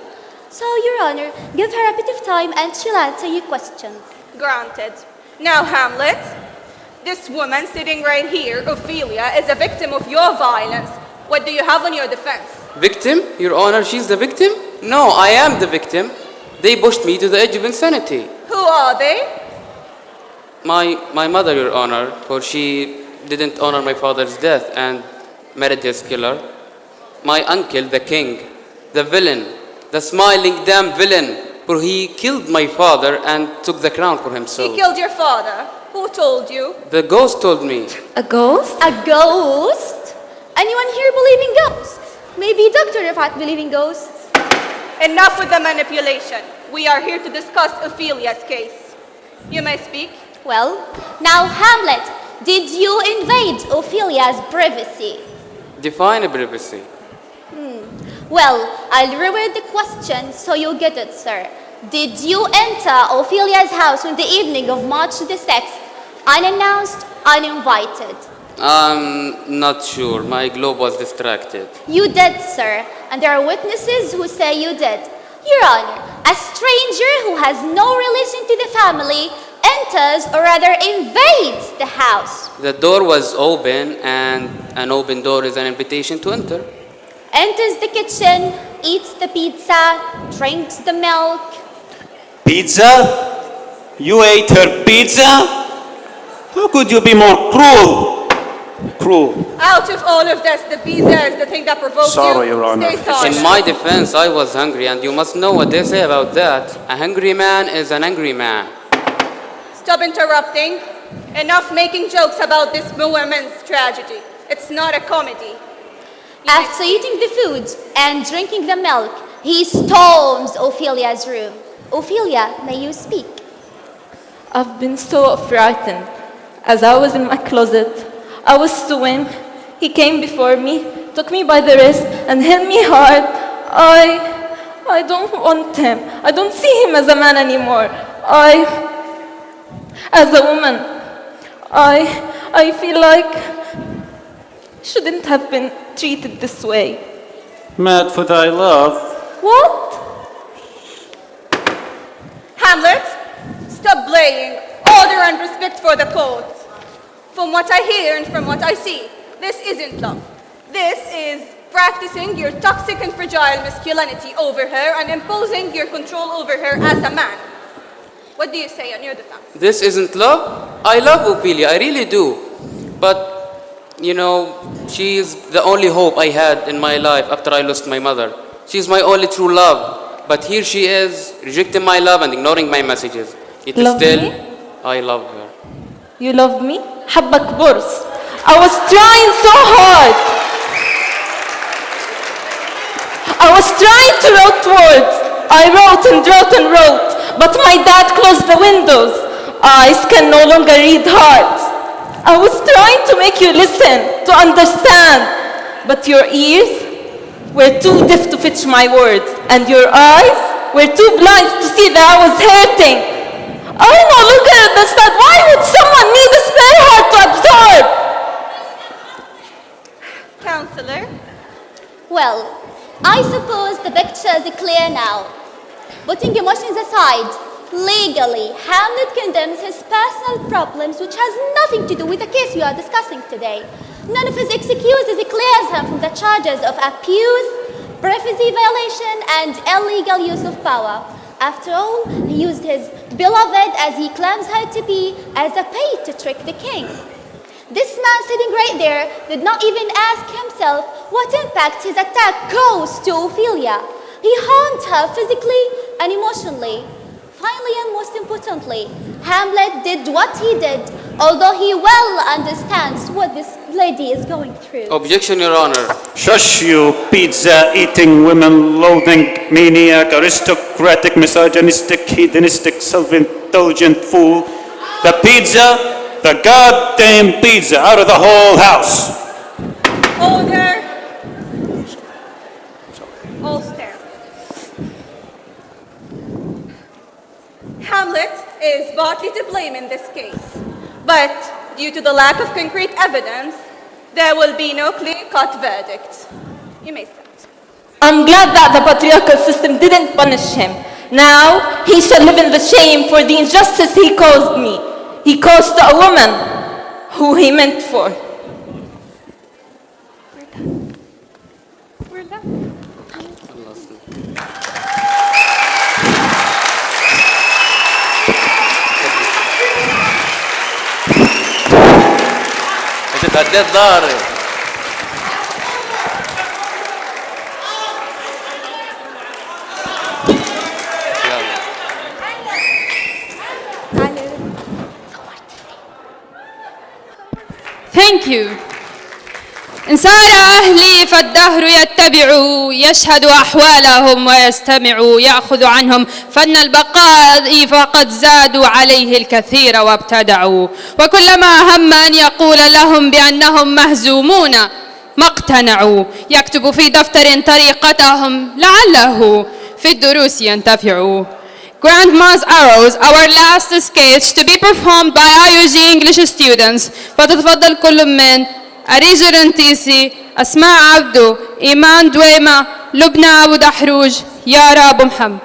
So, Your Honor, give her a bit of time and she'll answer your questions. Granted. Now, Hamlet, this woman sitting right here, Ophelia, is a victim of your violence. What do you have on your defense? Victim? Your Honor, she's the victim? No, I am the victim. They pushed me to the edge of insanity. Who are they? My mother, Your Honor, for she didn't honor my father's death and married his killer. My uncle, the king, the villain, the smiling damn villain, for he killed my father and took the crown for himself. He killed your father. Who told you? The ghost told me. A ghost? A ghost? Anyone here believe in ghosts? Maybe Dr. Rifat believe in ghosts. Enough with the manipulation. We are here to discuss Ophelia's case. You may speak. Well, now Hamlet, did you invade Ophelia's privacy? Define privacy. Well, I'll reword the question so you get it, sir. Did you enter Ophelia's house on the evening of March the 6th, unannounced, uninvited? I'm not sure. My globe was distracted. You did, sir, and there are witnesses who say you did. Your Honor, a stranger who has no relation to the family enters or rather invades the house. The door was open, and an open door is an invitation to enter. Enters the kitchen, eats the pizza, drinks the milk. Pizza? You ate her pizza? How could you be more cruel? Cruel. Out of all of this, the pizza is the thing that provoked you. Sorry, Your Honor. Stay silent. In my defense, I was hungry, and you must know what they say about that. A hungry man is an angry man. Stop interrupting. Enough making jokes about this woman's tragedy. It's not a comedy. After eating the food and drinking the milk, he storms Ophelia's room. Ophelia, may you speak? I've been so frightened. As I was in my closet, I was sewing. He came before me, took me by the wrist, and held me hard. I don't want him. I don't see him as a man anymore. As a woman, I feel like shouldn't have been treated this way. Mad for thy love. What? Hamlet, stop blaying. Order and respect for the court. From what I hear and from what I see, this isn't love. This is practicing your toxic and fragile masculinity over her and imposing your control over her as a man. What do you say on your defense? This isn't love? I love Ophelia, I really do. But, you know, she's the only hope I had in my life after I lost my mother. She's my only true love. But here she is, rejecting my love and ignoring my messages. Yet Love still, me? I love her. You love me? حبك برص. I was trying so hard. I was trying to write words. I wrote and wrote and wrote. But my dad closed the windows. Eyes can no longer read hearts. I was trying to make you listen, to understand. But your ears were too deaf to fetch my words. And your eyes were too blind to see that I was hurting. I no longer understand. Why would someone need a spare heart to absorb? Counselor? Well, I suppose the picture is clear now. Putting emotions aside, legally, Hamlet condemns his personal problems, which has nothing to do with the case we are discussing today. None of his excuses clears him from the charges of abuse, privacy violation, and illegal use of power. After all, he used his beloved, as he claims her to be, as a bait to trick the king. This man sitting right there did not even ask himself what impact his attack caused to Ophelia. He harmed her physically and emotionally. finally and most importantly, Hamlet did what he did, although he well understands what this lady is going through. Objection, Your Honor. Shush, you pizza-eating, women-loathing, maniac, aristocratic, misogynistic, hedonistic, self-indulgent fool. The pizza, the goddamn pizza, out of the whole house. Order. All stand. Hamlet is partly to blame in this case, but due to the lack of concrete evidence, there will be no clear-cut verdict. You may sit. I'm glad that the patriarchal system didn't punish him. Now he shall live in the shame for the injustice he caused me. He caused a woman who he meant for. We're done. انت اتغديت ظهري. Thank you. إن سار أهلي فالدهر يتبع يشهد أحوالهم ويستمع يأخذ عنهم فن البقاء فقد زادوا عليه الكثير وابتدعوا وكلما هم أن يقول لهم بأنهم مهزومون ما اقتنعوا يكتب في دفتر طريقتهم لعله في الدروس ينتفعوا. Grandma's Arrows, our last sketch to be performed by IUG English students. فتتفضل كل من أريج رنتيسي، أسماء عبدو، إيمان دويمة، لبنى أبو دحروج، يارا أبو محمد.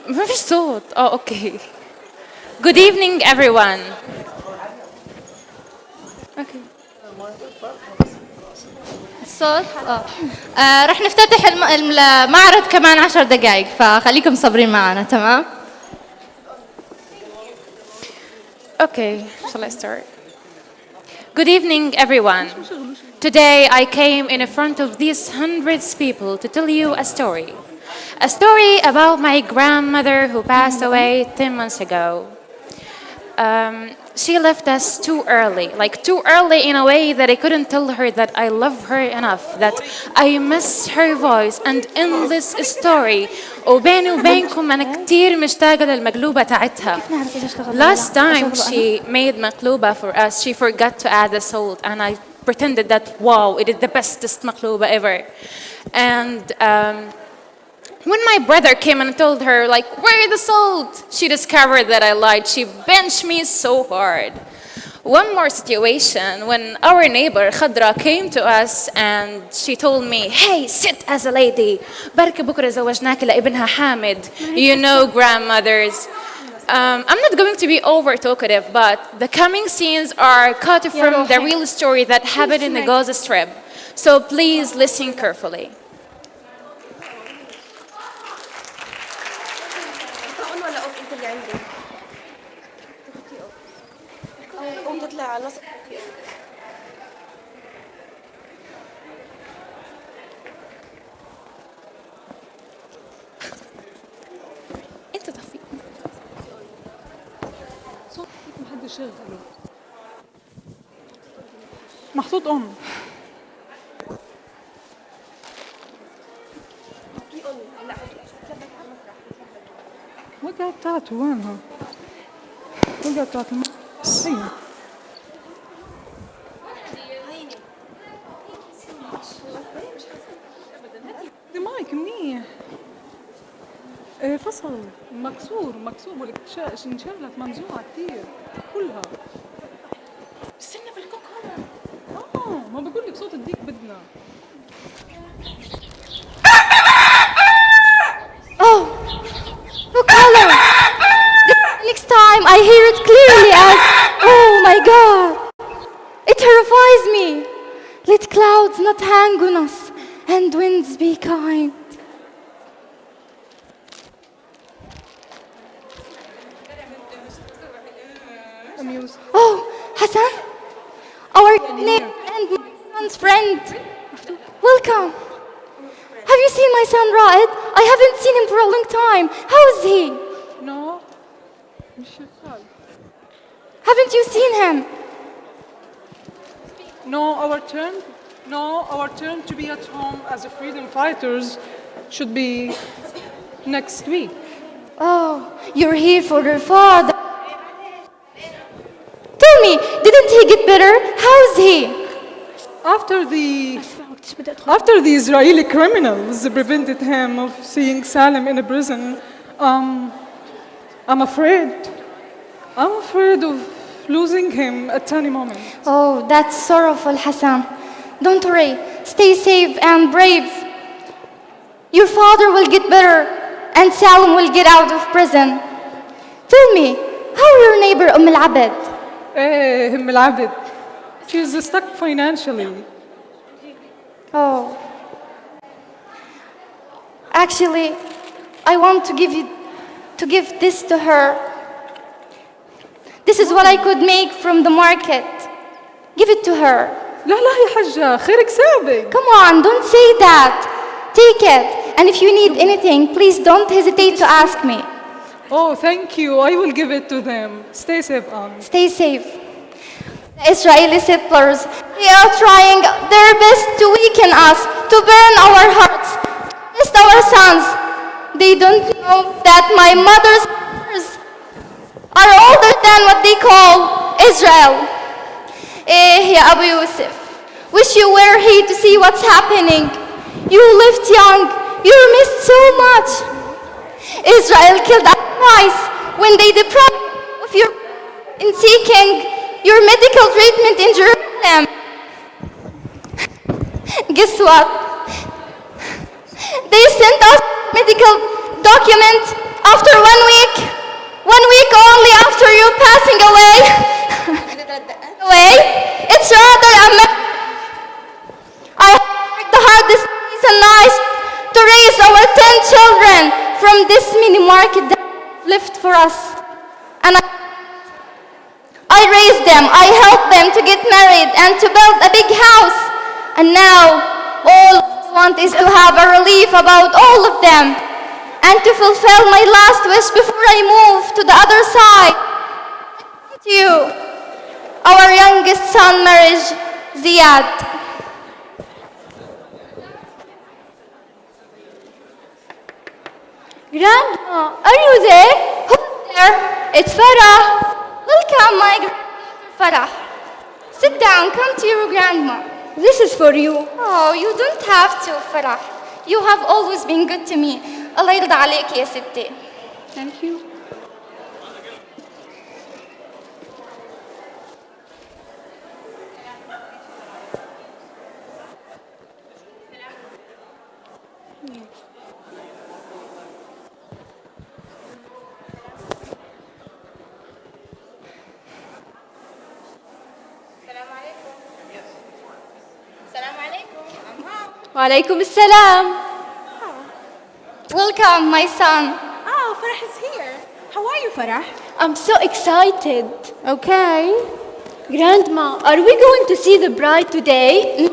ما فيش صوت. اوكي. Good evening everyone. Okay. الصوت رح نفتتح المعرض كمان 10 دقائق فخليكم صابرين معنا. تمام. Okay, shall I start? Good evening everyone. Today I came in front of these hundreds of people to tell you a story. A story about my grandmother who passed away 10 months ago. She left us too early, like too early in a way that I couldn't tell her that I love her enough, that I miss her voice and endless story. وبيني وبينكم أنا كتير مشتاقة للمقلوبة تاعتها. Last time she made مقلوبة for us, she forgot to add the salt and I pretended that wow, it is the bestest مقلوبة ever. And when my brother came and told her, like, where is the salt? She discovered that I lied. She benched me so hard. One more situation, when our neighbor Khadra came to us and she told me, hey, sit as a lady. بركة بكرة زوجناك لابنها حامد. You know, grandmothers. I'm not going to be over talkative, but the coming scenes are cut from the real story that happened in the Gaza Strip. So please listen carefully. شغله محطوط وقع بتاعته وينها؟ وقع بتاعت المسرح. دي مايك منيح. فصل مكسور ولك انشغلت منزوعة كتير كلها. استنى في الكوك ما بقول لك صوت الديك بدنا. Oh, color! Next time I hear it clearly as, oh my God! It terrifies me. Let clouds not hang on us, and winds be kind. Oh, Hassan, our neighbor and my son's friend. Welcome. Have you seen my son Raed? I haven't seen him for a long time. How is he? No. Haven't you seen him? No, our turn to be at home as a freedom fighters should be next week. Oh, you're here for your father. Tell me, didn't he get better? How is he? After the Israeli criminals prevented him of seeing Salim in a prison, I'm afraid of losing him at any moment. Oh, that's sorrowful, Hassan. Don't worry. Stay safe and brave. Your father will get better and Salim will get out of prison. Tell me, how are your neighbor Al-Abed? Al-Abed. She's stuck financially. Oh. Actually, I want to give this to her. This is what I could make from the market. Give it to her. لا يا حجة خيرك سابق. Come on, don't say that. Take it. And if you need anything, please don't hesitate to ask me. Oh, thank you. I will give it to them. Stay safe, Stay safe. The Israeli settlers, they are trying their best to weaken us, to burn our hearts, to test our sons. They don't know that my mother's brothers are older than what they call Israel. Ya Abu Yusuf, wish you were here to see what's happening. You lived young, you missed so much. Israel killed us twice when they deprived you of your in seeking your medical treatment in Jerusalem. Guess what? They sent us medical document after 1 week. 1 week only after you passing away. It's rather amazing. I worked the hardest days and nights to raise our 10 children from this mini market that left for us. And I raised them, I helped them to get married and to build a big house. And now, all I want is to have a relief about all of them and to fulfill my last wish before I move to the other side. To you, our youngest son marriage, Ziyad. Grandma, are you there? Who's there? It's Farah. Welcome, my Farah. Sit down, come to your grandma. This is for you. Oh, you don't have to, Farah. You have always been good to me. Allah يرضى عليك يا ستي. Thank you. وعليكم السلام. Welcome, my son. Oh, Farah is here. How are you, Farah? I'm so excited. Okay. Grandma, are we going to see the bride today?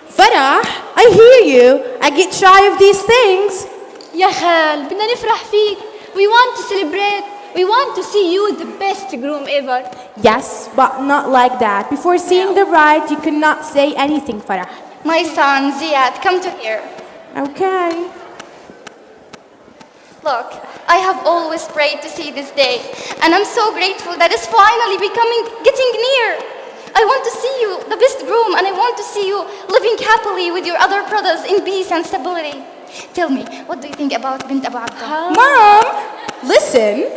Farah, I hear you. I get shy of these things. يا خال بدنا نفرح فيك. We want to celebrate We want to see you the best groom ever. Yes, but not like that. Before seeing the bride, you cannot say anything, Farah. My son, Ziad, come to here. Okay. Look, I have always prayed to see this day, and I'm so grateful that it's finally getting near. I want to see you, the best groom, and I want to see you living happily with your other brothers in peace and stability. Tell me, what do you think about Bint Abu Abda? Mom, listen.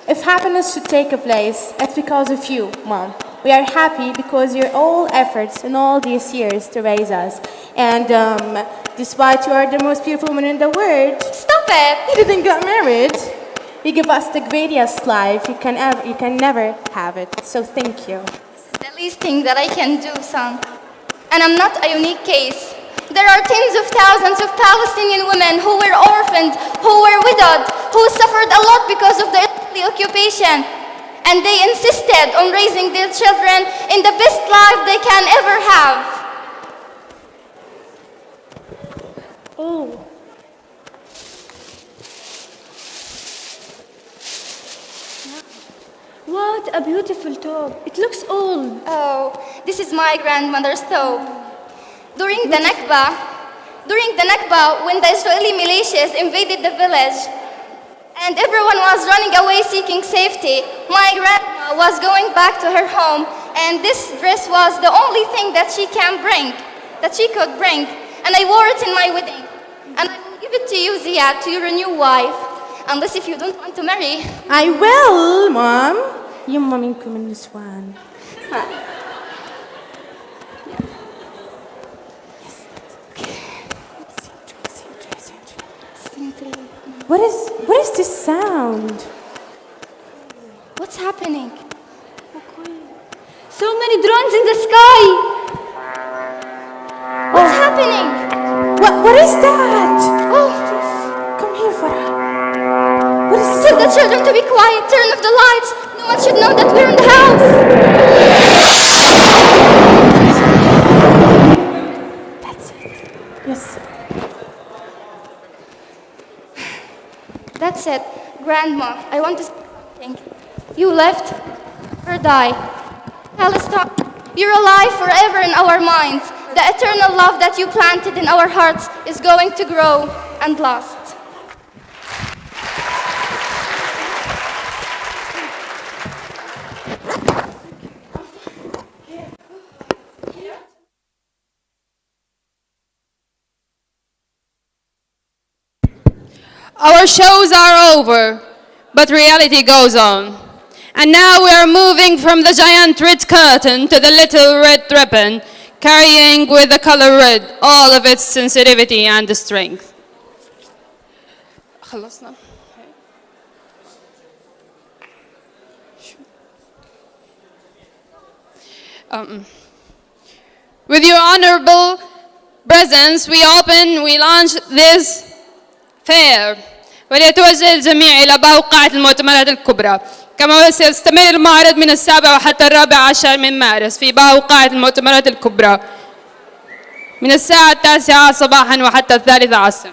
If happiness should take a place, it's because of you, Mom. We are happy because your all efforts in all these years to raise us. And despite you are the most beautiful woman in the world. Stop it! You didn't get married. You give us the greatest life. You can never have it. So thank you. This is the least thing that I can do, son. And I'm not a unique case. There are tens of thousands of Palestinian women who were orphaned, who were widowed, who suffered a lot because of the Israeli occupation. And they insisted on raising their children in the best life they can ever have. Oh. What a beautiful top. It looks old. Oh, this is my grandmother's thobe. During the Nakba, when the Israeli militias invaded the village and everyone was running away seeking safety, my grandma was going back to her home, and this dress was the only thing that she could bring, and I wore it in my wedding. And I will give it to you, Ziad, to your new wife, unless if you don't want to marry. I will, Mom. يما منكم النسوان. What is this sound? What's happening? So many drones in the sky. What's happening? What is that? Oh, come here, Farah. What is this? Tell the children to be quiet. Turn off the lights. No one should know that we're in the house. That's it. Yes. That's it. Grandma, I want to say something. You left or die. Palestine, you're alive forever in our minds. The eternal love that you planted in our hearts is going to grow and last. Our shows are over, but reality goes on. And now we are moving from the giant red curtain to the little red ribbon, carrying with the color red all of its sensitivity and strength. خلصنا. With your honorable presence, we launch this fair. وليتوجه الجميع إلى قاعة المؤتمرات الكبرى. كما سيستمر المعرض من 7 وحتى 14 من مارس في قاعة المؤتمرات الكبرى من الساعة 9 صباحا وحتى 3 عصرا.